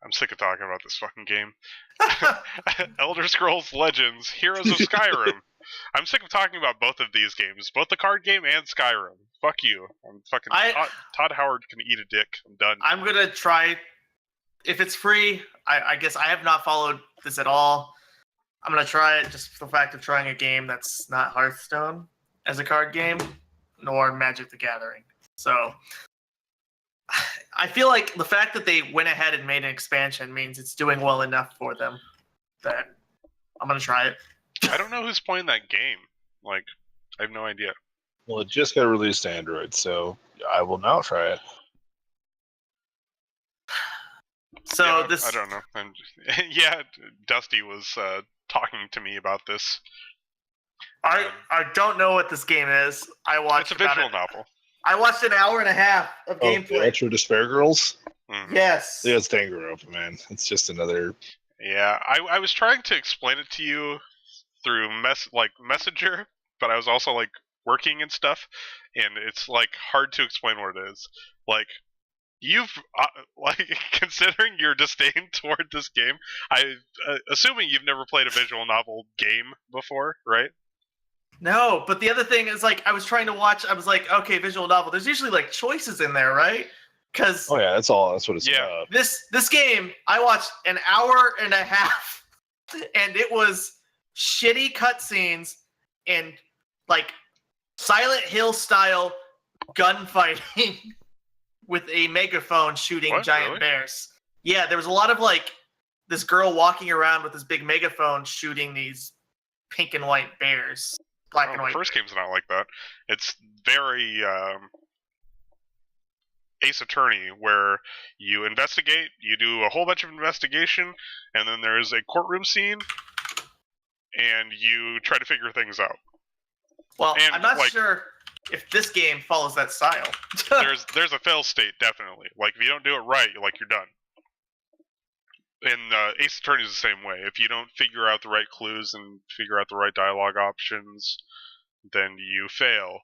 Speaker 3: I'm sick of talking about this fucking game. Elder Scrolls Legends, Heroes of Skyrim. I'm sick of talking about both of these games, both the card game and Skyrim. Fuck you. I'm fucking Todd Howard can eat a dick. I'm done.
Speaker 2: I'm gonna try. If it's free, I guess I have not followed this at all. I'm gonna try it just for the fact of trying a game that's not Hearthstone. as a card game, nor Magic the Gathering. So I feel like the fact that they went ahead and made an expansion means it's doing well enough for them that I'm going to try it.
Speaker 3: I don't know who's playing that game. Like, I have no idea.
Speaker 4: Well, it just got released to Android, so I will now try it.
Speaker 2: So
Speaker 3: yeah,
Speaker 2: this,
Speaker 3: I don't know. Yeah, Dusty was talking to me about this.
Speaker 2: I don't know what this game is. I watched
Speaker 3: It's a visual novel.
Speaker 2: I watched an hour and a half of
Speaker 4: The
Speaker 2: gameplay.
Speaker 4: Ultra Despair Girls?
Speaker 3: Mhm.
Speaker 2: Yes.
Speaker 4: Yeah, it's Danganronpa, man. It's just another...
Speaker 3: Yeah, I was trying to explain it to you through Messenger, but I was also like working and stuff, and it's like hard to explain what it is. Like, you've like considering your disdain toward this game, I assuming you've never played a visual novel game before, right?
Speaker 2: No, but the other thing is, like, I was trying to watch. I was like, okay, visual novel. There's usually like choices in there, right? Because
Speaker 4: Oh yeah, that's all. That's what it's
Speaker 3: Yeah.
Speaker 4: about.
Speaker 2: this game, I watched an hour and a half, and it was shitty cutscenes and like Silent Hill style gunfighting with a megaphone shooting
Speaker 3: What,
Speaker 2: giant
Speaker 3: really?
Speaker 2: bears. Yeah, there was a lot of like this girl walking around with this big megaphone shooting these pink and white bears, black and
Speaker 3: The
Speaker 2: white.
Speaker 3: first game's not like that. It's very Ace Attorney, where you investigate, you do a whole bunch of investigation, and then there's a courtroom scene, and you try to figure things out.
Speaker 2: Well,
Speaker 3: and,
Speaker 2: I'm not
Speaker 3: like-
Speaker 2: sure if this game follows that style.
Speaker 3: There's a fail state, definitely. Like, if you don't do it right, you're done. And Ace Attorney is the same way. If you don't figure out the right clues and figure out the right dialogue options, then you fail.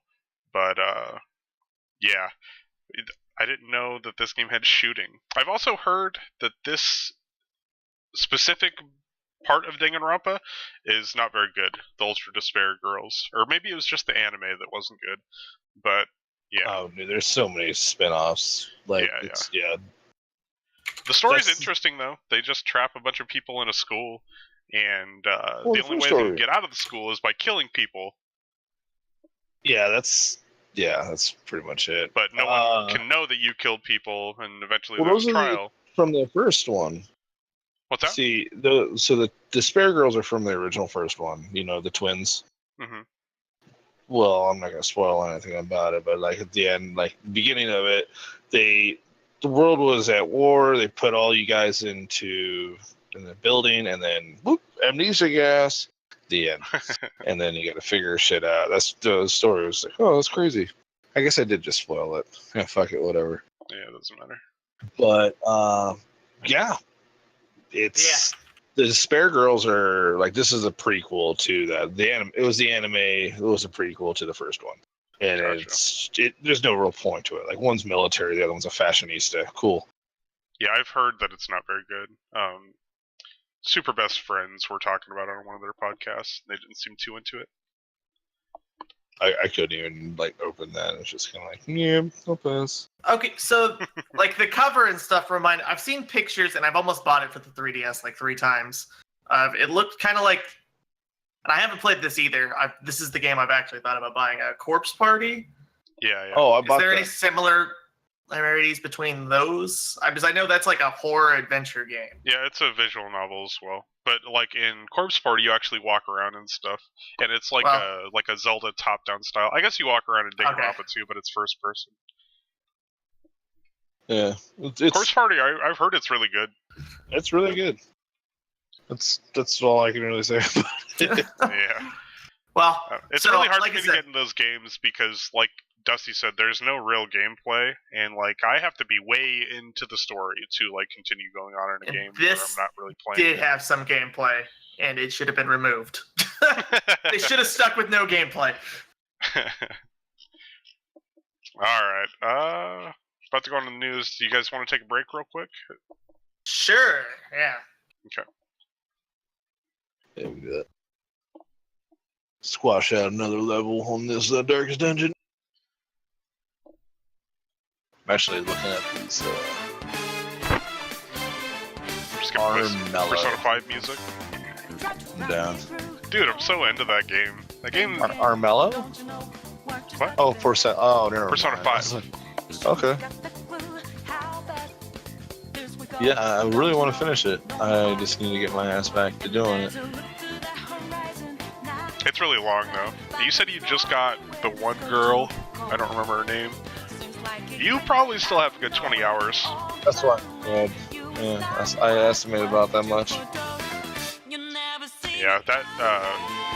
Speaker 3: But yeah, I didn't know that this game had shooting. I've also heard that this specific part of Danganronpa is not very good. The Ultra Despair Girls, or maybe it was just the anime that wasn't good. But yeah.
Speaker 4: Oh, dude, there's so many spin-offs. Like,
Speaker 3: Yeah,
Speaker 4: it's, yeah.
Speaker 3: The story's
Speaker 4: That's-
Speaker 3: interesting, though. They just trap a bunch of people in a school, and
Speaker 4: Well,
Speaker 3: the
Speaker 4: the
Speaker 3: only
Speaker 4: first
Speaker 3: way they
Speaker 4: story-
Speaker 3: can get out of the school is by killing people,
Speaker 4: that's pretty much it.
Speaker 3: but no one can know that you killed people, and eventually
Speaker 4: Well,
Speaker 3: there's a
Speaker 4: those are the-
Speaker 3: trial.
Speaker 4: From the first one.
Speaker 3: What's that?
Speaker 4: See, the Despair Girls are from the original first one. You know, the twins.
Speaker 3: hmm
Speaker 4: Well, I'm not gonna spoil anything about it, but like at the end, like beginning of it, the world was at war. They put all you guys in the building, and then whoop, amnesia gas. The end. And then you got to figure shit out. That's the story. Was like, oh, that's crazy. I guess I did just spoil it. Yeah, fuck it, whatever.
Speaker 3: Yeah, it doesn't matter.
Speaker 4: But yeah, it's the Despair Girls are like, this is a prequel to that. It was the anime. It was a prequel to the first one, and
Speaker 3: Gotcha.
Speaker 4: there's no real point to it. Like, one's military, the other one's a fashionista. Cool.
Speaker 3: Yeah, I've heard that it's not very good. Super Best Friends were talking about it on one of their podcasts. They didn't seem too into it.
Speaker 4: I couldn't even like open that. It's just kind of like, yeah, I'll pass.
Speaker 2: Okay, so like the cover and stuff I've seen pictures and I've almost bought it for the 3DS like 3 times. It looked kind of like, and I haven't played this either. This is the game I've actually thought about buying, a Corpse Party.
Speaker 3: Yeah.
Speaker 4: Oh, I
Speaker 2: Is
Speaker 4: bought
Speaker 2: there
Speaker 4: that.
Speaker 2: any similarities between those? Because I know that's like a horror adventure game.
Speaker 3: Yeah, it's a visual novel as well. But like in Corpse Party, you actually walk around and stuff, and it's like a Zelda top-down style. I guess you walk around in Danganronpa too, but it's first person.
Speaker 4: Yeah, it's
Speaker 3: Corpse Party, I've heard it's really good.
Speaker 4: it's really good. That's all I can really say about it.
Speaker 3: Yeah,
Speaker 2: Well,
Speaker 3: it's
Speaker 2: so,
Speaker 3: really hard
Speaker 2: like
Speaker 3: for
Speaker 2: I
Speaker 3: me to
Speaker 2: said-
Speaker 3: get in those games because, like Dusty said, there's no real gameplay, and like I have to be way into the story to like continue going on in a
Speaker 2: And
Speaker 3: game where
Speaker 2: this
Speaker 3: I'm not really playing.
Speaker 2: did have some gameplay, and it should have been removed. They should have stuck with no gameplay.
Speaker 3: All right. About to go on the news. Do you guys want to take a break real quick?
Speaker 2: Sure, yeah.
Speaker 4: Yeah, we do that. Squash out another level on this Darkest Dungeon. I'm actually looking at these
Speaker 3: I'm just gonna
Speaker 4: are
Speaker 3: play
Speaker 4: mellow.
Speaker 3: Persona 5 music.
Speaker 4: I'm down.
Speaker 3: Dude, I'm so into that game. That game.
Speaker 4: Armello?
Speaker 3: What?
Speaker 4: Oh, Persona. Oh, never
Speaker 3: Persona
Speaker 4: mind.
Speaker 3: 5.
Speaker 4: I was like, okay. Yeah, I really want to finish it. I just need to get my ass back to doing it.
Speaker 3: It's really long though. You said you just got the one girl. I don't remember her name. You probably still have a good 20 hours.
Speaker 4: That's why. Yeah, I estimated about that much.
Speaker 3: Yeah, that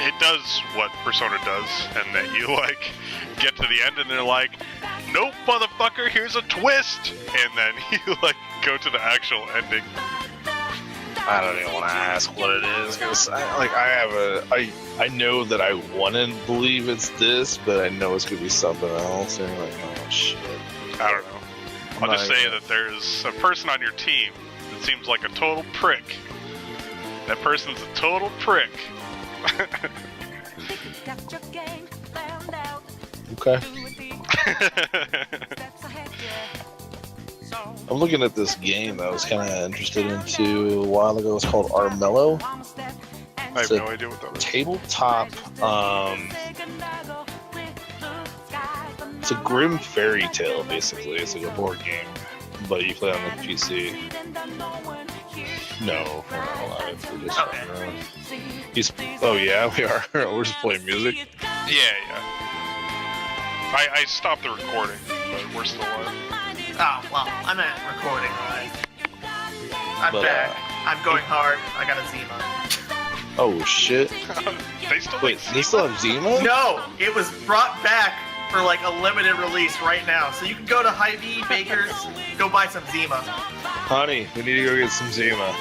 Speaker 3: it does what Persona does, and that you like get to the end and they're like, "Nope, motherfucker, here's a twist," and then you like go to the actual ending.
Speaker 4: I don't even want to ask what it is because I know that I want to believe it's this, but I know it's gonna be something else. And I'm like, oh shit.
Speaker 3: I don't know. I'll just say that there's a person on your team that seems like a total prick. That person's a total prick.
Speaker 4: Okay. I'm looking at this game that I was kind of interested into a while ago. It's called Armello.
Speaker 3: I have no idea what that is.
Speaker 4: Tabletop. It's a grim fairy tale, basically. It's like a board game, but you play on the PC. No, we're not allowed. We're just fucking around. Oh yeah, we are. We're just playing music.
Speaker 3: Yeah. I stopped the recording, but we're still on.
Speaker 2: Oh, well, I'm not recording, right? I'm
Speaker 4: But,
Speaker 2: back. I'm going hard. I got a Zima.
Speaker 4: Oh shit!
Speaker 3: They still
Speaker 4: Wait,
Speaker 3: make
Speaker 4: they still have Zima?
Speaker 2: No, it was brought back for like a limited release right now. So you can go to Hy-Vee, Baker's, go buy some Zima.
Speaker 4: Honey, we need to go get some Zima.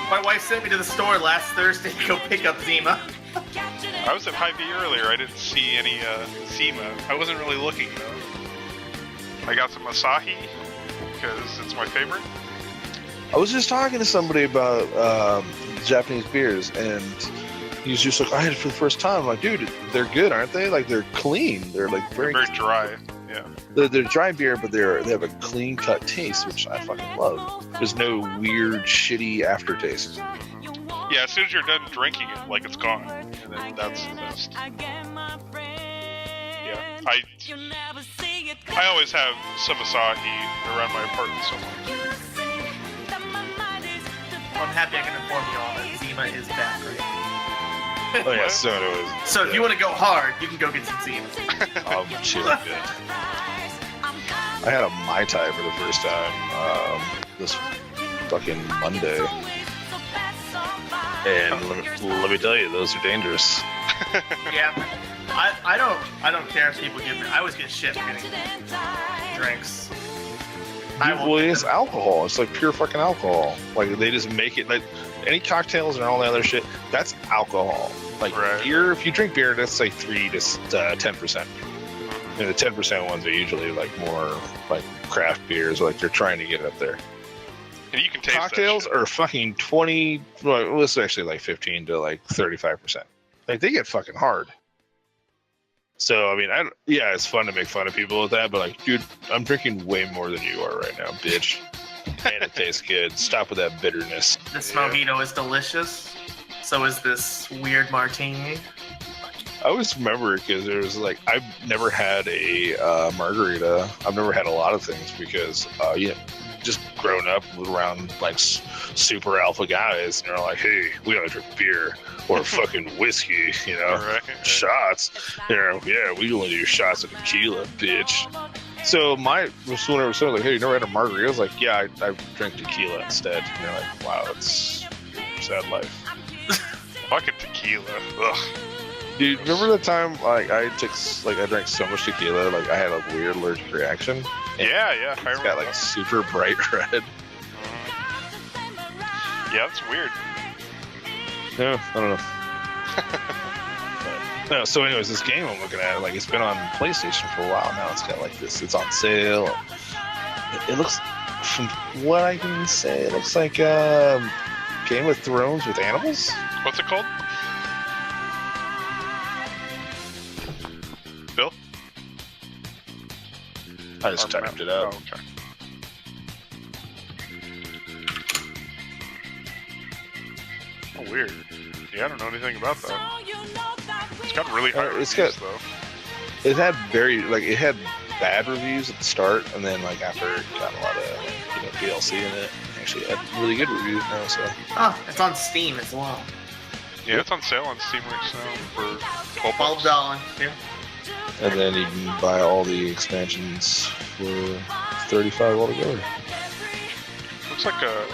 Speaker 2: My wife sent me to the store last Thursday to go pick up Zima.
Speaker 3: I was at Hy-Vee earlier. I didn't see any Zima. I wasn't really looking though. I got some Asahi because it's my favorite.
Speaker 4: I was just talking to somebody about Japanese beers, and he was just like, I had it for the first time. I'm like, dude, they're good, aren't they? Like, they're clean. They're like
Speaker 3: They're very dry. Yeah.
Speaker 4: They're dry beer, but they have a clean cut taste, which I fucking love. There's no weird, shitty aftertaste.
Speaker 3: Yeah, as soon as you're done drinking it, like it's gone, and then that's the best. Yeah, I always have some Asahi around my apartment somewhere.
Speaker 2: I'm happy I can inform you all that Zima is back right
Speaker 4: Oh yeah, so it was.
Speaker 2: So if you want to go hard, you can go get some Zima.
Speaker 4: Oh shit, good. I had a Mai Tai for the first time this fucking Monday, and let me tell you, those are dangerous.
Speaker 2: Yeah, I don't care if people give me. I always get shit for getting drinks.
Speaker 4: Well, it's alcohol. It's like pure fucking alcohol. Like they just make it like any cocktails and all that other shit. That's alcohol. Like
Speaker 3: right.
Speaker 4: Beer. If you drink beer, that's like 3 to 10%. And the 10% ones are usually like more like craft beers. Like they're trying to get up there.
Speaker 3: And you can taste
Speaker 4: Cocktails
Speaker 3: that shit.
Speaker 4: are fucking 20. Well, it's actually like 15 to like 35%. Like they get fucking hard. So I mean, yeah, it's fun to make fun of people with that, but like, dude, I'm drinking way more than you are right now, bitch. And it tastes good. Stop with that bitterness.
Speaker 2: This mojito is delicious. So is this weird martini.
Speaker 4: I always remember it because there was like, I've never had a margarita. I've never had a lot of things because, just grown up around like super alpha guys, and they're like, hey, we gotta drink beer or fucking whiskey,
Speaker 3: Right.
Speaker 4: shots. Yeah, we only do shots of tequila, bitch. So whenever someone was like, hey, you never had a margarita? I was like, yeah, I drink tequila instead. And they're like, wow, that's a sad life.
Speaker 3: Fucking tequila. Ugh.
Speaker 4: Dude, remember the time like I drank so much tequila, like I had a weird allergic reaction?
Speaker 3: Yeah, I
Speaker 4: It's
Speaker 3: remember.
Speaker 4: got like super bright red.
Speaker 3: Yeah, that's weird.
Speaker 4: Yeah, I don't know. No, so anyways, this game I'm looking at, like it's been on PlayStation for a while now. It's got like this, it's on sale. It looks, from what I can say, it looks like Game of Thrones with animals.
Speaker 3: What's it called? Bill?
Speaker 4: I just typed it up.
Speaker 3: Oh, okay. Oh, weird. Yeah, I don't know anything about that. It's got really high
Speaker 4: It's
Speaker 3: reviews,
Speaker 4: got-
Speaker 3: though.
Speaker 4: It had it had bad reviews at the start, and then like after it got a lot of DLC in it, actually had really good reviews now. So
Speaker 2: Oh, it's on Steam as well.
Speaker 3: Yeah, it's on sale on Steam right now for $12.
Speaker 2: $12. Yeah.
Speaker 4: and then you can buy all the expansions for $35 altogether.
Speaker 3: Looks like a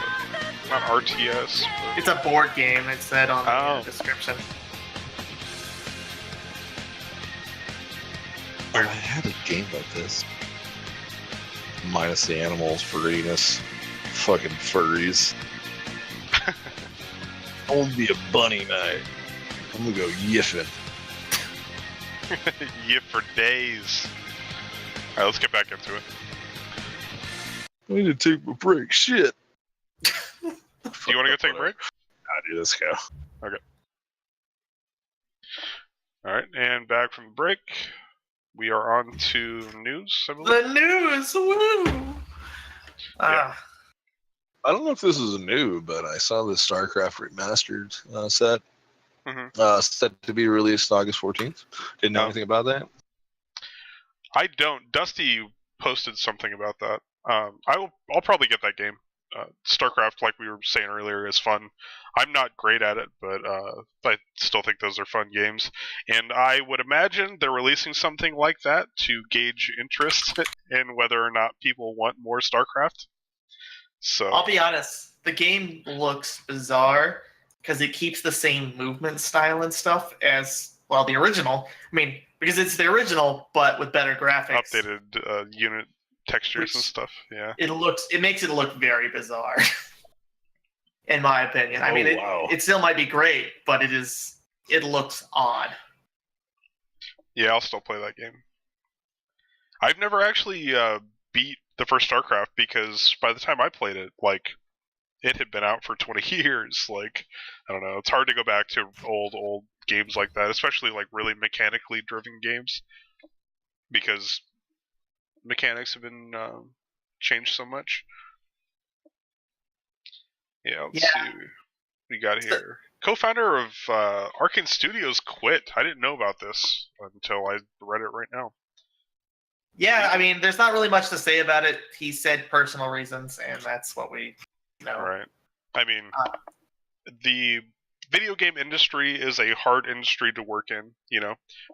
Speaker 3: not RTS. But
Speaker 2: It's a board game. It said on the
Speaker 3: Oh.
Speaker 2: description.
Speaker 4: Oh, I had a game like this. Minus the animals, furriness. Fucking furries. I want to be a bunny night. I'm gonna go yiffing.
Speaker 3: yeah, for days. All right, let's get back into it.
Speaker 4: I need to take my break. Shit.
Speaker 3: Do you want to go take a break?
Speaker 4: Dude, let's go.
Speaker 3: All right, and back from the break, we are on to news. I believe.
Speaker 2: The news! Woo! Ah,
Speaker 4: I don't know if this is new, but I saw the StarCraft remastered set set to be released August 14th. Didn't know
Speaker 3: Oh.
Speaker 4: anything about that.
Speaker 3: I don't. Dusty posted something about that. I'll probably get that game. StarCraft, like we were saying earlier, is fun. I'm not great at it, but I still think those are fun games. And I would imagine they're releasing something like that to gauge interest in whether or not people want more StarCraft. So
Speaker 2: I'll be honest. The game looks bizarre because it keeps the same movement style and stuff as, well, the original. I mean, because it's the original, but with better graphics.
Speaker 3: updated unit textures and
Speaker 2: Which-
Speaker 3: stuff. Yeah.
Speaker 2: It makes it look very bizarre. In my opinion. I mean,
Speaker 4: wow.
Speaker 2: it still might be great, but it looks odd.
Speaker 3: Yeah, I'll still play that game. I've never actually beat the first StarCraft because by the time I played it, like, it had been out for 20 years. Like, I don't know. It's hard to go back to old games like that, especially like really mechanically driven games, because mechanics have been changed so much. Yeah, let's see. What we got here. Co-founder of Arkane Studios quit. I didn't know about this until I read it right now.
Speaker 2: Yeah, I mean, there's not really much to say about it. He said personal reasons, and that's what we know.
Speaker 3: Right. I mean, the video game industry is a hard industry to work in, you know?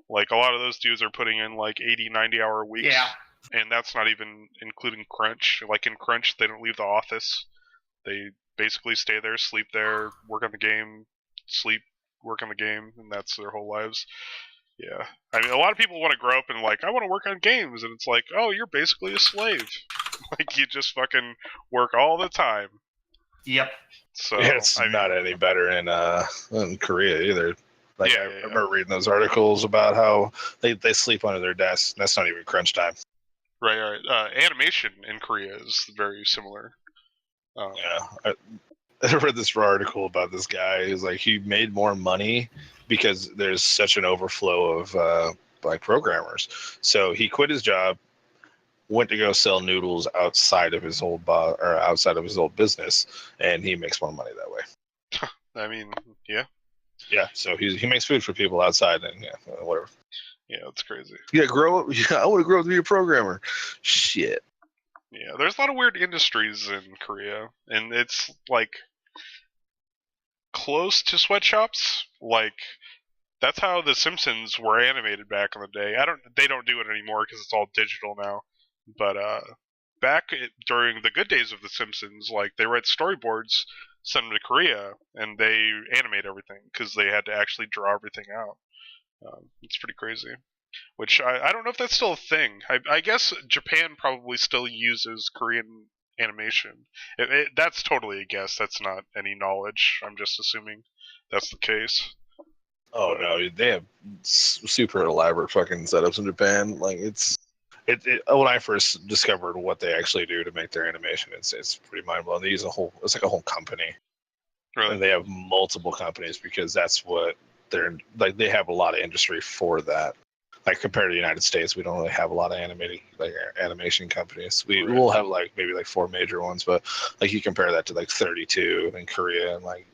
Speaker 3: Like, a lot of those dudes are putting in, like, 80, 90-hour weeks.
Speaker 2: Yeah.
Speaker 3: And that's not even including crunch. Like, in crunch, they don't leave the office. They basically stay there, sleep there, work on the game, sleep, work on the game, and that's their whole lives. Yeah. I mean, a lot of people want to grow up and, like, I want to work on games, and it's like, oh, you're basically a slave. Like, you just fucking work all the time.
Speaker 2: Yep.
Speaker 3: So,
Speaker 4: It's
Speaker 3: I mean,
Speaker 4: not any better in Korea either. Like
Speaker 3: Yeah,
Speaker 4: I
Speaker 3: yeah,
Speaker 4: remember reading those articles about how they sleep under their desks. And that's not even crunch time.
Speaker 3: right. Animation in Korea is very similar.
Speaker 4: Yeah, I read this article about this guy. He's like he made more money because there's such an overflow of like programmers. So he quit his job, went to go sell noodles outside of his old outside of his old business, and he makes more money that way.
Speaker 3: I mean, yeah.
Speaker 4: Yeah, so he makes food for people outside, and yeah, whatever.
Speaker 3: Yeah, it's crazy.
Speaker 4: Yeah, grow up. Yeah, I want to grow up to be a programmer. Shit.
Speaker 3: Yeah, there's a lot of weird industries in Korea, and it's like close to sweatshops. Like that's how The Simpsons were animated back in the day. They don't do it anymore because it's all digital now. But during the good days of The Simpsons, like they write storyboards, send them to Korea, and they animate everything because they had to actually draw everything out. It's pretty crazy. Which I don't know if that's still a thing. I guess Japan probably still uses Korean animation. That's totally a guess. That's not any knowledge. I'm just assuming that's the case.
Speaker 4: Oh no, they have super elaborate fucking setups in Japan. Like it when I first discovered what they actually do to make their animation, it's pretty mind blowing. They use it's like a whole company,
Speaker 3: Really?
Speaker 4: and they have multiple companies because that's what they're like. They have a lot of industry for that. Like compared to the United States, we don't really have a lot of animation companies. We
Speaker 3: Right.
Speaker 4: will have maybe 4 major ones, but like you compare that to 32 in Korea and like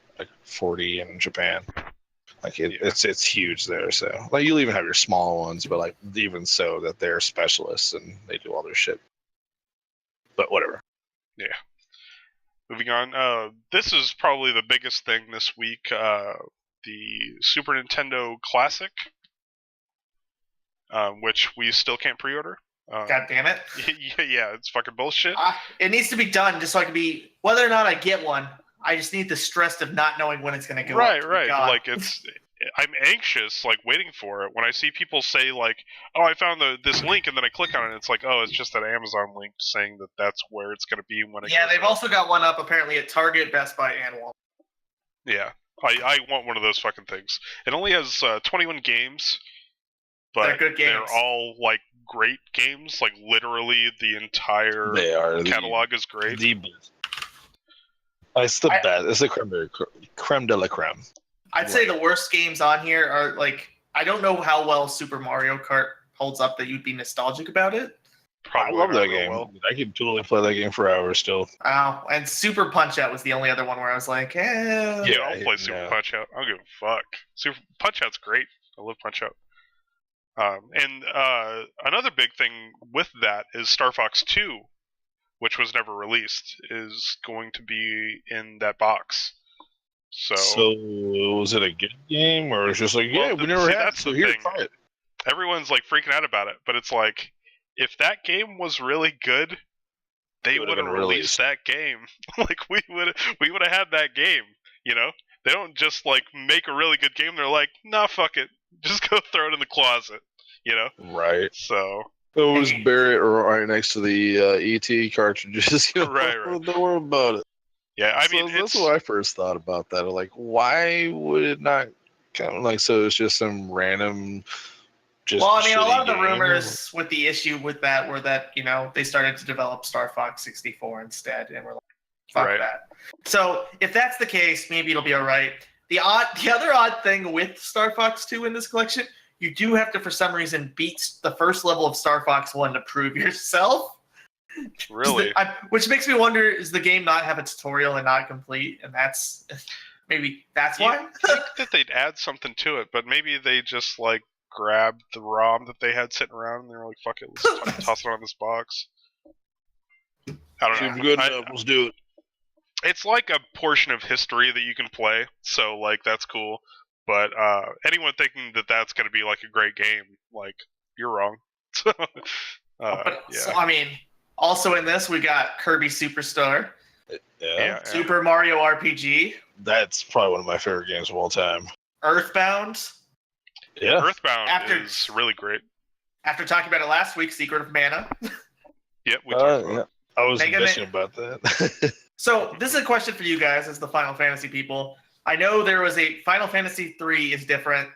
Speaker 4: 40 in Japan. Like
Speaker 3: Yeah.
Speaker 4: it's huge there. So like you'll even have your small ones, but like even so that they're specialists and they do all their shit. But whatever.
Speaker 3: Moving on. This is probably the biggest thing this week. The Super Nintendo Classic, which we still can't pre-order.
Speaker 2: God damn it.
Speaker 3: Yeah, it's fucking bullshit.
Speaker 2: It needs to be done just so I can be, whether or not I get one, I just need the stress of not knowing when it's going to go
Speaker 3: Right,
Speaker 2: up.
Speaker 3: right.
Speaker 2: God.
Speaker 3: Like I'm anxious, like waiting for it. When I see people say like, "Oh, I found this link," and then I click on it, it's like, "Oh, it's just an Amazon link saying that that's where it's going to be when it."
Speaker 2: Yeah,
Speaker 3: goes
Speaker 2: they've
Speaker 3: up.
Speaker 2: also got one up apparently at Target, Best Buy, and Walmart.
Speaker 3: Yeah, I want one of those fucking things. It only has 21 games, but
Speaker 2: They're good games.
Speaker 3: they're all like great games. Like literally, the entire
Speaker 4: They are
Speaker 3: catalog is great.
Speaker 4: It's the best. It's the creme de la creme.
Speaker 2: I'd say the worst games on here are like, I don't know how well Super Mario Kart holds up that you'd be nostalgic about it.
Speaker 3: Probably
Speaker 4: I love
Speaker 3: not
Speaker 4: that
Speaker 3: real
Speaker 4: game.
Speaker 3: well.
Speaker 4: I could totally play that game for hours still.
Speaker 2: And Super Punch Out was the only other one where I was like, eh.
Speaker 3: Yeah, I'll play Super
Speaker 4: no.
Speaker 3: Punch Out. I don't give a fuck. Super Punch Out's great. I love Punch Out. And another big thing with that is Star Fox 2, which was never released, is going to be in that box. So
Speaker 4: was it a good game, or it's just like,
Speaker 3: Well,
Speaker 4: yeah, we never
Speaker 3: see,
Speaker 4: had it,
Speaker 3: that's
Speaker 4: so
Speaker 3: the
Speaker 4: here,
Speaker 3: thing.
Speaker 4: try it.
Speaker 3: everyone's like freaking out about it, but it's like, if that game was really good, they would have released that game. Like we would have had that game. You know, they don't just like make a really good game. They're like, nah, fuck it, just go throw it in the closet. You know,
Speaker 4: Right.
Speaker 3: so.
Speaker 1: It was buried right next to the ET cartridges. You know?
Speaker 3: Right.
Speaker 1: Don't worry about it.
Speaker 3: Yeah, I mean,
Speaker 1: that's what I first thought about that. Like, why would it not kind of like, so it's just some random just
Speaker 2: Well, I mean, a lot of the
Speaker 1: game?
Speaker 2: rumors with the issue with that were that, you know, they started to develop Star Fox 64 instead, and we're like, fuck
Speaker 3: Right.
Speaker 2: that. So if that's the case, maybe it'll be all right. The other odd thing with Star Fox 2 in this collection, you do have to, for some reason, beat the first level of Star Fox 1 to prove yourself.
Speaker 3: Really?
Speaker 2: Which makes me wonder, is the game not have a tutorial and not complete? And that's maybe that's why?
Speaker 3: You'd think that they'd add something to it, but maybe they just like grabbed the ROM that they had sitting around and they were like, fuck it, let's fucking toss it on this box. I don't
Speaker 4: Seems
Speaker 3: know.
Speaker 4: good enough. Let's do it.
Speaker 3: It's like a portion of history that you can play, so like that's cool. But anyone thinking that that's going to be like a great game, like you're wrong.
Speaker 2: But,
Speaker 3: yeah.
Speaker 2: so, I mean, also in this, we got Kirby Superstar,
Speaker 4: Yeah.
Speaker 2: Super Mario RPG,
Speaker 4: That's probably one of my favorite games of all time.
Speaker 2: Earthbound.
Speaker 4: Yeah.
Speaker 3: Earthbound
Speaker 2: After-
Speaker 3: is really great.
Speaker 2: After talking about it last week, Secret of Mana.
Speaker 3: Yep, we talked about it.
Speaker 4: I was
Speaker 2: Mega
Speaker 4: bitching
Speaker 2: Man-
Speaker 4: about that.
Speaker 2: So this is a question for you guys as the Final Fantasy people. I know there was a Final Fantasy 3 is different.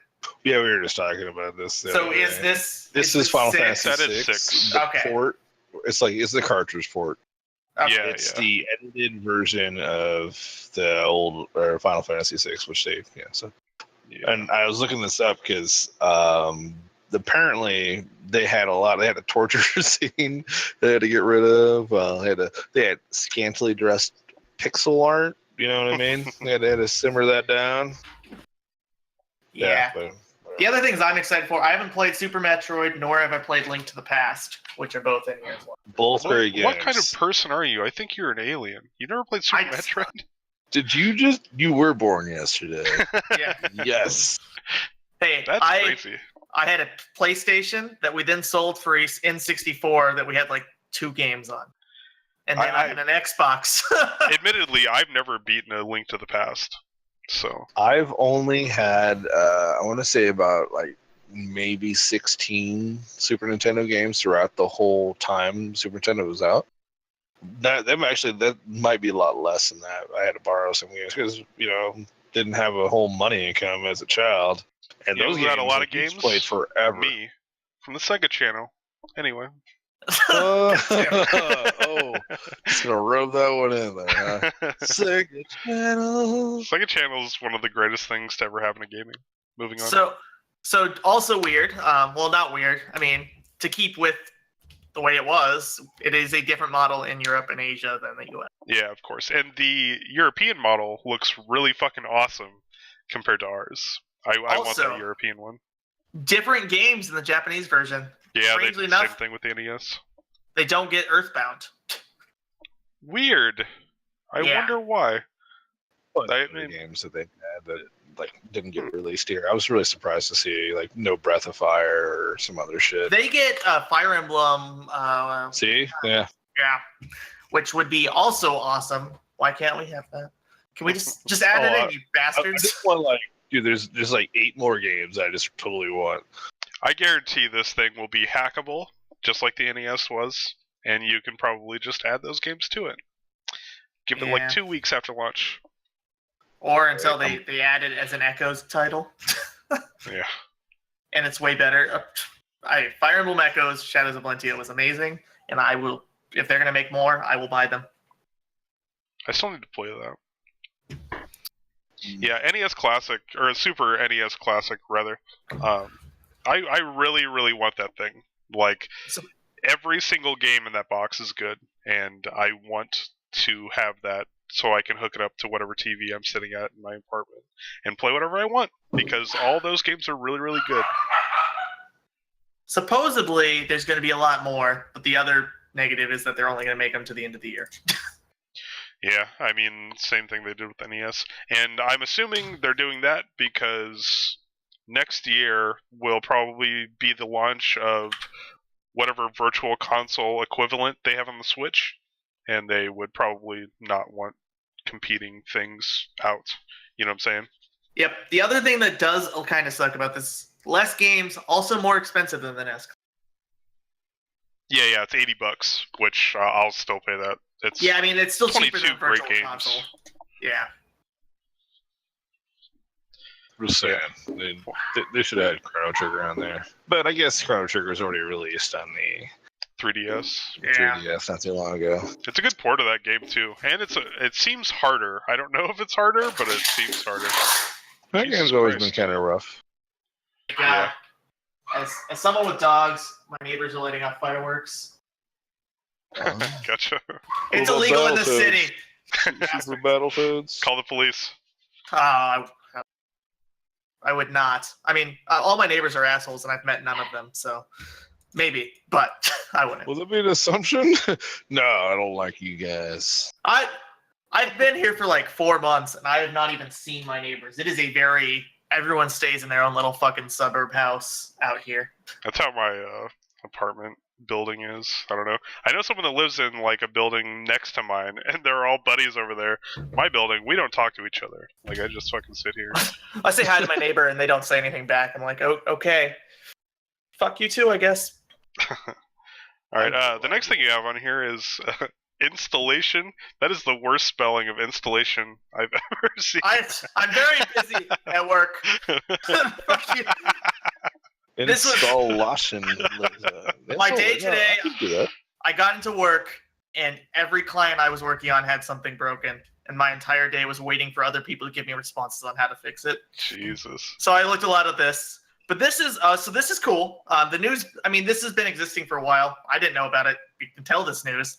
Speaker 4: Yeah, we were just talking about this. the
Speaker 2: So
Speaker 4: other
Speaker 2: is
Speaker 4: day.
Speaker 2: this
Speaker 4: This is Final
Speaker 2: six?
Speaker 4: Fantasy
Speaker 3: That is
Speaker 4: 6.
Speaker 3: six.
Speaker 4: The
Speaker 2: Okay.
Speaker 4: port. It's the cartridge port.
Speaker 2: Okay.
Speaker 3: Yeah.
Speaker 4: It's the edited version of the old Final Fantasy 6, which so.
Speaker 3: Yeah.
Speaker 4: And I was looking this up because apparently they had a torture scene they had to get rid of. They had scantily dressed pixel art. You know what I mean? they had to simmer that down.
Speaker 2: Yeah.
Speaker 4: But,
Speaker 2: The other things I'm excited for, I haven't played Super Metroid, nor have I played Link to the Past, which are both in here as well.
Speaker 4: both very good.
Speaker 3: What kind of person are you? I think you're an alien. You never played Super
Speaker 2: I-
Speaker 3: Metroid?
Speaker 1: Did you were born yesterday?
Speaker 2: Yeah.
Speaker 4: Yes.
Speaker 2: Hey,
Speaker 3: That's crazy.
Speaker 2: I had a PlayStation that we then sold for N64 that we had like 2 games on. And then I had an Xbox.
Speaker 3: Admittedly, I've never beaten a Link to the Past. So
Speaker 1: I've only had I want to say about like maybe 16 Super Nintendo games throughout the whole time Super Nintendo was out. That might be a lot less than that. I had to borrow some games because didn't have a whole money income as a child, and
Speaker 3: You
Speaker 1: those
Speaker 3: know who
Speaker 1: games
Speaker 3: had a lot of
Speaker 1: like, you
Speaker 3: games?
Speaker 1: played forever.
Speaker 3: me from the Sega Channel. Anyway,
Speaker 1: Oh, just gonna rub that one in there, huh? Sega Channel.
Speaker 3: Sega Channel is one of the greatest things to ever happen to gaming. Moving on.
Speaker 2: So also weird. Well, not weird. I mean, to keep with the way it was, it is a different model in Europe and Asia than the US.
Speaker 3: Yeah, of course. And the European model looks really fucking awesome compared to ours. I want
Speaker 2: Also-
Speaker 3: that European one.
Speaker 2: Different games in the Japanese version.
Speaker 3: Yeah, they
Speaker 2: Strangely
Speaker 3: did the same
Speaker 2: enough-
Speaker 3: thing with the NES.
Speaker 2: They don't get Earthbound.
Speaker 3: Weird. I
Speaker 2: Yeah.
Speaker 3: wonder why.
Speaker 4: But
Speaker 3: I
Speaker 4: the
Speaker 3: mean-
Speaker 4: games that they had that like didn't get released here. I was really surprised to see like no Breath of Fire or some other shit.
Speaker 2: They get Fire Emblem,
Speaker 4: See, yeah,
Speaker 2: yeah, which would be also awesome. Why can't we have that? Can we just add it in, you
Speaker 4: I
Speaker 2: bastards?
Speaker 4: just want like, dude, there's like 8 more games I just totally want.
Speaker 3: I guarantee this thing will be hackable, just like the NES was, and you can probably just add those games to it. Give it
Speaker 2: Yeah.
Speaker 3: like 2 weeks after launch.
Speaker 2: Or until they add it as an Echoes title,
Speaker 3: Yeah.
Speaker 2: and it's way better. Fire Emblem Echoes, Shadows of Valentia was amazing, and I will, if they're gonna make more, I will buy them.
Speaker 3: I still need to play that. Yeah, NES Classic, or Super NES Classic, rather. I really, really want that thing. Like,
Speaker 2: So-
Speaker 3: every single game in that box is good, and I want to have that so I can hook it up to whatever TV I'm sitting at in my apartment and play whatever I want, because all those games are really, really good.
Speaker 2: Supposedly, there's going to be a lot more, but the other negative is that they're only going to make them to the end of the year.
Speaker 3: Yeah, I mean, same thing they did with NES. And I'm assuming they're doing that because next year will probably be the launch of whatever virtual console equivalent they have on the Switch, and they would probably not want competing things out. You know what I'm saying?
Speaker 2: Yep. The other thing that does kind of suck about this, less games, also more expensive than the NES.
Speaker 3: Yeah, it's $80, which I'll still pay that. It's
Speaker 2: Yeah, I mean, it's still cheaper
Speaker 3: 22
Speaker 2: than
Speaker 3: great
Speaker 2: Virtual
Speaker 3: games.
Speaker 2: Console. Yeah.
Speaker 4: Just saying, they should have had Chrono Trigger on there. But I guess Chrono Trigger was already released on the
Speaker 3: 3DS.
Speaker 2: Yeah.
Speaker 4: 3DS not too long ago.
Speaker 3: It's a good port of that game too, and it seems harder. I don't know if it's harder, but it seems harder.
Speaker 4: That
Speaker 3: Jesus
Speaker 4: game's always
Speaker 3: Christ.
Speaker 4: been kind of rough.
Speaker 2: Yeah. As someone with dogs, my neighbors are lighting off fireworks.
Speaker 3: Gotcha.
Speaker 2: It's
Speaker 4: What about
Speaker 2: illegal in the
Speaker 4: Battletoads?
Speaker 2: city.
Speaker 4: Super Battletoads.
Speaker 3: Call the police.
Speaker 2: I would not. I mean, all my neighbors are assholes, and I've met none of them, so maybe, but I wouldn't.
Speaker 4: Will that be an assumption? No, I don't like you guys.
Speaker 2: I've been here for like 4 months, and I have not even seen my neighbors. It is a very everyone stays in their own little fucking suburb house out here.
Speaker 3: That's how my apartment building is. I don't know. I know someone that lives in like a building next to mine, and they're all buddies over there. My building, we don't talk to each other. Like I just fucking sit here.
Speaker 2: I say hi to my neighbor, and they don't say anything back. I'm like, oh, okay. Fuck you too, I guess.
Speaker 3: All right. The next thing you have on here is installation. That is the worst spelling of installation I've ever seen.
Speaker 2: I'm very busy at work. Fuck you. This was-
Speaker 4: Installation.
Speaker 2: My day today-
Speaker 4: I could do that.
Speaker 2: I got into work, and every client I was working on had something broken, and my entire day was waiting for other people to give me responses on how to fix it.
Speaker 3: Jesus.
Speaker 2: So I looked a lot at this, but this is this is cool. The news, I mean, this has been existing for a while. I didn't know about it until this news,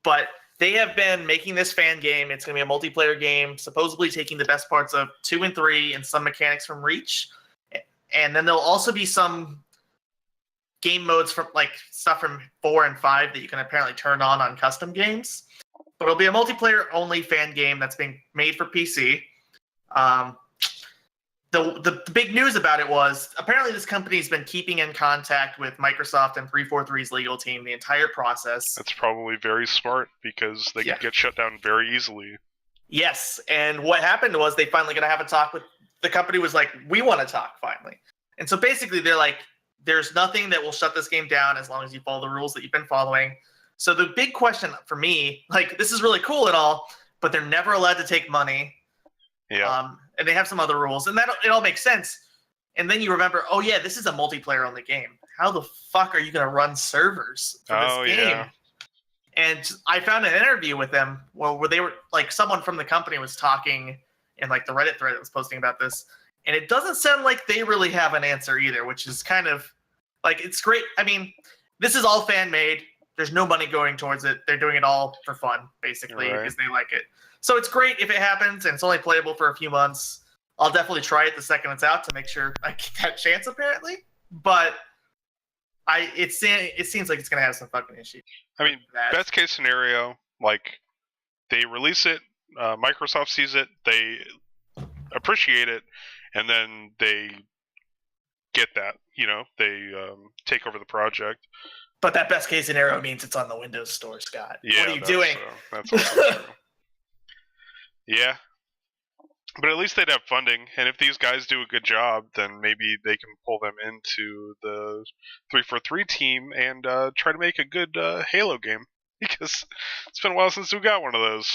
Speaker 2: but they have been making this fan game. It's going to be a multiplayer game, supposedly taking the best parts of 2 and 3 and some mechanics from Reach, and then there'll also be some game modes from like stuff from 4 and 5 that you can apparently turn on custom games. But it'll be a multiplayer only fan game that's being made for PC. The big news about it was apparently this company's been keeping in contact with Microsoft and 343's legal team the entire process.
Speaker 3: That's probably very smart because they
Speaker 2: Yeah.
Speaker 3: could get shut down very easily.
Speaker 2: Yes, and what happened was they finally going to have a talk with the company. Was like, we want to talk finally. And so basically they're like, there's nothing that will shut this game down as long as you follow the rules that you've been following. So the big question for me, like, this is really cool and all, but they're never allowed to take money.
Speaker 3: Yeah.
Speaker 2: And they have some other rules, and that it all makes sense. And then you remember, oh yeah, this is a multiplayer only game. How the fuck are you going to run servers for this game?
Speaker 3: Yeah.
Speaker 2: And I found an interview with them where they were like, someone from the company was talking in like the Reddit thread that was posting about this, and it doesn't sound like they really have an answer either, which is kind of like, it's great. I mean, this is all fan made. There's no money going towards it. They're doing it all for fun, basically,
Speaker 3: Right.
Speaker 2: because they like it. So it's great if it happens, and it's only playable for a few months. I'll definitely try it the second it's out to make sure I get that chance. Apparently, but it seems like it's gonna have some fucking issues.
Speaker 3: I mean, best case scenario, like they release it, Microsoft sees it, they appreciate it, and then they get that, they take over the project.
Speaker 2: But that best case scenario means it's on the Windows Store, Scott.
Speaker 3: Yeah,
Speaker 2: what are you doing?
Speaker 3: That's also true. Yeah. But at least they'd have funding, and if these guys do a good job, then maybe they can pull them into the 343 team and try to make a good Halo game. Because it's been a while since we got one of those.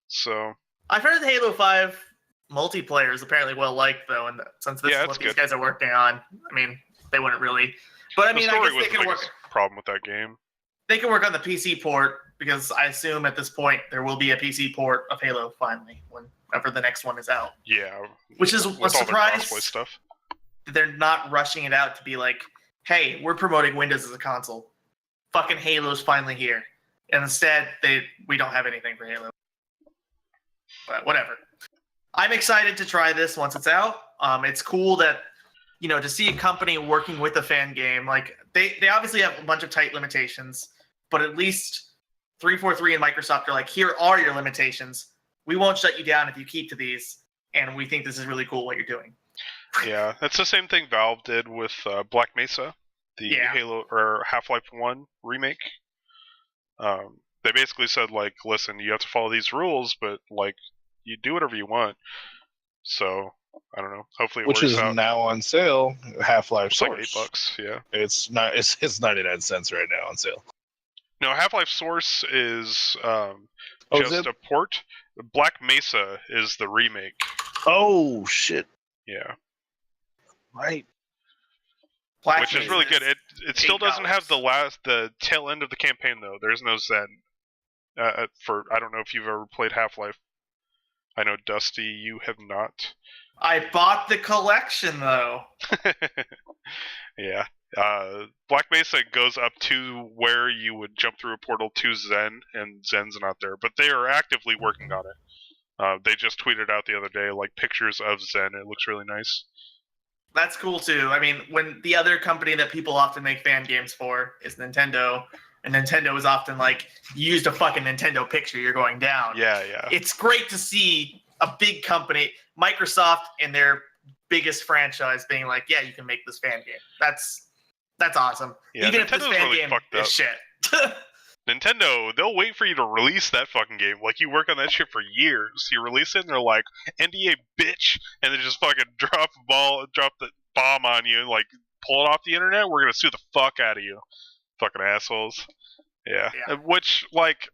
Speaker 3: So
Speaker 2: I've heard the Halo 5 multiplayer is apparently well liked, though, and since this is what these guys are working on, I mean, they wouldn't really. But I mean, I guess they can work.
Speaker 3: Problem with that game.
Speaker 2: They can work on the PC port because I assume at this point there will be a PC port of Halo finally, whenever the next one is out.
Speaker 3: Yeah,
Speaker 2: which is a surprise.
Speaker 3: Stuff.
Speaker 2: They're not rushing it out to be like, "Hey, we're promoting Windows as a console. Fucking Halo's finally here." And instead, we don't have anything for Halo. But whatever. I'm excited to try this once it's out. It's cool that, to see a company working with a fan game. Like, they obviously have a bunch of tight limitations, but at least 343 and Microsoft are like, here are your limitations. We won't shut you down if you keep to these, and we think this is really cool what you're doing.
Speaker 3: Yeah, that's the same thing Valve did with Black Mesa, the Halo or Half-Life 1 remake. They basically said, like, listen, you have to follow these rules, but, like, you do whatever you want. So, I don't know. Hopefully it
Speaker 4: works
Speaker 3: works out.
Speaker 4: Which is now on sale, Half-Life Source.
Speaker 3: Like $8, yeah.
Speaker 4: It's 99 cents right now on sale.
Speaker 3: No, Half-Life Source is
Speaker 4: just
Speaker 3: a port. Black Mesa is the remake.
Speaker 4: Oh, shit.
Speaker 3: Yeah.
Speaker 4: Right.
Speaker 3: Which is really good. It still doesn't have the tail end of the campaign, though. There's no Zen. I don't know if you've ever played Half-Life. I know, Dusty, you have not.
Speaker 2: I bought the collection, though.
Speaker 3: Yeah. Black Mesa goes up to where you would jump through a portal to Zen, and Zen's not there. But they are actively working on it. They just tweeted out the other day, like, pictures of Zen. It looks really nice.
Speaker 2: That's cool, too. I mean, when the other company that people often make fan games for is Nintendo, and Nintendo is often like, you used a fucking Nintendo picture, you're going down.
Speaker 3: Yeah, yeah.
Speaker 2: It's great to see a big company, Microsoft and their biggest franchise, being like, yeah, you can make this fan game. That's awesome.
Speaker 3: Yeah,
Speaker 2: even
Speaker 3: Nintendo's
Speaker 2: if this fan
Speaker 3: really
Speaker 2: game is shit.
Speaker 3: Nintendo, they'll wait for you to release that fucking game. Like, you work on that shit for years. You release it, and they're like, NDA, bitch, and they just fucking drop the bomb on you, and, like, pull it off the internet. We're gonna sue the fuck out of you, fucking assholes. Yeah. Which, like,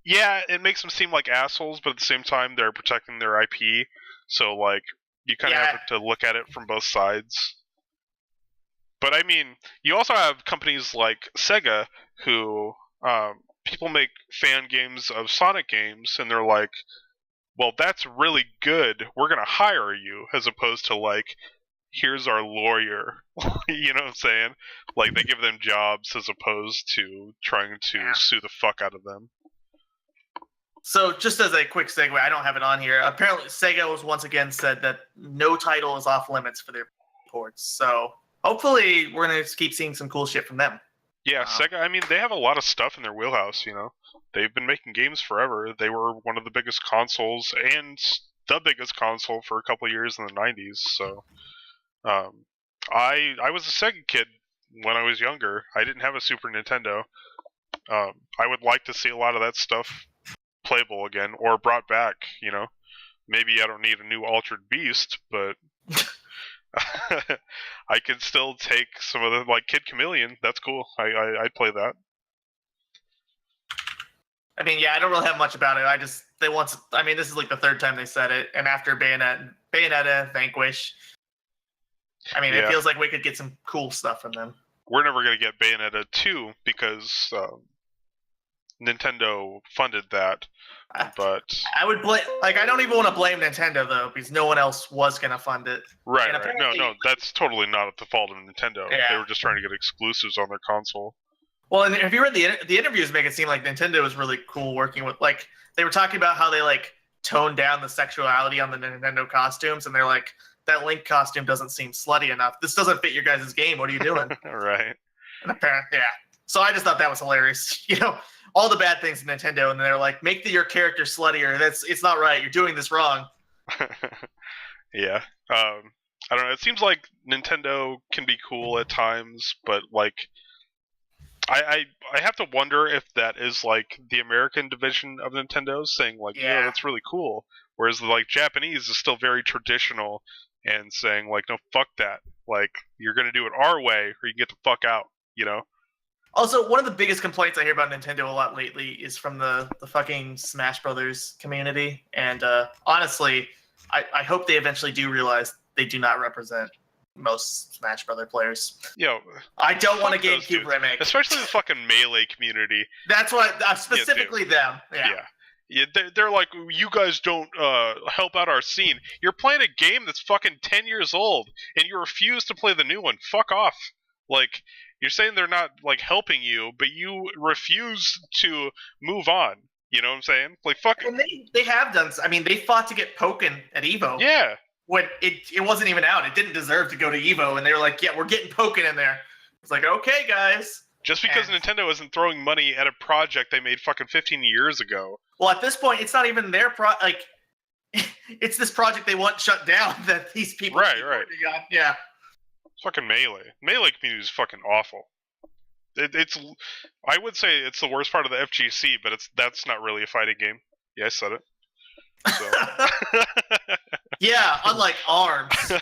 Speaker 3: yeah, it makes them seem like assholes, but at the same time, they're protecting their IP. So, like, you kind of have to look at it from both sides. But I mean, you also have companies like Sega who people make fan games of Sonic games, and they're like, well, that's really good. We're going to hire you, as opposed to, like, here's our lawyer. You know what I'm saying? Like, they give them jobs as opposed to trying to sue the fuck out of them.
Speaker 2: So, just as a quick segue, I don't have it on here. Apparently, Sega was once again said that no title is off limits for their ports. So, hopefully, we're going to keep seeing some cool shit from them.
Speaker 3: Yeah, Sega, I mean, they have a lot of stuff in their wheelhouse, you know. They've been making games forever. They were one of the biggest consoles, and the biggest console for a couple of years in the 90s, so... I was a Sega kid when I was younger. I didn't have a Super Nintendo. I would like to see a lot of that stuff playable again, or brought back, you know. Maybe I don't need a new Altered Beast, but... I could still take some of the, like, Kid Chameleon. That's cool. I'd play that.
Speaker 2: I mean, yeah, I don't really have much about it. This is like the third time they said it, and after Bayonetta, Vanquish, I mean, it feels like we could get some cool stuff from them.
Speaker 3: We're never going to get Bayonetta 2 because Nintendo funded that, but...
Speaker 2: I don't even want to blame Nintendo, though, because no one else was going to fund it.
Speaker 3: Right. No, that's totally not at the fault of Nintendo.
Speaker 2: Yeah.
Speaker 3: They were just trying to get exclusives on their console.
Speaker 2: Well, and have you read the interviews make it seem like Nintendo was really cool working with, like, they were talking about how they, like, tone down the sexuality on the Nintendo costumes, and they're like, that Link costume doesn't seem slutty enough. This doesn't fit your guys' game. What are you doing?
Speaker 3: Right.
Speaker 2: And apparently, yeah. So I just thought that was hilarious. You know, all the bad things in Nintendo, and they're like, make your character sluttier. It's not right. You're doing this wrong.
Speaker 3: Yeah. I don't know. It seems like Nintendo can be cool at times, but like, I have to wonder if that is like the American division of Nintendo saying like, yeah, that's really cool, whereas like Japanese is still very traditional and saying like, no, fuck that. Like, you're gonna do it our way, or you can get the fuck out. You know.
Speaker 2: Also, one of the biggest complaints I hear about Nintendo a lot lately is from the fucking Smash Brothers community, and honestly, I hope they eventually do realize they do not represent most Smash Brother players.
Speaker 3: Yo,
Speaker 2: I don't want a GameCube remake,
Speaker 3: especially the fucking Melee community.
Speaker 2: That's what specifically them.
Speaker 3: Yeah, they're like, you guys don't help out our scene. You're playing a game that's fucking 10 years old, and you refuse to play the new one. Fuck off. Like, you're saying they're not like helping you, but you refuse to move on. You know what I'm saying? Like, fuck.
Speaker 2: And they have done. I mean, they fought to get Pokken at Evo.
Speaker 3: Yeah.
Speaker 2: When it wasn't even out, it didn't deserve to go to Evo, and they were like, "Yeah, we're getting Pokken in there." It's like, okay, guys.
Speaker 3: Just because Nintendo isn't throwing money at a project they made fucking 15 years ago.
Speaker 2: Well, at this point, it's not even their like, it's this project they want shut down that these people.
Speaker 3: Right.
Speaker 2: Yeah.
Speaker 3: Fucking Melee community is fucking awful. It's I would say it's the worst part of the FGC, but that's not really a fighting game. Yeah, I said it. So.
Speaker 2: Yeah, unlike ARMS.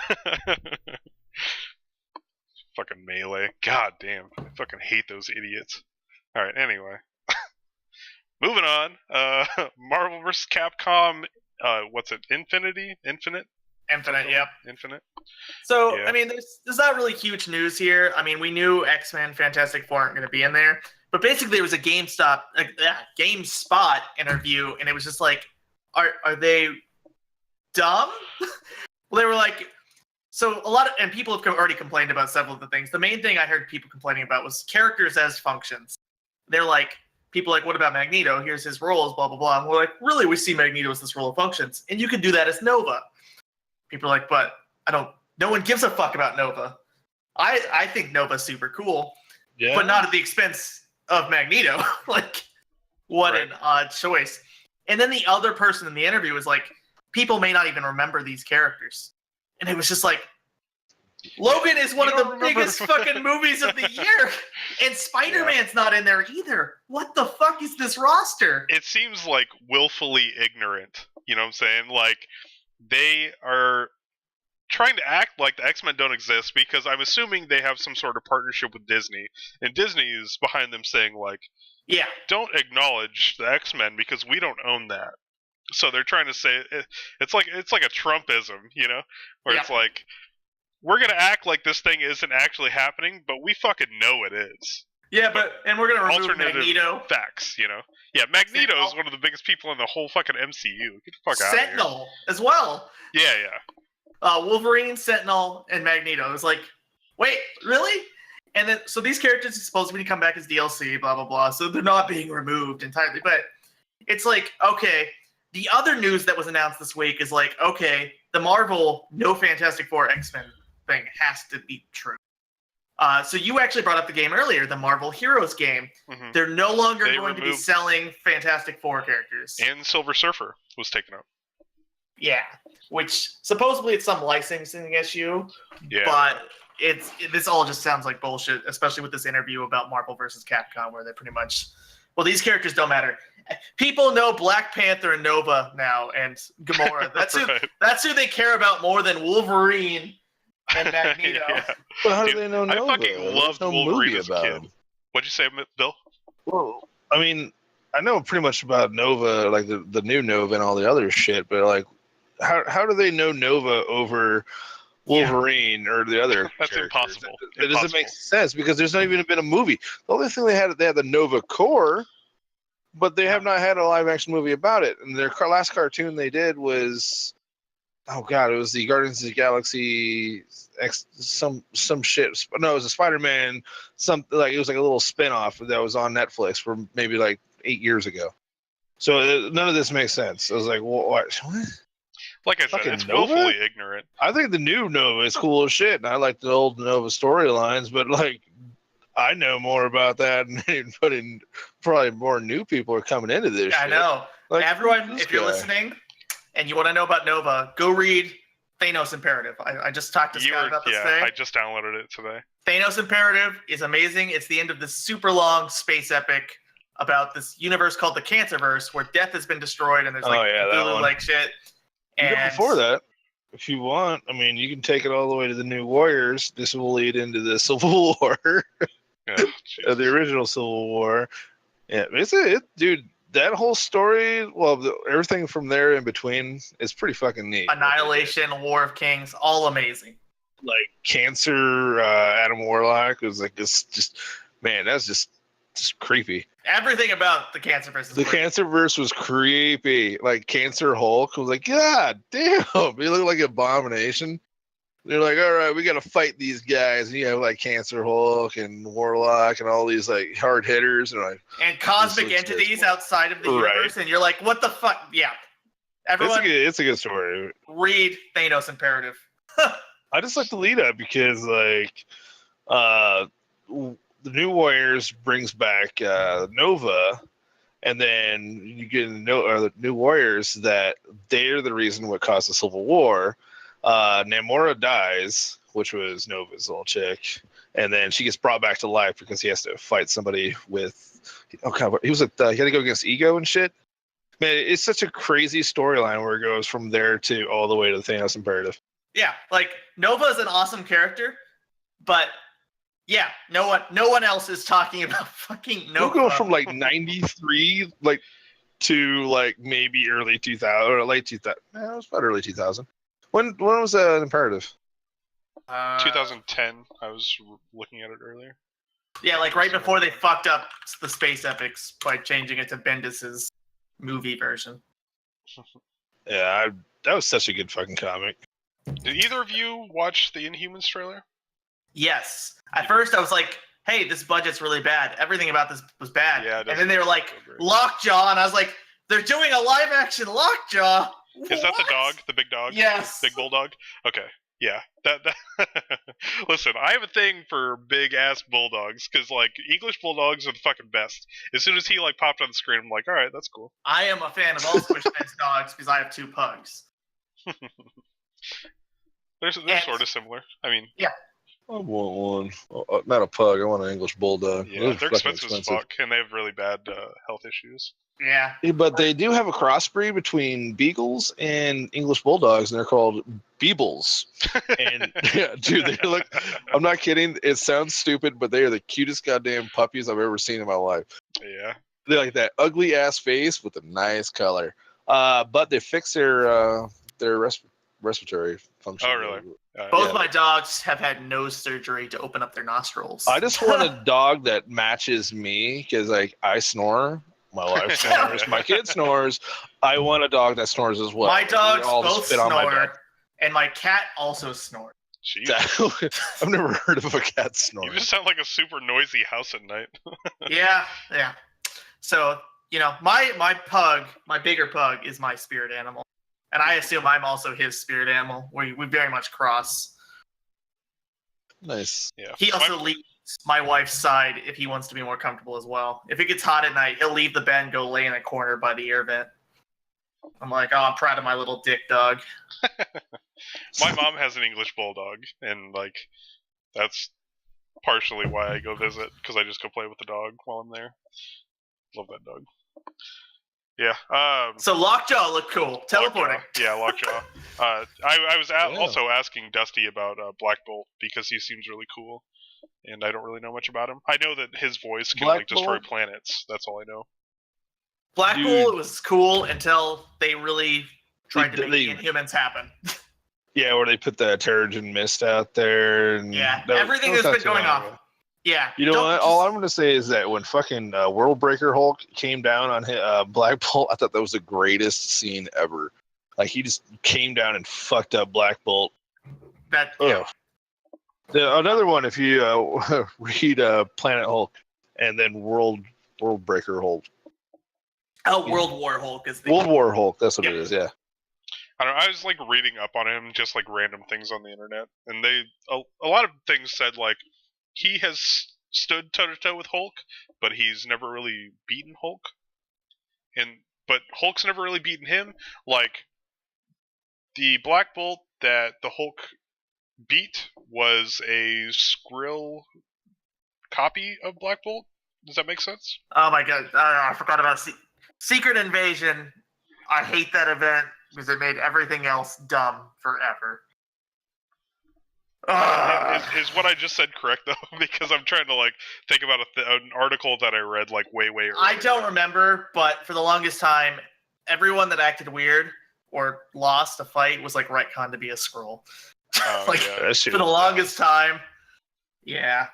Speaker 3: Fucking Melee. God damn. I fucking hate those idiots. Alright, anyway. Moving on. Marvel vs. Capcom, what's it? Infinite?
Speaker 2: Infinite, yep.
Speaker 3: Infinite.
Speaker 2: So, yeah. I mean, there's not really huge news here. I mean, we knew X-Men Fantastic Four aren't going to be in there. But basically, there was a GameSpot interview, and it was just like, are they dumb? Well, they were like, so and people have already complained about several of the things. The main thing I heard people complaining about was characters as functions. They're like, people like, what about Magneto? Here's his roles, blah, blah, blah. And we're like, really, we see Magneto as this role of functions. And you can do that as Nova. People are like, but no one gives a fuck about Nova. I think Nova's super cool, but not at the expense of Magneto. Like, what an odd choice. And then the other person in the interview was like, people may not even remember these characters. And it was just like, Logan is one of the biggest fucking movies of the year. And Spider-Man's not in there either. What the fuck is this roster?
Speaker 3: It seems like willfully ignorant. You know what I'm saying? Like, they are trying to act like the X-Men don't exist because I'm assuming they have some sort of partnership with Disney. And Disney is behind them saying, like,
Speaker 2: yeah,
Speaker 3: don't acknowledge the X-Men because we don't own that. So they're trying to say it's like a Trumpism, you know, where it's like, we're gonna act like this thing isn't actually happening, but we fucking know it is.
Speaker 2: Yeah, and we're gonna remove Magneto.
Speaker 3: Facts, you know. Yeah, Magneto is one of the biggest people in the whole fucking MCU. Get the fuck out of here.
Speaker 2: Sentinel as well.
Speaker 3: Yeah.
Speaker 2: Wolverine, Sentinel, and Magneto. It was like, wait, really? And then, so these characters are supposed to come back as DLC, blah, blah, blah. So they're not being removed entirely. But it's like, okay, the other news that was announced this week is like, okay, the Marvel No Fantastic Four X-Men thing has to be true. So you actually brought up the game earlier, the Marvel Heroes game. Mm-hmm. They're no longer going to be selling Fantastic Four characters.
Speaker 3: And Silver Surfer was taken out.
Speaker 2: Yeah, which supposedly it's some licensing issue.
Speaker 3: Yeah.
Speaker 2: But this all just sounds like bullshit, especially with this interview about Marvel vs. Capcom, where they pretty much, well, these characters don't matter. People know Black Panther and Nova now, and Gamora. That's
Speaker 3: right.
Speaker 2: That's who they care about more than Wolverine and Magneto.
Speaker 4: Yeah. But how do they know Nova?
Speaker 3: I fucking loved Wolverine as a kid. What'd you say, Bill?
Speaker 4: Well, I mean, I know pretty much about Nova, like the new Nova and all the other shit, but like, how do they know Nova over Wolverine or the other
Speaker 3: That's
Speaker 4: characters?
Speaker 3: impossible.
Speaker 4: It doesn't make sense because there's not even been a movie. The only thing they had the Nova Corps, but they have not had a live action movie about it. And their last cartoon they did was, oh god, it was the Guardians of the Galaxy some shit. No, it was a Spider-Man. It was like a little spin-off that was on Netflix for maybe like 8 years ago. So none of this makes sense. I was like, what?
Speaker 3: Like I said,
Speaker 4: Fucking
Speaker 3: it's
Speaker 4: Nova?
Speaker 3: willfully ignorant.
Speaker 4: I think the new Nova is cool as shit, and I like the old Nova storylines, but like, I know more about that, and probably more new people are coming into this
Speaker 2: I
Speaker 4: shit.
Speaker 2: know.
Speaker 4: Like,
Speaker 2: Everyone,
Speaker 4: this
Speaker 2: if you're
Speaker 4: guy.
Speaker 2: listening and you want to know about Nova, go read Thanos Imperative. I just talked to Scott about this today.
Speaker 3: I just downloaded it today.
Speaker 2: Thanos Imperative is amazing. It's the end of this super long space epic about this universe called the Cancerverse, where Death has been destroyed and there's like Cthulhu-like shit.
Speaker 4: Even before that, if you want, I mean, you can take it all the way to the New Warriors. This will lead into the Civil War,
Speaker 3: Yeah,
Speaker 4: the original Civil War. Yeah, dude. That whole story, everything from there in between is pretty fucking neat.
Speaker 2: Annihilation, War of Kings, all amazing.
Speaker 4: Like Cancer, Adam Warlock was like this. Just man, that's just creepy.
Speaker 2: Everything about the Cancerverse is
Speaker 4: The
Speaker 2: great.
Speaker 4: Cancerverse was creepy. Like Cancer Hulk was like, God damn, he looked like an abomination. They're like, all right, we got to fight these guys. And you have like Cancer Hulk and Warlock and all these like hard hitters and like
Speaker 2: cosmic entities outside of the universe, and you're like, what the fuck? Yeah. Everyone,
Speaker 4: it's a good story.
Speaker 2: Read Thanos Imperative.
Speaker 4: I just like the lead up because like the New Warriors brings back Nova, and then you get the New Warriors that they're the reason what caused the Civil War. Namora dies, which was Nova's little chick, and then she gets brought back to life because he has to fight somebody with. He was he had to go against Ego and shit. Man, it's such a crazy storyline where it goes from there to all the way to the Thanos Imperative.
Speaker 2: Yeah, like Nova is an awesome character, but yeah, no one else is talking about fucking Nova.
Speaker 4: We'll go from like 93 like to like maybe early 2000 or late 2000. No, it was about early 2000. When was Imperative?
Speaker 3: 2010. I was looking at it earlier.
Speaker 2: Yeah, like right before they fucked up the space epics by changing it to Bendis's movie version.
Speaker 4: Yeah, that was such a good fucking comic.
Speaker 3: Did either of you watch the Inhumans trailer?
Speaker 2: Yes. At first I was like, hey, this budget's really bad. Everything about this was bad.
Speaker 3: Yeah,
Speaker 2: and then they were like, Lockjaw, and I was like, they're doing a live action Lockjaw.
Speaker 3: Is that the dog? The big dog?
Speaker 2: Yes.
Speaker 3: Big bulldog? Okay. Yeah. That Listen, I have a thing for big ass bulldogs because like English bulldogs are the fucking best. As soon as he like popped on the screen, I'm like, all right, that's cool.
Speaker 2: I am a fan of all Squishmallows dogs because I have 2 pugs.
Speaker 3: They're sort of similar. I mean,
Speaker 2: yeah.
Speaker 1: I want one. Not a pug. I want an English bulldog.
Speaker 3: Yeah, they're expensive as fuck, and they have really bad health issues.
Speaker 2: Yeah.
Speaker 1: But they do have a crossbreed between beagles and English bulldogs, and they're called Beebles. And yeah, dude, they look. I'm not kidding. It sounds stupid, but they are the cutest goddamn puppies I've ever seen in my life.
Speaker 3: Yeah.
Speaker 1: They're like that ugly ass face with a nice color. But they fix their respiratory function.
Speaker 3: Oh, really?
Speaker 2: Both my dogs have had nose surgery to open up their nostrils.
Speaker 1: I just want a dog that matches me because, like, I snore. My wife snores. My kid snores. I want a dog that snores as well.
Speaker 2: My dogs
Speaker 1: all
Speaker 2: both
Speaker 1: spit on my
Speaker 2: snore,
Speaker 1: bed.
Speaker 2: and my cat also snores.
Speaker 3: Jeez.
Speaker 1: I've never heard of a cat snoring.
Speaker 3: You just sound like a super noisy house at night.
Speaker 2: Yeah. So, my pug, my bigger pug, is my spirit animal. And I assume I'm also his spirit animal. We very much cross.
Speaker 1: Nice.
Speaker 3: Yeah.
Speaker 2: He also leaves my wife's side if he wants to be more comfortable as well. If it gets hot at night, he'll leave the bed and go lay in a corner by the air vent. I'm like, oh, I'm proud of my little dick dog.
Speaker 3: My mom has an English bulldog, and like that's partially why I go visit, because I just go play with the dog while I'm there. Love that dog. Yeah.
Speaker 2: So Lockjaw looked cool. Teleporting.
Speaker 3: Lockjaw. I was also asking Dusty about Black Bolt because he seems really cool, and I don't really know much about him. I know that his voice can like destroy planets. That's all I know.
Speaker 2: Black Bolt was cool until they really tried to make Inhumans happen.
Speaker 4: Yeah, where they put the Terrigen Mist out there. And
Speaker 2: everything that's been going on. Yeah.
Speaker 4: You know what? All I'm going to say is that when fucking Worldbreaker Hulk came down on Black Bolt, I thought that was the greatest scene ever. Like, he just came down and fucked up Black Bolt. Another one, if you read Planet Hulk and then Worldbreaker Hulk.
Speaker 2: Oh, World War Hulk is the
Speaker 4: World War Hulk. That's what
Speaker 2: Yep.
Speaker 4: it is. Yeah.
Speaker 3: I don't know, I was like reading up on him, just like random things on the internet, and a lot of things said like he has stood toe to toe with Hulk, but he's never really beaten Hulk, but Hulk's never really beaten him. Like the Black Bolt that the Hulk beat was a Skrill copy of Black Bolt. Does that make sense?
Speaker 2: Oh my god, I forgot about Secret Invasion. I hate that event because it made everything else dumb forever.
Speaker 3: Is what I just said correct though? Because I'm trying to like think about an article that I read like way earlier.
Speaker 2: I don't remember, but for the longest time, everyone that acted weird or lost a fight was like retconned to be a Skrull.
Speaker 3: Oh,
Speaker 2: like
Speaker 3: yeah.
Speaker 4: That shit
Speaker 2: for the
Speaker 4: was
Speaker 2: longest time. Yeah.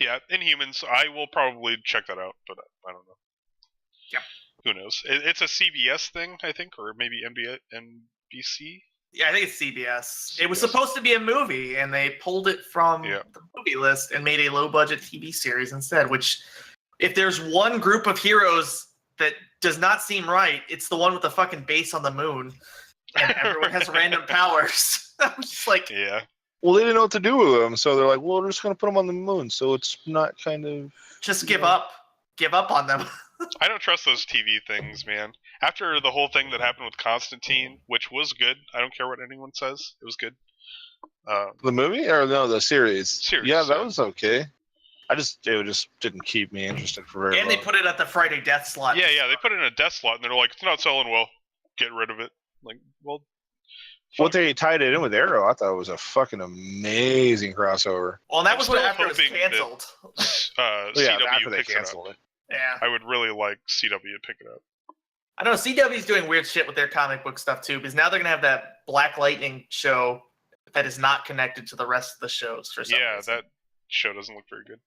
Speaker 3: Yeah, Inhumans. I will probably check that out, but I don't know.
Speaker 2: Yeah.
Speaker 3: Who knows? It's a CBS thing, I think, or maybe NBC.
Speaker 2: Yeah, I think it's CBS. It was
Speaker 3: CBS.
Speaker 2: supposed to be a movie, and they pulled it from
Speaker 3: Yeah.
Speaker 2: the movie list and made a low-budget TV series instead. Which, if there's one group of heroes that does not seem right, it's the one with the fucking base on the moon, and everyone has random powers. I was just like,
Speaker 3: Yeah.
Speaker 4: Well, they didn't know what to do with them, so they're like, "Well, we're just gonna put them on the moon." So it's not kind of.
Speaker 2: just give up on them.
Speaker 3: I don't trust those TV things, man. After the whole thing that happened with Constantine, which was good, I don't care what anyone says, it was good.
Speaker 4: The movie or no, the series?
Speaker 3: Series,
Speaker 4: Yeah, that
Speaker 3: yeah.
Speaker 4: was okay. It just didn't keep me interested for very
Speaker 2: And
Speaker 4: long.
Speaker 2: they put it at the Friday Death slot.
Speaker 3: Yeah, they put it in a death slot, and they're like, it's not selling well. Get rid of it. Like, well,
Speaker 4: What they tied it in with Arrow, I thought it was a fucking amazing crossover.
Speaker 2: Well, and that
Speaker 3: I'm
Speaker 2: was what
Speaker 3: still
Speaker 2: after it was
Speaker 3: hoping that-
Speaker 2: canceled.
Speaker 4: Yeah,
Speaker 3: CW
Speaker 4: after they
Speaker 3: picks it up.
Speaker 4: canceled it.
Speaker 2: Yeah.
Speaker 3: I would really like CW to pick it up.
Speaker 2: I don't know. CW's doing weird shit with their comic book stuff too, because now they're gonna have that Black Lightning show that is not connected to the rest of the shows for some
Speaker 3: Yeah,
Speaker 2: reason.
Speaker 3: that show doesn't look very good.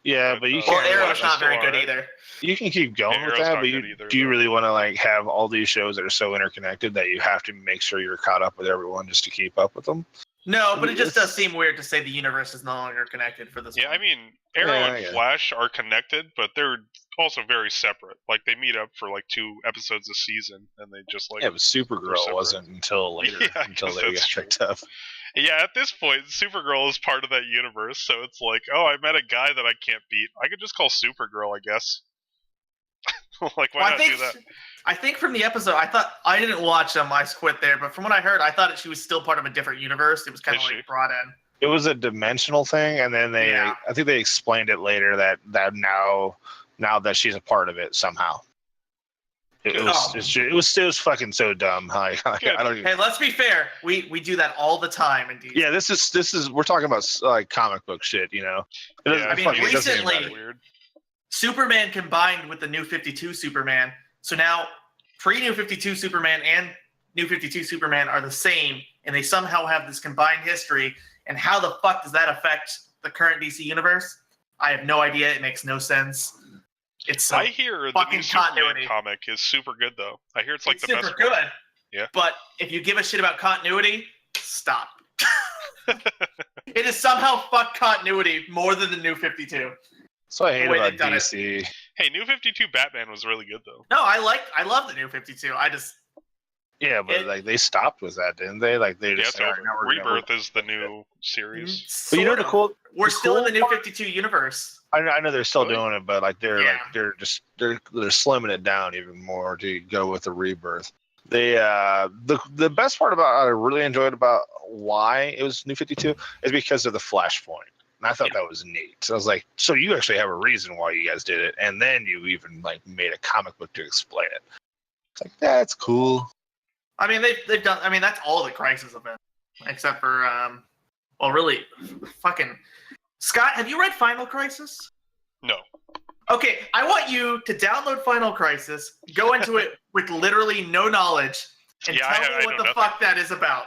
Speaker 4: Yeah, but you
Speaker 3: Well,
Speaker 2: Well,
Speaker 4: can't.
Speaker 2: Arrow's
Speaker 3: Still
Speaker 2: not very good
Speaker 3: alright.
Speaker 2: either.
Speaker 4: You can keep going
Speaker 3: Yeah,
Speaker 4: with
Speaker 3: Arrow's
Speaker 4: that,
Speaker 3: not
Speaker 4: but
Speaker 3: good either,
Speaker 4: do you
Speaker 3: though.
Speaker 4: really want to like have all these shows that are so interconnected that you have to make sure you're caught up with everyone just to keep up with them?
Speaker 2: No, but it just does
Speaker 4: It's-
Speaker 2: seem weird to say the universe is no longer connected for this
Speaker 3: Yeah,
Speaker 2: one.
Speaker 3: I mean, Arrow
Speaker 4: Yeah,
Speaker 3: and
Speaker 4: yeah.
Speaker 3: Flash are connected, but they're also very separate. Like, they meet up for like 2 episodes a season, and they just like.
Speaker 4: Yeah, but Supergirl
Speaker 3: separate.
Speaker 4: wasn't until later,
Speaker 3: Yeah, I
Speaker 4: until
Speaker 3: guess
Speaker 4: they got
Speaker 3: that's true.
Speaker 4: picked up.
Speaker 3: Yeah, at this point, Supergirl is part of that universe, so it's like, oh, I met a guy that I can't beat. I could just call Supergirl, I guess. Like, why
Speaker 2: Well,
Speaker 3: not do that?
Speaker 2: I think from the episode, I thought I didn't watch them. I quit there, but from what I heard, I thought that she was still part of a different universe. It was kind of
Speaker 3: Is
Speaker 2: like
Speaker 3: she?
Speaker 2: brought in.
Speaker 4: It was a dimensional thing, and then
Speaker 2: Yeah.
Speaker 4: I think they explained it later that now that she's a part of it somehow. It was fucking so dumb. I don't even.
Speaker 2: Hey, let's be fair. We do that all the time in DC.
Speaker 4: Yeah, this is we're talking about like comic book shit, you know. It doesn't-
Speaker 3: Yeah,
Speaker 2: I mean,
Speaker 4: fucking- it doesn't even
Speaker 2: recently-
Speaker 4: matter.
Speaker 3: Weird.
Speaker 2: Superman combined with the New 52 Superman. So now pre-New 52 Superman and New 52 Superman are the same, and they somehow have this combined history. And how the fuck does that affect the current DC universe? I have no idea. It makes no sense. It's
Speaker 3: I hear the
Speaker 2: fucking
Speaker 3: new Superman
Speaker 2: continuity.
Speaker 3: comic is super good, though. I hear it's like
Speaker 2: it's
Speaker 3: the
Speaker 2: super
Speaker 3: best.
Speaker 2: good.
Speaker 3: one. Yeah.
Speaker 2: But if you give a shit about continuity, stop. It is somehow fuck continuity more than the New 52.
Speaker 4: So I hate
Speaker 2: the way
Speaker 4: about
Speaker 2: they've done it.
Speaker 4: DC.
Speaker 3: Hey, New 52 Batman was really good, though.
Speaker 2: No, I love the New 52. I just
Speaker 4: Yeah, but
Speaker 2: It-
Speaker 4: like they stopped with that, didn't they? Like they
Speaker 3: Yeah,
Speaker 4: just
Speaker 3: it's
Speaker 4: said, "All
Speaker 3: over.
Speaker 4: right, now we're gonna-
Speaker 3: Rebirth is the new series.
Speaker 4: But you know
Speaker 2: sort
Speaker 4: the
Speaker 2: of.
Speaker 4: cool.
Speaker 2: We're
Speaker 4: the
Speaker 2: still in
Speaker 4: cool
Speaker 2: the New
Speaker 4: part-
Speaker 2: 52 universe.
Speaker 4: I know they're still
Speaker 3: Really?
Speaker 4: doing it, but like they're
Speaker 2: Yeah.
Speaker 4: they're slimming it down even more to go with the Rebirth. The best part about I really enjoyed about why it was New 52 is because of the Flashpoint. And I thought that was neat. So I was like, so you actually have a reason why you guys did it, and then you even like made a comic book to explain it. It's like that's cool.
Speaker 2: I mean, they've done. I mean, that's all the Crisis events, except for well, really, fucking Scott. Have you read Final Crisis?
Speaker 3: No.
Speaker 2: Okay, I want you to download Final Crisis, go into it with literally no knowledge, and
Speaker 3: Yeah, I
Speaker 2: tell me what
Speaker 3: know
Speaker 2: the
Speaker 3: nothing.
Speaker 2: fuck that is about.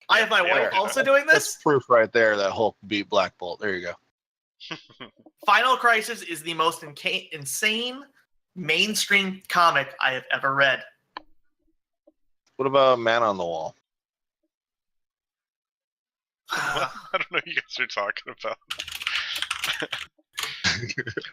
Speaker 2: I have my
Speaker 3: Yeah,
Speaker 2: wife
Speaker 3: I do
Speaker 2: also
Speaker 3: that.
Speaker 2: doing
Speaker 4: That's
Speaker 2: this.
Speaker 4: proof right there that Hulk beat Black Bolt. There you go.
Speaker 2: Final Crisis is the most insane mainstream comic I have ever read.
Speaker 4: What about Man on the Wall?
Speaker 3: I don't know what you guys are talking about.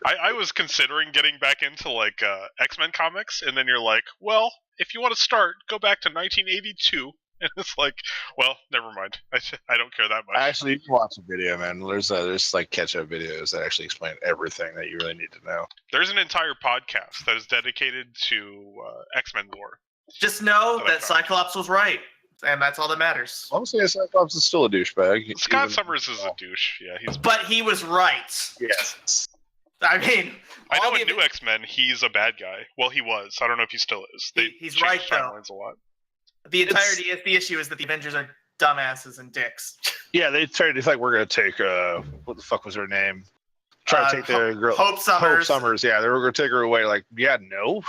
Speaker 3: I was considering getting back into like X-Men comics, and then you're like, well, if you want to start, go back to 1982. And it's like, well, never mind. I don't care that much.
Speaker 4: Actually, you can watch a video, man. There's like catch-up videos that actually explain everything that you really need to know.
Speaker 3: There's an entire podcast that is dedicated to X-Men lore.
Speaker 2: Just know that Cyclops was right, and that's all that matters.
Speaker 4: Honestly, Cyclops is still a douchebag.
Speaker 3: Scott Summers is a douche. Yeah,
Speaker 2: But he was right.
Speaker 4: Yes.
Speaker 2: I mean,
Speaker 3: I know in New X-Men he's a bad guy. Well, he was. I don't know if he still is.
Speaker 2: He's
Speaker 3: changed
Speaker 2: right, though.
Speaker 3: timelines a lot.
Speaker 2: The entirety of the issue is that the Avengers are dumbasses and dicks.
Speaker 4: Yeah, they tried. It's like we're gonna take what the fuck was her name? Try to take the girl
Speaker 2: Hope Summers.
Speaker 4: Hope Summers. Yeah, they were gonna take her away. Like, yeah, no.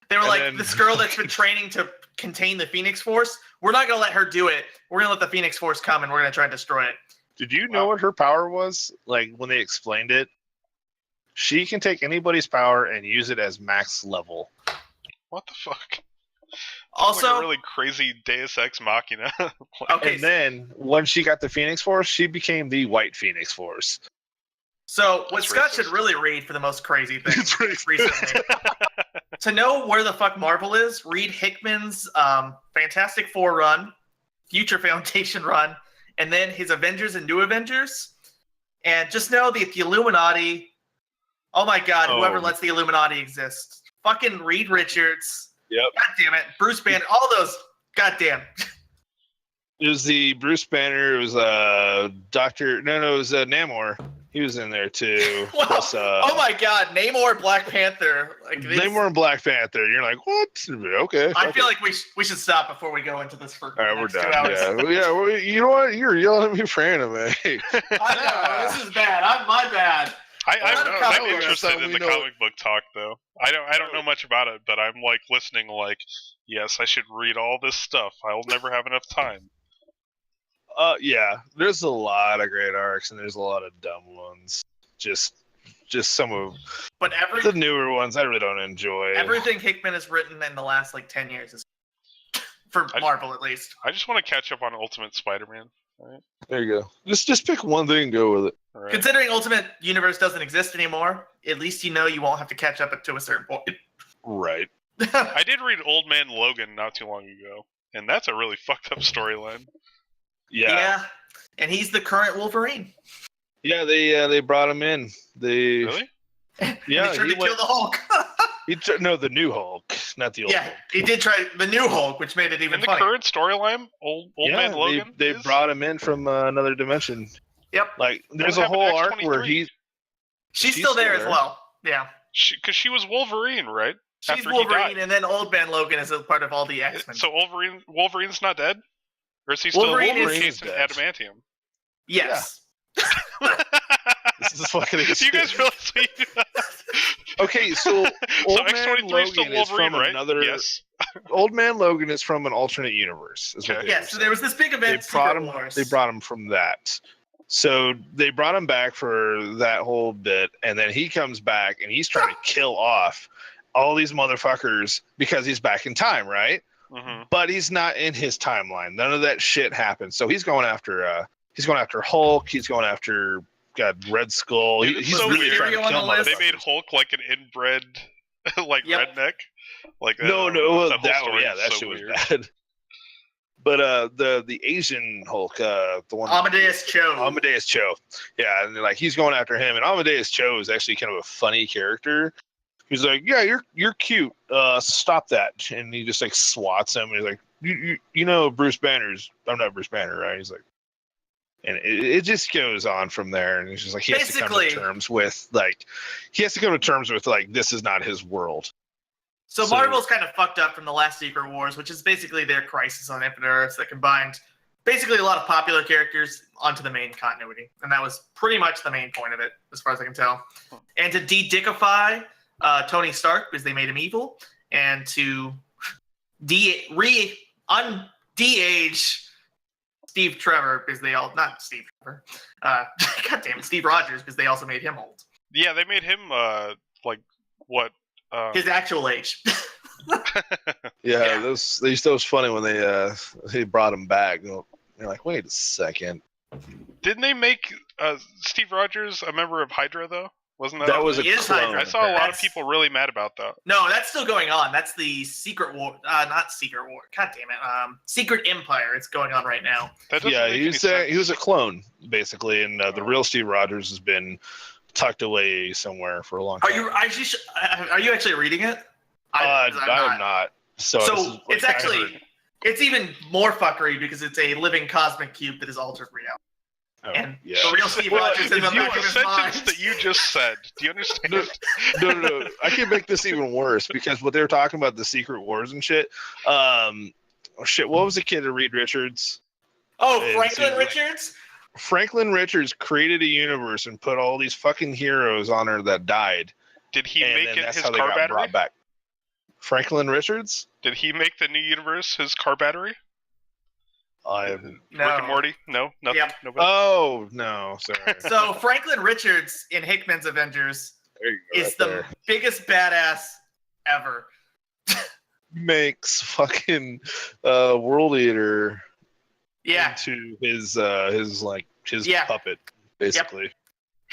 Speaker 2: They were
Speaker 4: And
Speaker 2: like,
Speaker 4: then-
Speaker 2: this girl that's been training to contain the Phoenix Force, we're not going to let her do it. We're going to let the Phoenix Force come and we're going to try and destroy it.
Speaker 4: Did you know what her power was? Like when they explained it, she can take anybody's power and use it as max level.
Speaker 3: What the fuck?
Speaker 2: Also,
Speaker 3: like a really crazy Deus Ex Machina.
Speaker 2: okay,
Speaker 4: And then when she got the Phoenix Force, she became the White Phoenix Force.
Speaker 2: so what
Speaker 3: That's
Speaker 2: Scott
Speaker 3: racist.
Speaker 2: should really read for the most crazy thing
Speaker 4: It's racist.
Speaker 2: recently. To know where the fuck Marvel is, read Hickman's Fantastic Four run, Future Foundation run, and then his Avengers and New Avengers. And just know that the Illuminati, oh my god, whoever
Speaker 4: Oh.
Speaker 2: lets the Illuminati exist. Fucking Reed Richards.
Speaker 4: Yep.
Speaker 2: God damn it. Bruce Banner, all those. God damn.
Speaker 4: It was the Bruce Banner. It was Doctor. No, it was Namor. He was in there too.
Speaker 2: Wow.
Speaker 4: Plus,
Speaker 2: Oh my god, Namor, Black Panther. Like this,
Speaker 4: Namor and Black Panther. You're like, what? Okay.
Speaker 2: I feel like we should stop before we go into this for
Speaker 4: All right,
Speaker 2: the
Speaker 4: we're
Speaker 2: next 2
Speaker 4: done.
Speaker 2: hours.
Speaker 4: Yeah, well, you know what? You're yelling at me for anime.
Speaker 2: I know, this is bad. My bad.
Speaker 3: I'm
Speaker 2: comic book
Speaker 3: interested
Speaker 4: stuff,
Speaker 3: in
Speaker 4: we
Speaker 3: the
Speaker 4: know-
Speaker 3: comic book talk though. I don't know much about it, but I'm like listening. Like, yes, I should read all this stuff. I'll never have enough time.
Speaker 4: Yeah. There's a lot of great arcs and there's a lot of dumb ones. Just some of
Speaker 2: But
Speaker 4: the newer ones I really don't enjoy.
Speaker 2: everything Hickman has written in the last like 10 years is for Marvel at least.
Speaker 3: I just want to catch up on Ultimate Spider-Man.
Speaker 4: There you go. Just pick one thing and go with it.
Speaker 3: All right.
Speaker 2: Considering Ultimate Universe doesn't exist anymore, at least you know you won't have to catch up to a certain point.
Speaker 4: Right.
Speaker 3: I did read Old Man Logan not too long ago, and that's a really fucked up storyline.
Speaker 4: Yeah.
Speaker 2: And he's the current Wolverine.
Speaker 4: Yeah, they brought him in. They
Speaker 3: Really?
Speaker 4: Yeah,
Speaker 2: And he tried
Speaker 4: he
Speaker 2: to kill the Hulk.
Speaker 4: no, the new Hulk, not the old
Speaker 2: Yeah,
Speaker 4: Hulk.
Speaker 2: he did try the new Hulk, which made it even
Speaker 3: In the
Speaker 2: funnier.
Speaker 3: current storyline, Old Man Logan.
Speaker 4: They
Speaker 3: is?
Speaker 4: brought him in from another dimension.
Speaker 2: Yep.
Speaker 4: Like there's
Speaker 3: What
Speaker 4: a whole
Speaker 3: happened
Speaker 4: arc
Speaker 3: to
Speaker 4: where
Speaker 3: X-23?
Speaker 2: She's still there as well. Yeah.
Speaker 3: Because she was Wolverine, right?
Speaker 2: She's
Speaker 3: After he
Speaker 2: Wolverine,
Speaker 3: died.
Speaker 2: and then Old Man Logan is a part of all the X-Men.
Speaker 3: So Wolverine's not dead, or is he still
Speaker 2: Wolverine is
Speaker 3: encased in
Speaker 4: dead.
Speaker 3: adamantium?
Speaker 2: yes.
Speaker 4: this is fucking.
Speaker 3: You guys realize what you do?
Speaker 4: Okay, so
Speaker 3: So
Speaker 4: Old Man
Speaker 3: X-23 is still
Speaker 4: Logan is
Speaker 3: Wolverine,
Speaker 4: from
Speaker 3: right?
Speaker 4: another.
Speaker 3: Yes.
Speaker 4: Old Man Logan is from an alternate universe. Is what
Speaker 3: Okay.
Speaker 4: they
Speaker 2: Yeah,
Speaker 4: were
Speaker 2: so
Speaker 4: saying.
Speaker 2: there was this big
Speaker 4: They
Speaker 2: event,
Speaker 4: brought
Speaker 2: Secret
Speaker 4: him.
Speaker 2: Wars.
Speaker 4: They brought him from that. So they brought him back for that whole bit, and then he comes back and he's trying to kill off all these motherfuckers because he's back in time, right?
Speaker 3: Mm-hmm.
Speaker 4: But he's not in his timeline. None of that shit happened. So he's going after Hulk. He's going after Red Skull.
Speaker 3: Dude, it's
Speaker 4: He's
Speaker 3: so
Speaker 4: really
Speaker 3: weird.
Speaker 4: trying to
Speaker 2: Mysterio on
Speaker 4: kill
Speaker 2: the list.
Speaker 3: They made
Speaker 4: motherfuckers.
Speaker 3: Hulk like an inbred, like
Speaker 2: Yep.
Speaker 3: redneck. Like
Speaker 4: No,
Speaker 3: that whole
Speaker 4: that
Speaker 3: story
Speaker 4: yeah,
Speaker 3: is
Speaker 4: that
Speaker 3: so
Speaker 4: shit was
Speaker 3: weird.
Speaker 4: bad. But the Asian Hulk, the one
Speaker 2: Amadeus Cho.
Speaker 4: Amadeus Cho, yeah, and like he's going after him, and Amadeus Cho is actually kind of a funny character. He's like, yeah, you're cute. Stop that, and he just like swats him. And he's like, you know, Bruce Banner's. I'm not Bruce Banner, right? He's like, and it just goes on from there, and it's just like he has to come
Speaker 2: Basically-
Speaker 4: to terms with this is not his world.
Speaker 2: So
Speaker 4: So-
Speaker 2: Marvel's kind of fucked up from the last Secret Wars, which is basically their Crisis on Infinite Earths that combined basically a lot of popular characters onto the main continuity. And that was pretty much the main point of it, as far as I can tell. And to de-dickify Tony Stark, because they made him evil, and to de-age Steve Trevor, because they all... Not Steve Trevor. God damn it, Steve Rogers, because they also made him old.
Speaker 3: Yeah, they made him like what?
Speaker 2: His actual age.
Speaker 4: Yeah,
Speaker 2: Yeah.
Speaker 4: that was funny when they brought him back. You're like, wait a second.
Speaker 3: Didn't they make Steve Rogers a member of Hydra though? Wasn't that?
Speaker 4: That was a
Speaker 2: He is
Speaker 4: clone.
Speaker 2: Hydra.
Speaker 3: I saw a lot of
Speaker 2: That's-
Speaker 3: people really mad about that.
Speaker 2: No, that's still going on. That's the Secret War. Not Secret War. God damn it. Secret Empire. It's going on right now.
Speaker 3: That doesn't
Speaker 4: Yeah,
Speaker 3: make
Speaker 4: he
Speaker 3: any
Speaker 4: was
Speaker 3: sense.
Speaker 4: he was a clone basically, and the real Steve Rogers has been tucked away somewhere for a long time.
Speaker 2: Are you actually reading it?
Speaker 4: I'm not. So this is like,
Speaker 2: it's actually it's even more fuckery because it's a living cosmic cube that is altered reality.
Speaker 4: oh,
Speaker 2: And
Speaker 4: yeah.
Speaker 2: the real Steve
Speaker 3: Well,
Speaker 2: Rogers in the
Speaker 3: if you
Speaker 2: back of
Speaker 3: the
Speaker 2: his
Speaker 3: sentence
Speaker 2: mind.
Speaker 3: that you just said, do you understand?
Speaker 4: No. I can make this even worse because what they were talking about the Secret Wars and shit. Shit. What was the kid of Reed Richards?
Speaker 2: Oh,
Speaker 4: It
Speaker 2: Franklin
Speaker 4: seems like-
Speaker 2: Richards?
Speaker 4: Franklin Richards created a universe and put all these fucking heroes on her that died,
Speaker 3: Did he
Speaker 4: and
Speaker 3: make
Speaker 4: then
Speaker 3: it
Speaker 4: that's
Speaker 3: his
Speaker 4: how they
Speaker 3: car
Speaker 4: got
Speaker 3: battery?
Speaker 4: brought back. Franklin Richards?
Speaker 3: Did he make the new universe his car battery?
Speaker 4: I'm.
Speaker 2: No.
Speaker 3: Rick and Morty? No, nothing.
Speaker 2: Yep.
Speaker 3: Nobody.
Speaker 4: Oh no, sorry.
Speaker 2: So Franklin Richards in Hickman's Avengers
Speaker 4: There you go,
Speaker 2: is
Speaker 4: right
Speaker 2: the
Speaker 4: there.
Speaker 2: biggest badass ever.
Speaker 4: Makes fucking World Eater
Speaker 2: Yeah.
Speaker 4: into his
Speaker 2: Yeah.
Speaker 4: puppet basically.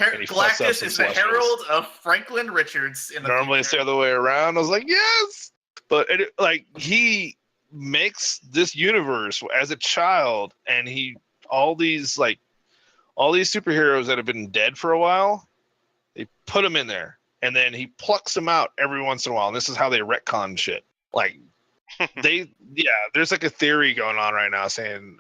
Speaker 4: And he fucks up
Speaker 2: Galactus
Speaker 4: some
Speaker 2: is the
Speaker 4: Celestials.
Speaker 2: herald of Franklin Richards in the
Speaker 4: Normally it's the
Speaker 2: future.
Speaker 4: other way around. I was like, yes, but he makes this universe as a child, and all these superheroes that have been dead for a while, they put them in there, and then he plucks them out every once in a while. And this is how they retcon shit. Like there's like a theory going on right now saying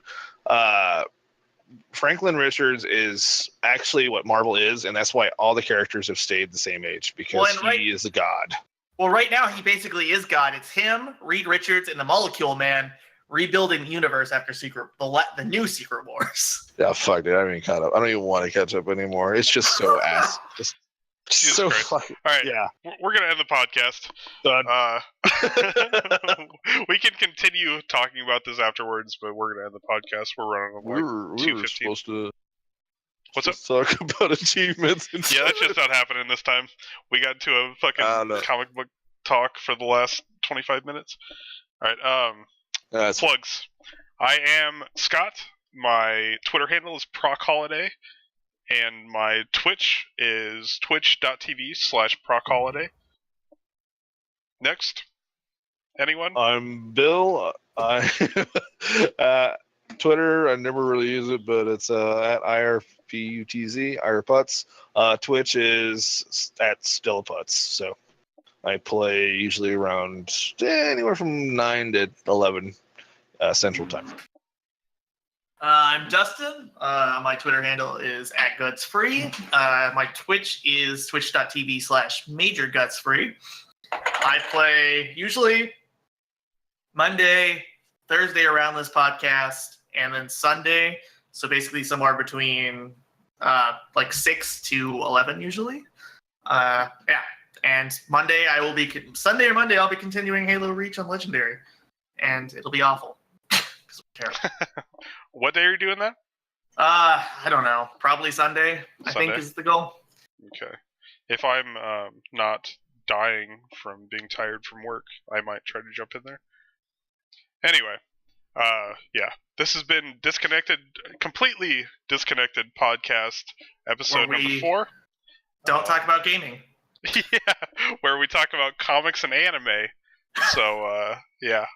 Speaker 4: Franklin Richards is actually what Marvel is, and that's why all the characters have stayed the same age, because he is a god.
Speaker 2: Well, right now he basically is God. It's him, Reed Richards, and the Molecule Man rebuilding the universe after the new Secret Wars.
Speaker 4: Yeah, fuck, dude. I haven't even caught up. I don't even want to catch up anymore. It's just so ass. Just
Speaker 3: Jesus
Speaker 4: so
Speaker 3: Christ.
Speaker 4: fucking.
Speaker 3: All right,
Speaker 4: Yeah.
Speaker 3: we're gonna end the podcast.
Speaker 4: Done.
Speaker 3: We can continue talking about this afterwards, but we're gonna end the podcast. We're running on
Speaker 4: We
Speaker 3: like
Speaker 4: were
Speaker 3: 2:15.
Speaker 4: supposed to.
Speaker 3: What's up?
Speaker 4: Talk about achievements. And
Speaker 3: Yeah, that's just not happening this time. We got into a fucking
Speaker 4: no.
Speaker 3: comic book talk for the last 25 minutes. All right,
Speaker 4: That's
Speaker 3: plugs. I am Scott. My Twitter handle is ProcHoliday, and my Twitch is twitch.tv/ProcHoliday. Next, anyone?
Speaker 4: I'm Bill. Twitter, I never really use it, but it's at IRPUTZ, IRPutz. Twitch is at StillaPutz. So I play usually around anywhere from 9 to 11 Central Time.
Speaker 2: I'm Dustin. My Twitter handle is @gutsfree. My Twitch is twitch.tv/MajorGutsFree. I play usually Monday, Thursday around this podcast, and then Sunday. So basically somewhere between like 6 to 11 usually. Yeah. And Sunday or Monday, I'll be continuing Halo Reach on Legendary. And it'll be awful. 'Cause we're terrible.
Speaker 3: What day are you doing that?
Speaker 2: I don't know. Probably Sunday, I think
Speaker 3: Sunday.
Speaker 2: is the goal.
Speaker 3: Okay. If I'm not dying from being tired from work, I might try to jump in there. Anyway, yeah. This has been completely disconnected podcast episode
Speaker 2: Where we
Speaker 3: number 4.
Speaker 2: Don't talk about gaming.
Speaker 3: Yeah, where we talk about comics and anime. So, yeah.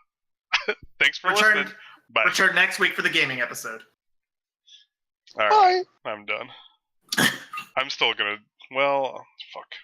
Speaker 3: Thanks for listening. Bye.
Speaker 2: Return next week for the gaming episode.
Speaker 3: All right, I'm done. I'm still gonna. Well, fuck.